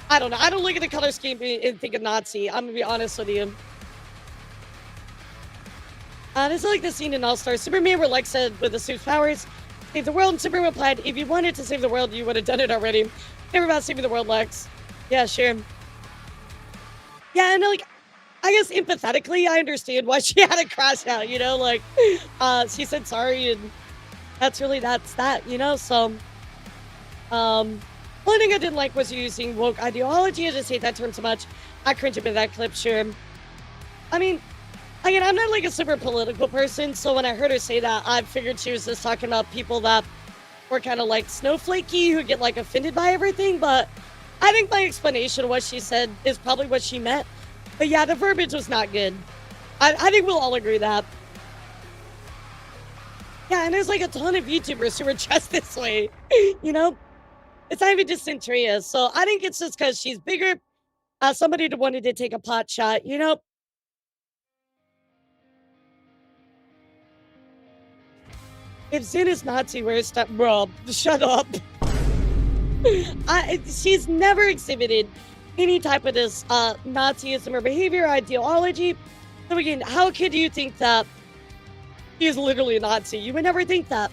I don't know. I don't look at the color scheme and think of Nazi. I'm gonna be honest with you. This is like the scene in All-Star Superman where Lex said with the suit's powers, save the world, and Superman replied, if you wanted to save the world, you would have done it already. Never about saving the world, Lex. Yeah, sure. Yeah, and like, I guess empathetically, I understand why she had to crash out, you know? Like, she said sorry, and that's that, you know? So, one thing I didn't like was using woke ideology. I just hate that term so much. I cringe a bit at that clip, sure. I mean, again, I'm not like a super political person, so when I heard her say that, I figured she was just talking about people that were kind of like snowflakey, who get like offended by everything, but I think my explanation of what she said is probably what she meant. But yeah, the verbiage was not good. I think we'll all agree that. Yeah, and there's like a ton of YouTubers who are just this way, you know? It's not even just Zentreya, so I think it's just because she's bigger, somebody that wanted to take a pot shot, you know? If Zin is Nazi, where's that? Bro, shut up. She's never exhibited any type of this Nazism or behavior, ideology. So again, how could you think that he is literally a Nazi? You would never think that.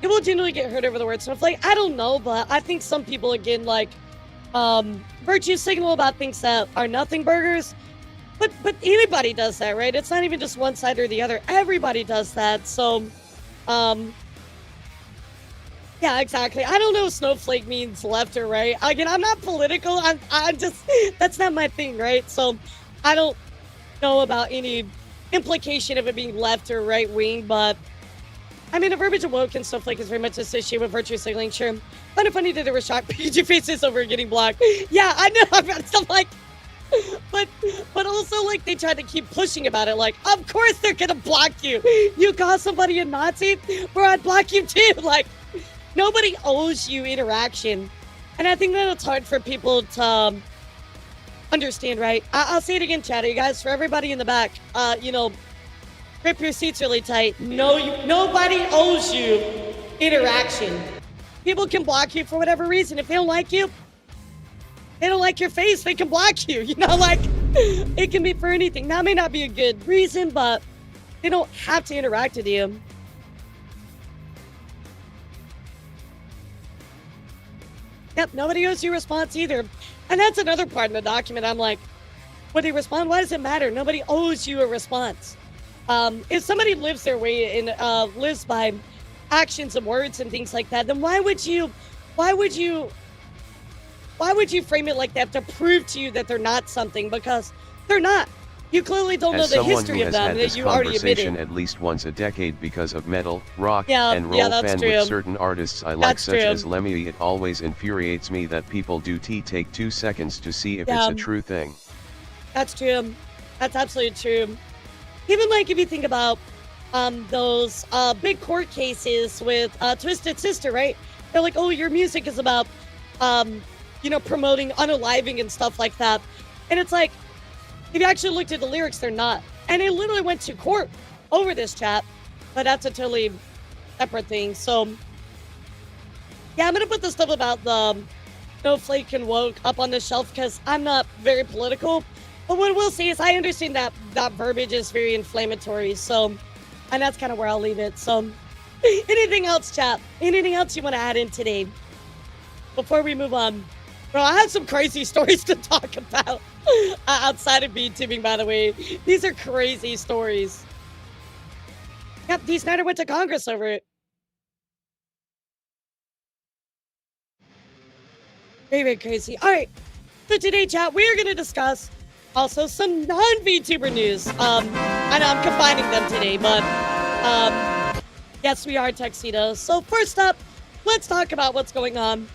People generally get hurt over the word snowflake. I don't know, but I think some people, again, like, virtue signal about things that are nothing burgers. But anybody does that, right? It's not even just one side or the other. Everybody does that. So, yeah, exactly. I don't know if snowflake means left or right. Again, I'm not political. I'm just, that's not my thing, right? So I don't know about any implication of it being left or right wing, but I mean, the verbiage of woke and snowflake is very much associated with virtue signaling, sure. Kind of funny that there were shocked PG faces over getting blocked. Yeah, I know. I've got stuff like, but also, like, they tried to keep pushing about it. Like, of course they're gonna block you. You call somebody a Nazi, or I'd block you too. Like, nobody owes you interaction. And I think that it's hard for people to understand, right? I'll say it again, chat, you guys, for everybody in the back. You know, grip your seats really tight. Nobody owes you interaction. People can block you for whatever reason. If they don't like you, they don't like your face, they can block you. You know, like, it can be for anything. That may not be a good reason, but they don't have to interact with you. Yep, nobody owes you a response either. And that's another part in the document. I'm like, would they respond? Why does it matter? Nobody owes you a response. If somebody lives their way and lives by actions and words and things like that, then why would you frame it like that to prove to you that they're not something? Because they're not. You clearly don't know the history of them that you already admitted. At least once a decade because of metal, rock, yeah, and roll yeah, that's fan true. with certain artists I like, That's such true. as Lemmy. It always infuriates me that people do take 2 seconds to see if it's a true thing. That's true. That's absolutely true. Even like if you think about those big court cases with Twisted Sister, right? They're like, oh, your music is about you know, promoting unaliving and stuff like that. And it's like, if you actually looked at the lyrics, they're not. And they literally went to court over this, chat. But that's a totally separate thing. So, yeah, I'm going to put the stuff about the Snowflake and woke up on the shelf because I'm not very political. But what we'll see is I understand that that verbiage is very inflammatory. So, and that's kind of where I'll leave it. So, anything else, chat? Anything else you want to add in today before we move on? Bro, I have some crazy stories to talk about outside of VTubing, by the way. These are crazy stories. Yep, D. Snyder went to Congress over it. Very, very crazy. All right. So today, chat, we are going to discuss also some non-VTuber news. I know I'm combining them today, but yes, we are tuxedos. So first up, let's talk about what's going on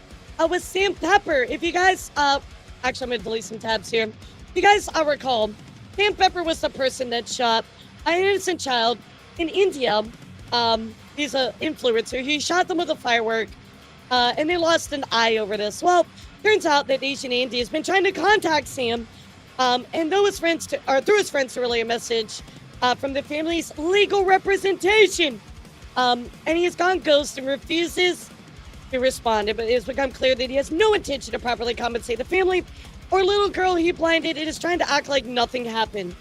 with Sam Pepper. If you guys, actually, I'm going to delete some tabs here. If you guys recall, Sam Pepper was the person that shot an innocent child in India. He's an influencer. He shot them with a firework, and they lost an eye over this. Well, turns out that Asian Andy has been trying to contact Sam, and through his friends to relay a message from the family's legal representation. And he has gone ghost and refuses to respond. But it has become clear that he has no intention to properly compensate the family or little girl he blinded and is trying to act like nothing happened.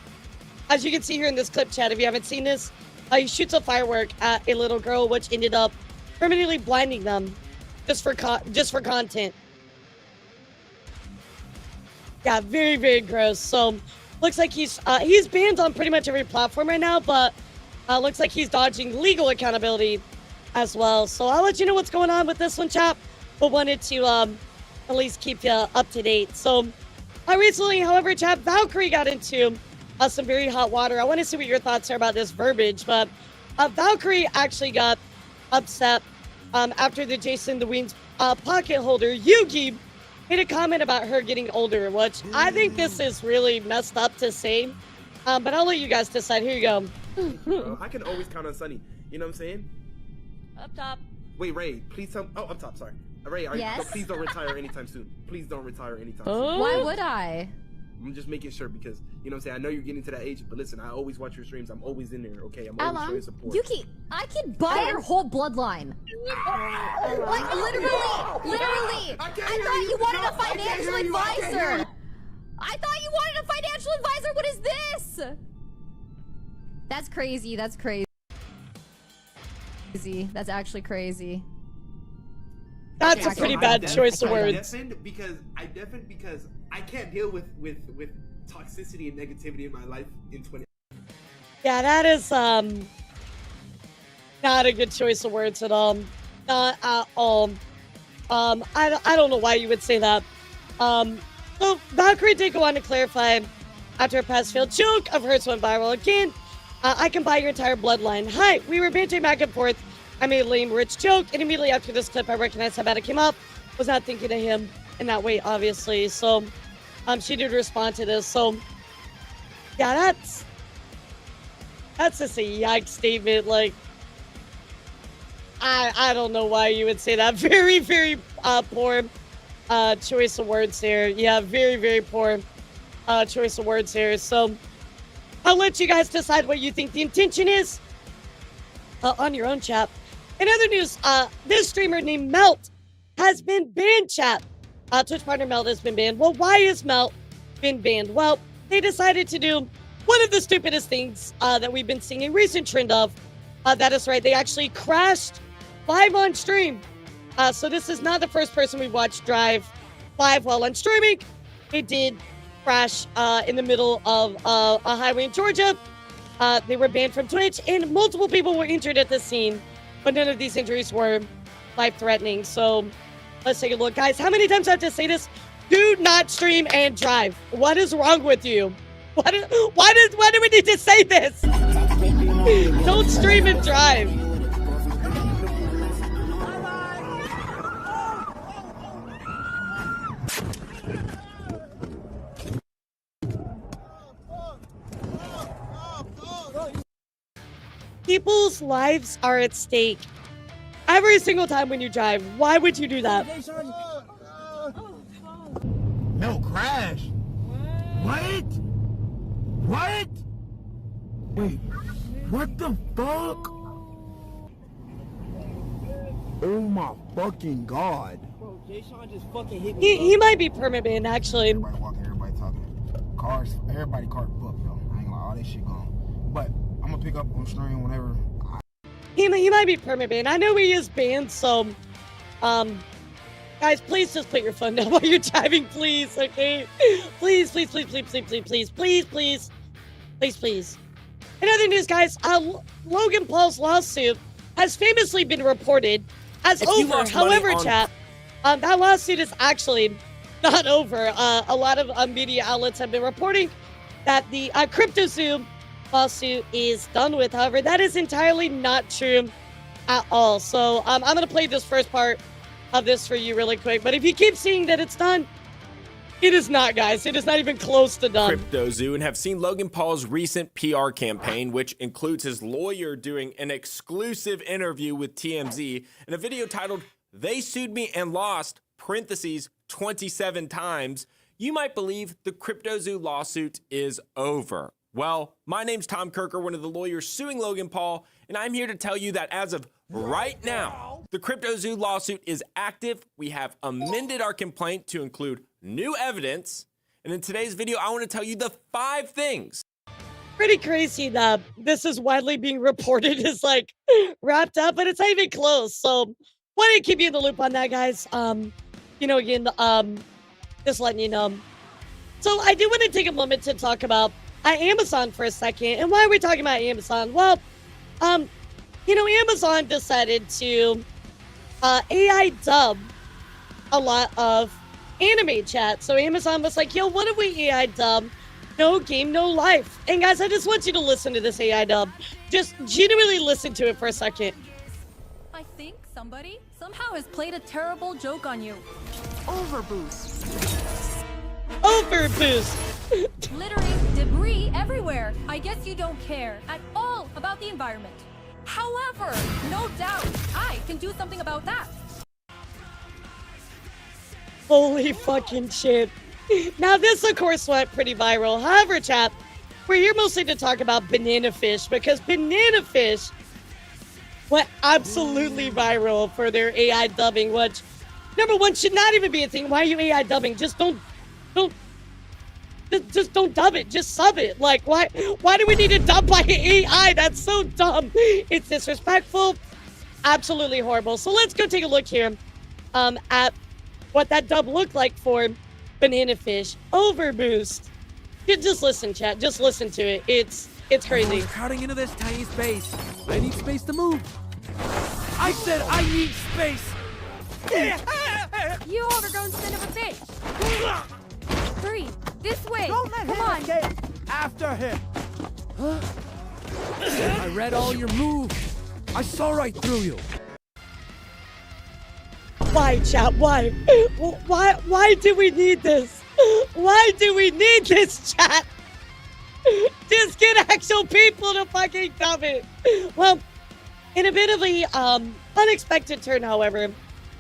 As you can see here in this clip, chat, if you haven't seen this, he shoots a firework at a little girl, which ended up permanently blinding them just for content. Yeah, very, very gross. So, looks like he's banned on pretty much every platform right now, but looks like he's dodging legal accountability as well. So, I'll let you know what's going on with this one, chap, but wanted to at least keep you up to date. So, recently, however, chat, Valkyrie got into some very hot water. I want to see what your thoughts are about this verbiage, but Valkyrie actually got upset after the Jason the Ween's pocket holder, Yugi, made a comment about her getting older, which I think this is really messed up to say, but I'll let you guys decide. Here you go. I can always count on Sunny. You know what I'm saying? Up top. Wait, Ray, please tell. Oh, up top. Sorry, Ray. Yes? Please don't retire anytime soon. Please don't retire anytime soon. Why would I? I'm just making sure because you know what I'm saying. I know you're getting to that age, but listen, I always watch your streams. I'm always in there. Okay, I'm always showing support. Yuki, I can buy your whole bloodline. Like literally. I thought you wanted a financial advisor. I thought you wanted a financial advisor. What is this? That's crazy. That's crazy. That's actually crazy. That's a pretty bad choice of words. I deafened because I can't deal with toxicity and negativity in my life in 20. Yeah, that is not a good choice of words at all. Not at all. I don't know why you would say that. So Valkyrie did go on to clarify after a past failed joke of hers went viral again. I can buy your entire bloodline. Hi, we were bantering back and forth. I made a lame rich joke, and immediately after this clip, I recognized how bad it came up. Was not thinking of him in that way, obviously. So, she did respond to this. So, yeah, that's just a yikes statement. Like, I don't know why you would say that. Very, very poor choice of words there. Yeah, very, very poor choice of words there. So, I'll let you guys decide what you think the intention is on your own, chat. In other news, this streamer named Melt has been banned, chat. Twitch partner Melt has been banned. Well, why is Melt been banned? Well, they decided to do one of the stupidest things that we've been seeing a recent trend of. That is right, they actually crashed live on stream. So this is not the first person we've watched drive live while on streaming. It did crash in the middle of a highway in Georgia. They were banned from Twitch, and multiple people were injured at the scene, but none of these injuries were life-threatening. So let's take a look. Guys, how many times do I have to say this? Do not stream and drive. What is wrong with you? Why do we need to say this? Don't stream and drive. People's lives are at stake every single time when you drive. Why would you do that? No crash. What? What? Wait, what the fuck? Oh my fucking god. Jay Sean just fucking hit me. He might be permanent banned, actually. Everybody walking, everybody talking. Cars, everybody car booked though. I ain't gonna lie, all this shit gone. But I'm gonna pick up on stream whenever. He might be permanent banned. I know he is banned, so guys, please just put your phone down while you're driving, please, okay? Please, please, please, please, please, please, please, please, please, please, please. In other news, guys, Logan Paul's lawsuit has famously been reported as over. However, chat, that lawsuit is actually not over. A lot of media outlets have been reporting that the CryptoZoo lawsuit is done with. However, that is entirely not true at all. So I'm going to play this first part of this for you really quick. But if you keep seeing that it's done, it is not, guys. It is not even close to done. CryptoZoo and have seen Logan Paul's recent PR campaign, which includes his lawyer doing an exclusive interview with TMZ in a video titled, "They Sued Me and Lost, parentheses, 27 times. You might believe the CryptoZoo lawsuit is over." Well, my name's Tom Kirker, one of the lawyers suing Logan Paul, and I'm here to tell you that as of right now, the CryptoZoo lawsuit is active. We have amended our complaint to include new evidence, and in today's video, I want to tell you the 5 things. Pretty crazy that this is widely being reported as like wrapped up, but it's not even close. So why don't you keep you in the loop on that, guys? Again, just letting you know. So I do want to take a moment to talk about Amazon for a second. And why are we talking about Amazon? Well, Amazon decided to AI dub a lot of anime chat. So Amazon was like, yo, what if we AI dub No Game, No Life? And guys, I just want you to listen to this AI dub. Just genuinely listen to it for a second. I think somebody somehow has played a terrible joke on you. Overboost. Overboost. Littering debris everywhere. I guess you don't care at all about the environment. However, no doubt, I can do something about that. Holy fucking shit. Now this, of course, went pretty viral. However, chat, we're here mostly to talk about Banana Fish, because Banana Fish went absolutely viral for their AI dubbing, which, number one, should not even be a thing. Why are you AI dubbing? Just don't dub it. Just sub it. Like, why do we need to dub by AI? That's so dumb. It's disrespectful. Absolutely horrible. So let's go take a look here at what that dub looked like for Banana Fish. Overboost. Just listen, chat. Just listen to it. It's crazy. I'm crowding into this tiny space. I need space to move. I said I need space. You overgrown son of a bitch. Hurry, this way. Come on. After him. Huh? I read all your moves. I saw right through you. Why, chat? Why? Why do we need this? Why do we need this, chat? Just get actual people to fucking dub it. Well, in a bit of a unexpected turn, however,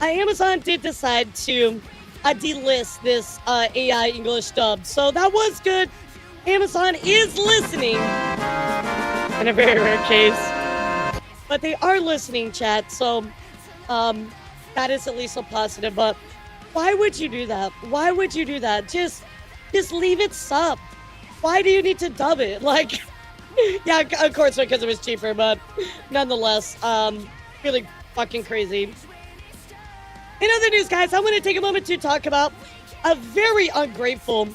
Amazon did decide to delist this AI English dub. So that was good. Amazon is listening in a very rare case. But they are listening, chat. So that is at least a positive. But why would you do that? Why would you do that? Just leave it subbed. Why do you need to dub it? Like, yeah, of course, because it was cheaper, but nonetheless, really fucking crazy. In other news, guys, I want to take a moment to talk about a very ungrateful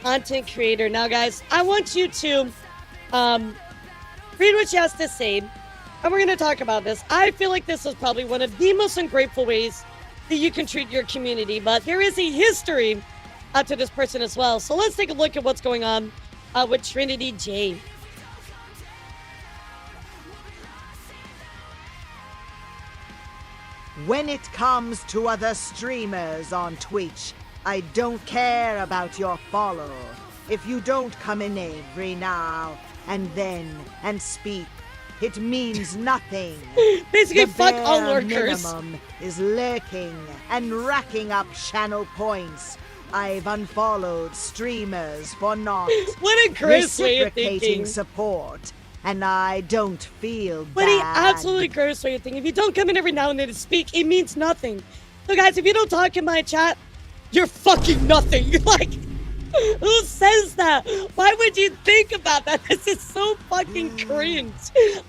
content creator. Now, guys, I want you to read what she has to say, and we're going to talk about this. I feel like this is probably one of the most ungrateful ways that you can treat your community, but there is a history to this person as well. So let's take a look at what's going on with Trinity J. When it comes to other streamers on Twitch, I don't care about your follow. If you don't come in every now and then and speak, it means nothing. Basically, the fuck all bare lurkers. minimum is lurking and racking up channel points. I've unfollowed streamers for not what a gross way of reciprocating thinking. support, and I don't feel But he bad. absolutely gross way of thinking. If you don't come in every now and then to speak, it means nothing. So guys, if you don't talk in my chat, you're fucking nothing. You're like, who says that? Why would you think about that? This is so fucking cringe.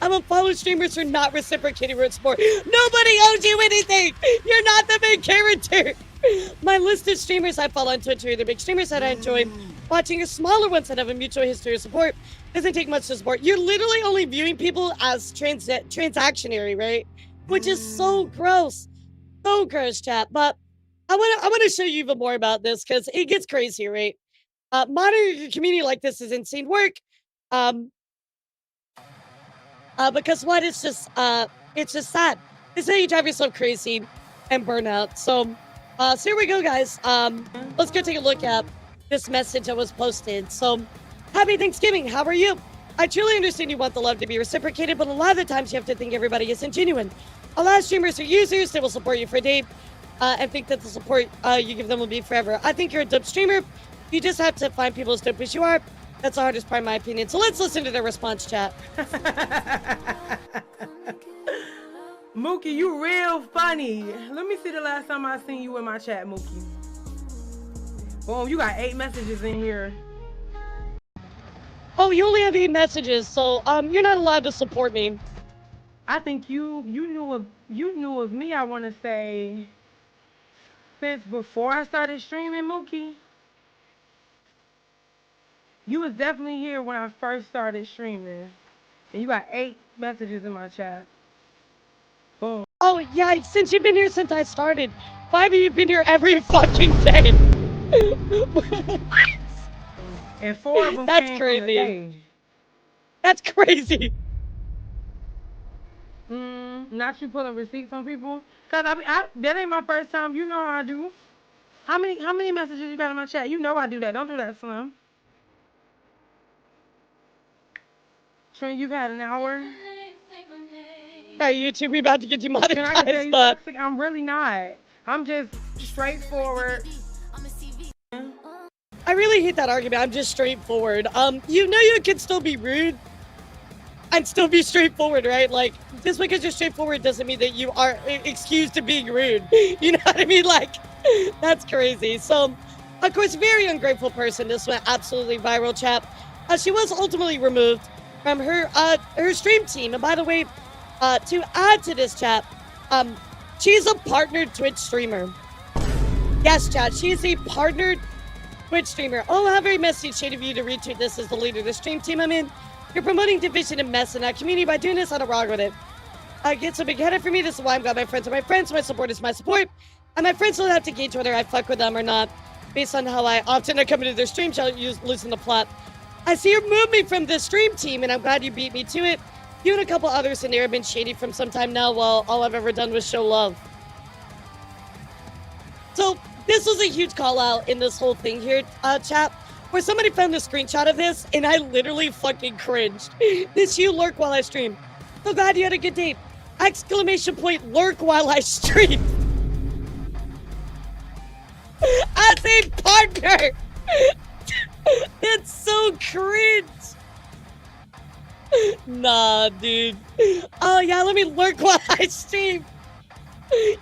I'm a follow streamers for not reciprocating with sport. Nobody owes you anything. You're not the main character. My list of streamers I follow on Twitch are the big streamers that I enjoy watching, are smaller ones that have a mutual history of support. Doesn't take much to support. You're literally only viewing people as transactionary, right? Which is so gross. So gross, chat. But I want to show you even more about this because it gets crazy, right? Modern community like this is insane work. Because what? It's just sad. It's how you drive yourself crazy and burn out. So here we go, guys. Let's go take a look at this message that was posted. So, happy Thanksgiving. How are you? I truly understand you want the love to be reciprocated, but a lot of the times you have to think everybody isn't genuine. A lot of streamers are users. They will support you for a day and think that the support you give them will be forever. I think you're a dope streamer. You just have to find people as dope as you are. That's the hardest part, in my opinion. So let's listen to their response, chat. Mookie, you real funny. Let me see the last time I seen you in my chat, Mookie. Boom, you got 8 messages in here. Oh, you only have 8 messages, so you're not allowed to support me. I think you knew of me, I want to say, since before I started streaming, Mookie. You was definitely here when I first started streaming. And you got 8 messages in my chat. Boom. Oh, yeah, since you've been here since I started. Why have you been here every fucking day? And 4 of them came from the day. That's crazy. Not you pulling receipts on people? Cause that ain't my first time. You know how I do. How many messages you got in my chat? You know I do that. Don't do that, Slim. Trent, you've had an hour. Hey, YouTube, we about to get you monetized, but I'm really not. I'm just straightforward. I really hate that argument. I'm just straightforward. You know you can still be rude and still be straightforward, right? Like, just because you're straightforward doesn't mean that you are excused to being rude. You know what I mean? Like, that's crazy. So, of course, very ungrateful person. This went absolutely viral, chat. She was ultimately removed from her stream team. And by the way, to add to this, chat, she's a partnered Twitch streamer. Yes, chat, she is a partnered Twitch streamer. Oh, how very messy shade of you to retweet this as the leader of the stream team I'm in. You're promoting division and mess in that community by doing this. I don't wrong with it. It's a big header for me. This is why I'm glad my friends are my friends. My support is my support. And my friends don't have to gauge whether I fuck with them or not based on how I often come into their stream. Shall loosen the plot. I see you moved me from the stream team, and I'm glad you beat me to it. You and a couple others in there have been shady from some time now, while all I've ever done was show love. So this was a huge call out in this whole thing here, chat, where somebody found a screenshot of this, and I literally fucking cringed. This you lurk while I stream. So glad you had a good day. Exclamation point, lurk while I stream. As a partner. It's so cringe. Nah, dude. Oh, yeah, let me lurk while I stream.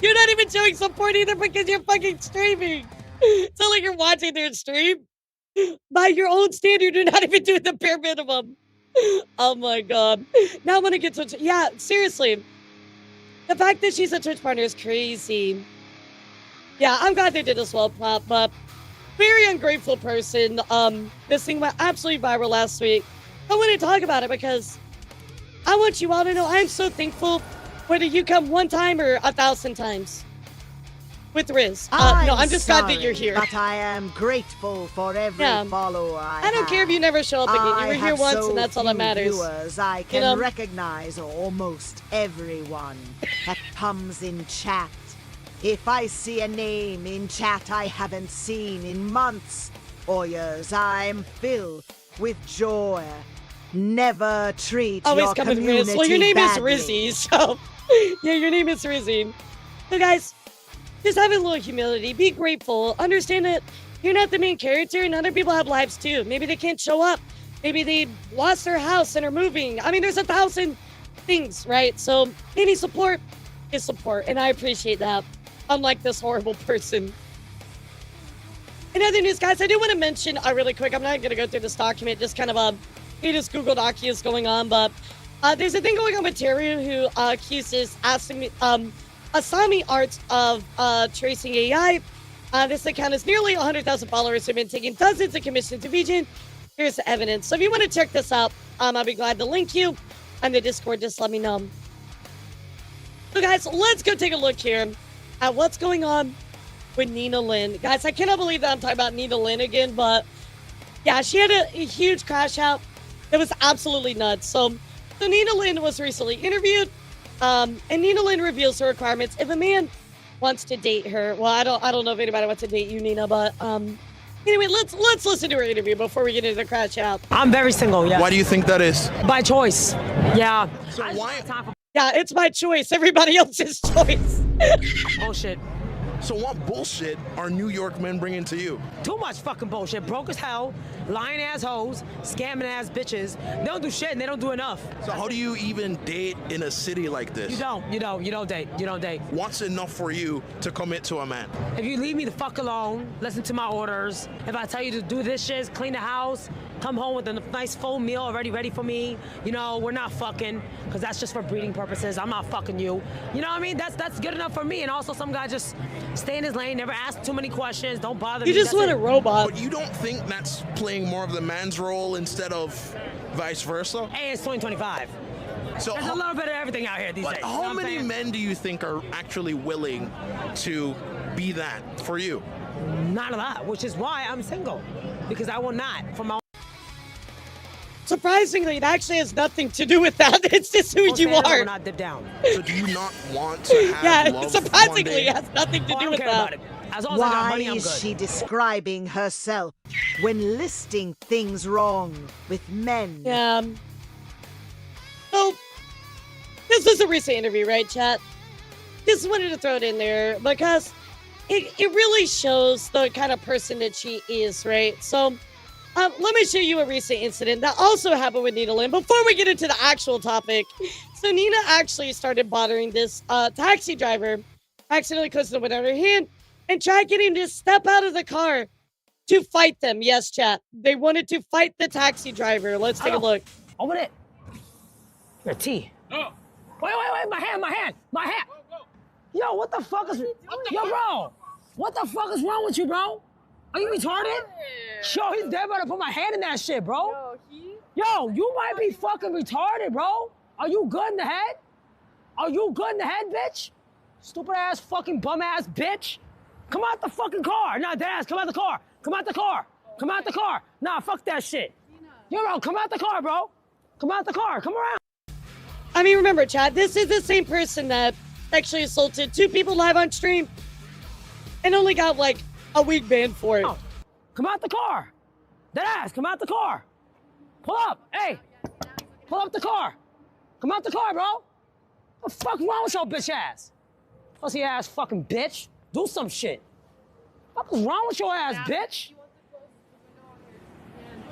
You're not even showing support either because you're fucking streaming. It's not like you're watching their stream. By your own standard, you're not even doing the bare minimum. Oh my god. Now I'm gonna get to... Yeah, seriously. The fact that she's a Twitch partner is crazy. Yeah, I'm glad they did this well, but very ungrateful person. This thing went absolutely viral last week. I want to talk about it because I want you all to know I'm so thankful whether you come 1 time or 1,000 times with Riz. No, I'm just glad that you're here. But I am grateful for every follower I don't care if you never show up again. You were here once and that's all that matters. Viewers, I can recognize almost everyone that comes in chat. If I see a name in chat I haven't seen in months or years, I'm filled with joy. Never treat your community Riz. Well, your name badly. is Rizzy, so yeah, your name is Rizzy. So guys, just have a little humility. Be grateful. Understand that you're not the main character and other people have lives too. Maybe they can't show up. Maybe they lost their house and are moving. I mean, there's 1,000 things, right? So any support is support, and I appreciate that. unlike this horrible person. In other news, guys, I do want to mention really quick, I'm not going to go through this document, just kind of this Google Doc is going on, but there's a thing going on with Terry who accuses Asami Arts of tracing AI. This account has nearly 100,000 followers who have been taking dozens of commissions to VJ. Here's the evidence. So if you want to check this out, I'll be glad to link you on the Discord. Just let me know. So guys, let's go take a look here at what's going on with Nina Lynn. Guys, I cannot believe that I'm talking about Nina Lynn again, but yeah, she had a huge crash out. It was absolutely nuts. So Nina Lynn was recently interviewed, and Nina Lynn reveals the requirements if a man wants to date her. Well, I don't know if anybody wants to date you, Nina, but anyway, let's listen to her interview before we get into the crash out. I'm very single, yeah. Why do you think that is? By choice. Yeah. So why? Yeah, it's my choice. Everybody else's choice. Bullshit. So what bullshit are New York men bringing to you? Too much fucking bullshit. Broke as hell, lying ass hoes, scamming ass bitches. They don't do shit and they don't do enough. So how do you even date in a city like this? You don't date. What's enough for you to commit to a man? If you leave me the fuck alone, listen to my orders. If I tell you to do this shit, clean the house, come home with a nice full meal already ready for me, we're not fucking, because that's just for breeding purposes. I'm not fucking you. You know what I mean? That's good enough for me. And also some guy just stay in his lane, never ask too many questions, don't bother me. You just want a robot. But you don't think that's playing more of the man's role instead of vice versa? Hey, it's 2025. So there's a little bit of everything out here these days. How many men do you think are actually willing to be that for you? Not a lot, which is why I'm single. Because I will not, for my Surprisingly, it actually has nothing to do with that. It's just who you are. Will not dip down. So do you not want to have love surprisingly, it has nothing to do with that. As long as I got money, I'm Why is good. she describing herself when listing things wrong with men? Yeah. So, this was a recent interview, right, chat? Just wanted to throw it in there because it really shows the kind of person that she is, right? So, let me show you a recent incident that also happened with Nina Lynn before we get into the actual topic. So, Nina actually started bothering this taxi driver, accidentally closed the window on her hand, and tried getting him to step out of the car to fight them. Yes, chat. They wanted to fight the taxi driver. Let's take a look. Open it. Your tea. No. Wait, my hand. Yo, what the fuck is... Yo, bro. What the fuck is wrong with you, bro? Are you retarded? Yo, he's dead about to put my hand in that shit, bro. Yo, you might be fucking retarded, bro. Are you good in the head? Bitch? Stupid ass fucking bum ass bitch. Come out the fucking car. Nah, deadass, come out the car. Come out the car. Nah, fuck that shit. Yo, bro, come out the car, bro. Come out the car. Come around. I mean, remember, Chad, this is the same person that sexually assaulted 2 people live on stream and only got, like, a week ban for it. Oh, come out the car. Deadass, come out the car. Pull up. Hey, pull up the car. Come out the car, bro. What the fuck wrong with your bitch ass? Pussy ass fucking bitch. Do some shit. What the fuck is wrong with your ass, bitch?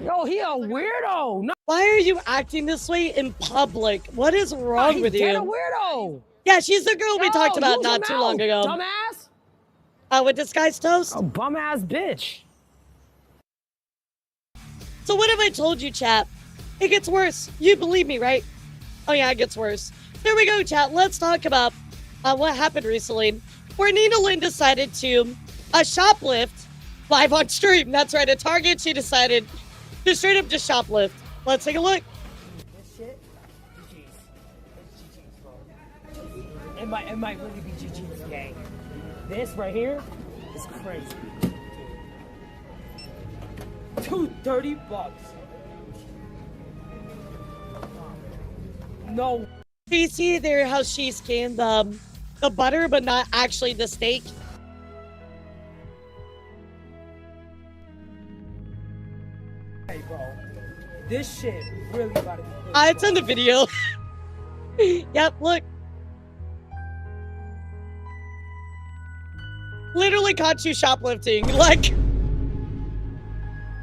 Yo, he a weirdo. No. Why are you acting this way in public? What is wrong with you? He's a weirdo. Yeah, she's the girl we talked about not too long ago. Dumbass. With disguised toast? A bum ass bitch. So what have I told you, chat? It gets worse. You believe me, right? Oh yeah, it gets worse. There we go, chat. Let's talk about what happened recently, where Nina Lynn decided to shoplift live on stream. That's right, at Target, she decided to straight up just shoplift. Let's take a look. This shit, GG's, bro. It might really be GG's gang. This right here is crazy. $230. No. Do you see there how she scanned the butter, but not actually the steak? Hey, bro. This shit really about to be crazy. It's in the video. Yep, look. Literally caught you shoplifting. Like.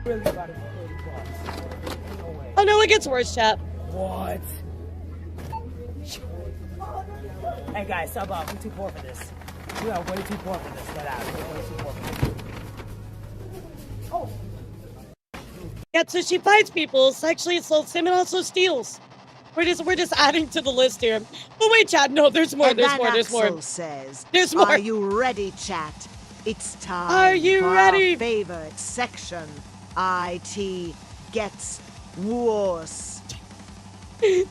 Really about to be $30. No way. Oh no, it gets worse, chat. What? Hey guys, sub up. I'm too poor for this. You are way too poor for this. Get out. You're way too poor for this. Oh. Yeah, so she fights people, sexually assaults them, and also steals. We're just adding to the list here. But wait, chat. No, there's more. There's more. There's more. Says, there's more. Are you ready, chat? It's time. Are you for ready? Our favorite section. IT gets worse.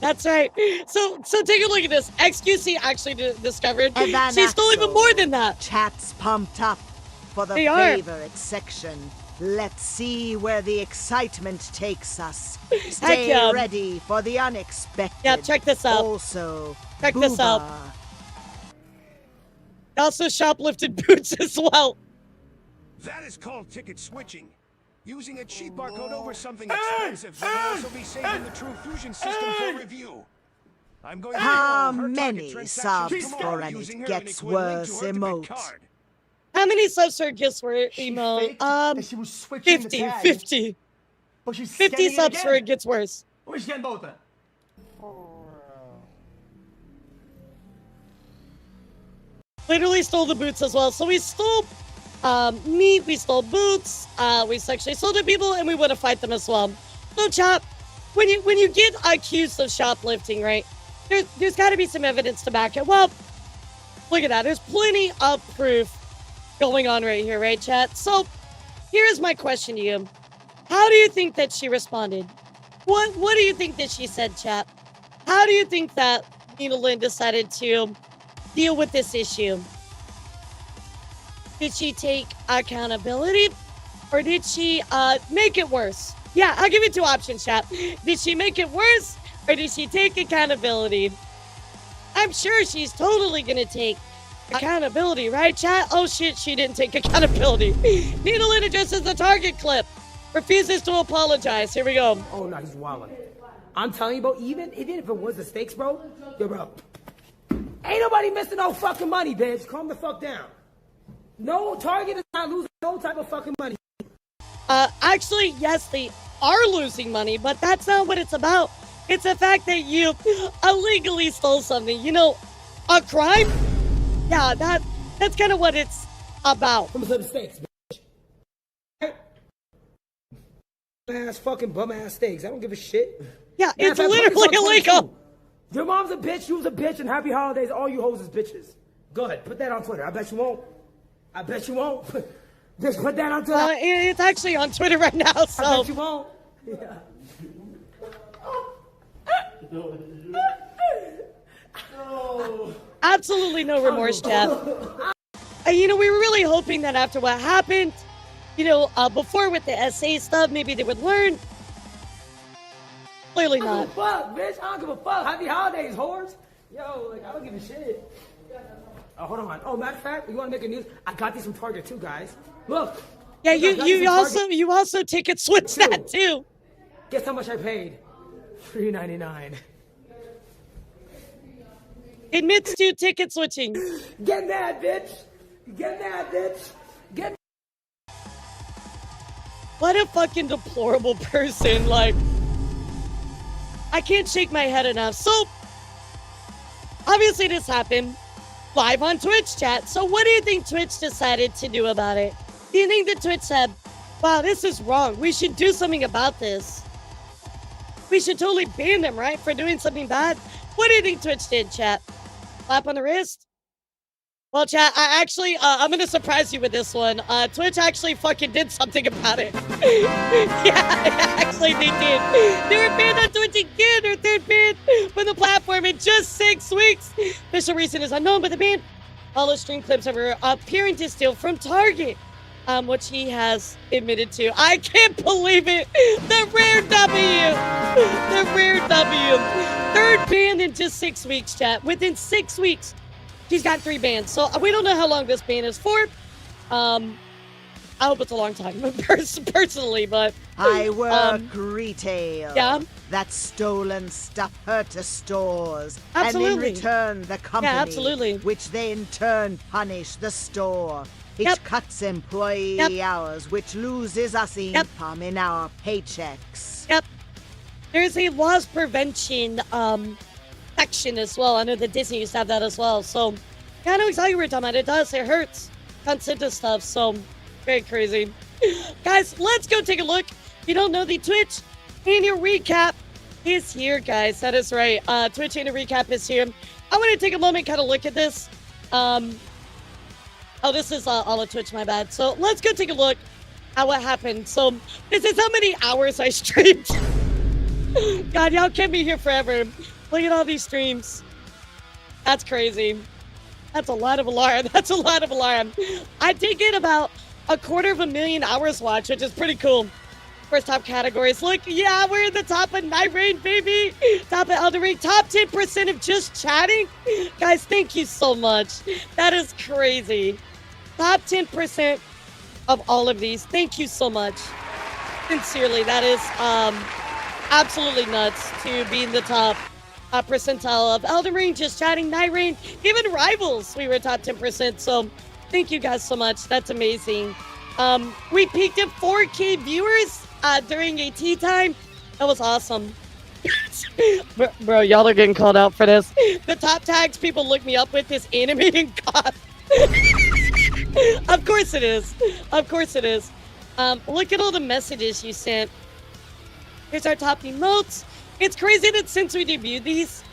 That's right. So take a look at this. XQC actually discovered she stole even more than that. Chat's pumped up for the favorite section. Let's see where the excitement takes us. Stay ready for the unexpected. Yeah, check this out. Also, check this out. Also shoplifted boots as well. That is called ticket switching. Using a cheap barcode over something expensive will also be saving the True Fusion system for review. I'm going to How many subs for an It Gets Worse emote? How many subs for a Gets Worse emote? 50. 50. But she's 50 subs for It Gets Worse. We're getting both then. Literally stole the boots as well. So we stole meat, we stole boots, we sexually assaulted people, and we would have fight them as well. So chat, when you get accused of shoplifting, right, there's got to be some evidence to back it. Well, look at that. There's plenty of proof going on right here, right, chat? So here's my question to you. How do you think that she responded? What do you think that she said, chat? How do you think that Nina Lynn decided to deal with this issue? Did she take accountability, or did she make it worse? Yeah, I'll give you two options, chat. Did she make it worse, or did she take accountability? I'm sure she's totally gonna take accountability, right, chat? Oh shit, she didn't take accountability. Nina Lynn addresses the Target clip, refuses to apologize. Here we go. Oh no, he's wildin'. I'm telling you, bro, even if it was the stakes, bro, yo, bro, ain't nobody missing no fucking money, bitch. Calm the fuck down. No, Target is not losing no type of fucking money. Actually, yes, they are losing money, but that's not what it's about. It's the fact that you illegally stole something. You know, a crime? Yeah, that's kind of what it's about. Some mistakes, bitch. Ass fucking bum ass steaks. I don't give a shit. Yeah, it's literally illegal. Your mom's a bitch, you was a bitch, and happy holidays, all you hoes is bitches. Go ahead, put that on Twitter. I bet you won't. I bet you won't. Just put that on Twitter. It's actually on Twitter right now, so. I bet you won't. Yeah. Absolutely no remorse, Jeff. You know, we were really hoping that after what happened, you know, before with the SA stuff, maybe they would learn. Clearly not. I don't give a fuck, bitch. I don't give a fuck. Happy holidays, whores. Yo, like, I don't give a shit. Oh, hold on. Oh, matter of fact, you want to make a news? I got these from Target too, guys. Look. Yeah, you also ticket switch that too. Guess how much I paid? $3.99. Admits to ticket switching. Get mad, bitch. Get mad, bitch. Get. What a fucking deplorable person. Like, I can't shake my head enough. So, obviously this happened live on Twitch, chat. So what do you think Twitch decided to do about it? Do you think that Twitch said, wow, this is wrong. We should do something about this. We should totally ban them, right? For doing something bad. What do you think Twitch did, chat? Slap on the wrist? Well, chat, I'm going to surprise you with this one. Twitch actually fucking did something about it. Yeah, actually they did. They were banned on Twitch again, their third ban from the platform in just 6 weeks. Official reason is unknown, but the ban all the stream clips of her appearing to steal from Target, which he has admitted to. I can't believe it. The rare W. The rare W. Third ban in just 6 weeks, chat. Within 6 weeks. She's got 3 bans, so we don't know how long this ban is for. I hope it's a long time, personally, but... I work retail. Yeah? That stolen stuff hurt to stores. Absolutely. And in return, the company. Yeah, absolutely. Which they in turn punish the store. It cuts employee hours, which loses us income in our paychecks. Yep. There's a loss prevention, section as well. I know that Disney used to have that as well. So Yeah, I know exactly what you're talking about. It does. It hurts. Consent to stuff. So, very crazy. Guys, let's go take a look. If you don't know, the Twitch annual recap is here, guys. That is right. Twitch annual recap is here. I want to take a moment, kind of look at this. Oh, this is all of Twitch, my bad. So let's go take a look at what happened. So this is how many hours I streamed. God, y'all kept me here forever. Look at all these streams. That's crazy. That's a lot of alarm. That's a lot of alarm. I did get about 250,000 hours watched, which is pretty cool. First top categories. Look, yeah, we're in the top of Night Rain, baby. Top of Elden Ring. Top 10% of just chatting. Guys, thank you so much. That is crazy. Top 10% of all of these. Thank you so much. Sincerely, that is absolutely nuts to be in the top percentile of Elden Ring, just chatting, Night Rain, even Rivals. We were top 10%. So thank you guys so much. That's amazing. We peaked at 4K viewers during a tea time. That was awesome. Bro, y'all are getting called out for this. The top tags people look me up with is animating God. Of course it is. Of course it is. Look at all the messages you sent. Here's our top emotes. It's crazy that since we debuted these,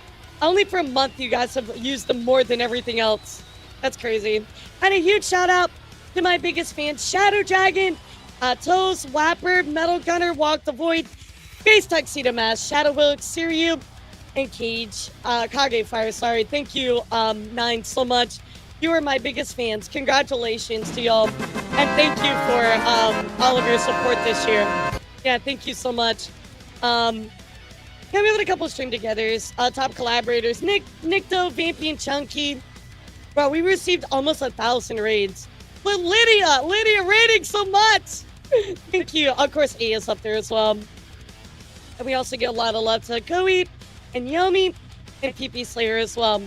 only for a month you guys have used them more than everything else. That's crazy. And a huge shout out to my biggest fans, Shadow Dragon, Toes, Wapper, Metal Gunner, Walk the Void, Face Tuxedo Mask, Shadow Willow, Siryu, and Cage, Kage Fire, sorry. Thank you, Nine, so much. You are my biggest fans. Congratulations to y'all. And thank you for all of your support this year. Yeah, thank you so much. Yeah, we have a couple of stream togethers. Top collaborators, Nicto, Vampy, and Chunky. Bro, we received almost 1,000 raids. But Lydia raiding so much. Thank you. Of course, A is up there as well. And we also get a lot of love to Koi and Yomi and PP Slayer as well.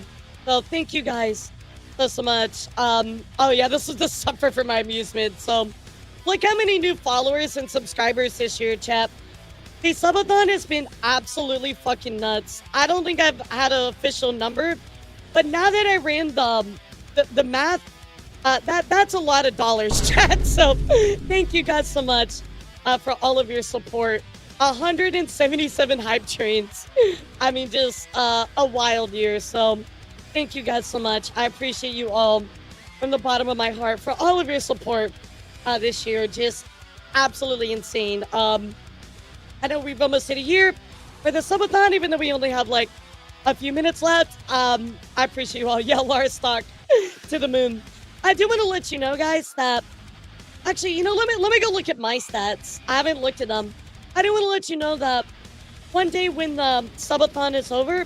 So thank you guys so much. Oh yeah, this is the suffer for my amusement. So look how many new followers and subscribers this year, chat. The subathon has been absolutely fucking nuts. I don't think I've had an official number, but now that I ran the math, that's a lot of dollars, chat. So thank you guys so much for all of your support. 177 hype trains. I mean, just a wild year. So thank you guys so much. I appreciate you all from the bottom of my heart for all of your support this year. Just absolutely insane. I know we've almost hit a year for the subathon, even though we only have like a few minutes left. I appreciate you all. Yeah, Lars Stock to the moon. I do want to let you know, guys, that actually, you know, let me go look at my stats. I haven't looked at them. I do want to let you know that one day when the subathon is over,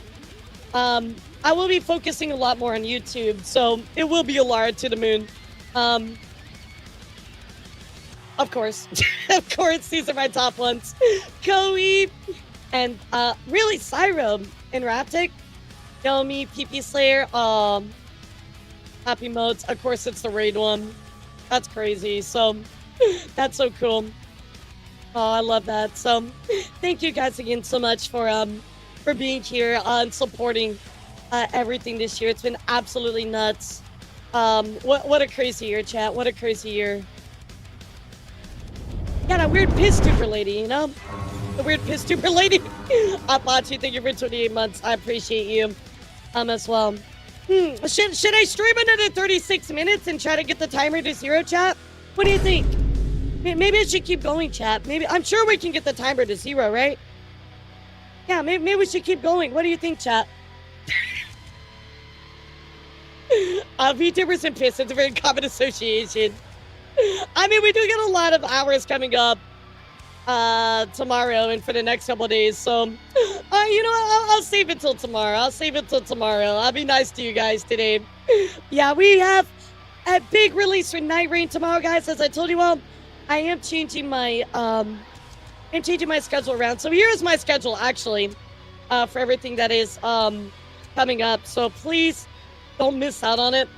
I will be focusing a lot more on YouTube, so it will be a Lara to the moon. Of course. Of course, these are my top ones. Koi and really Syro and Raptic. Yomi, PP Slayer, Happy Modes. Of course, it's the raid one. That's crazy. So that's so cool. Oh, I love that. So thank you guys again so much for being here and supporting everything this year. It's been absolutely nuts. What a crazy year, chat. What a crazy year. Yeah, that weird piss tuber lady, you know? The weird piss tuber lady. Apache, thank you for 28 months. I appreciate you as well. Should I stream another 36 minutes and try to get the timer to 0, chat? What do you think? Maybe I should keep going, chat. Maybe I'm sure we can get the timer to 0, right? Yeah, maybe we should keep going. What do you think, chat? VTubers and piss, it's a very common association. I mean, we do get a lot of hours coming up tomorrow and for the next couple of days. So, you know, I'll save it till tomorrow. I'll be nice to you guys today. Yeah, we have a big release for Night Rain tomorrow, guys. As I told you all, I am changing my schedule around. So here is my schedule, actually, for everything that is coming up. So please don't miss out on it.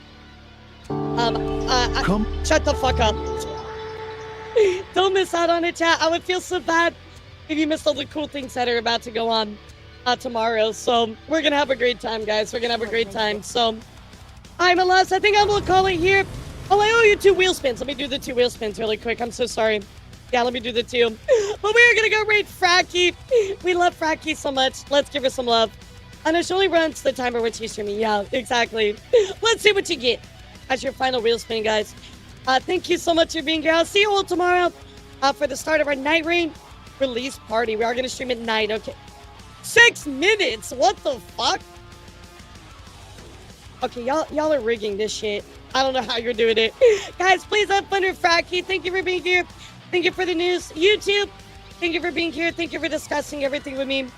Shut the fuck up. Don't miss out on it, chat. I would feel so bad if you missed all the cool things that are about to go on tomorrow. So we're gonna have a great time, guys. We're gonna have a great time. So I'm a loss. I think I'm gonna call it here. Oh, I owe you 2 wheel spins. Let me do the 2 wheel spins really quick. I'm so sorry. Yeah, let me do the 2. But we're gonna go raid Fracky. We love Fracky so much. Let's give her some love. I know she only runs the timer when she's streaming. Yeah, exactly. Let's see what you get as your final wheel spin, guys. Thank you so much for being here. I'll see you all tomorrow for the start of our night raid release party. We are gonna stream at night. Okay. 6 minutes. What the fuck? Okay, y'all are rigging this shit. I don't know how you're doing it. Guys, please have fun with Fracky. Thank you for being here. Thank you for the news. YouTube, thank you for being here. Thank you for discussing everything with me.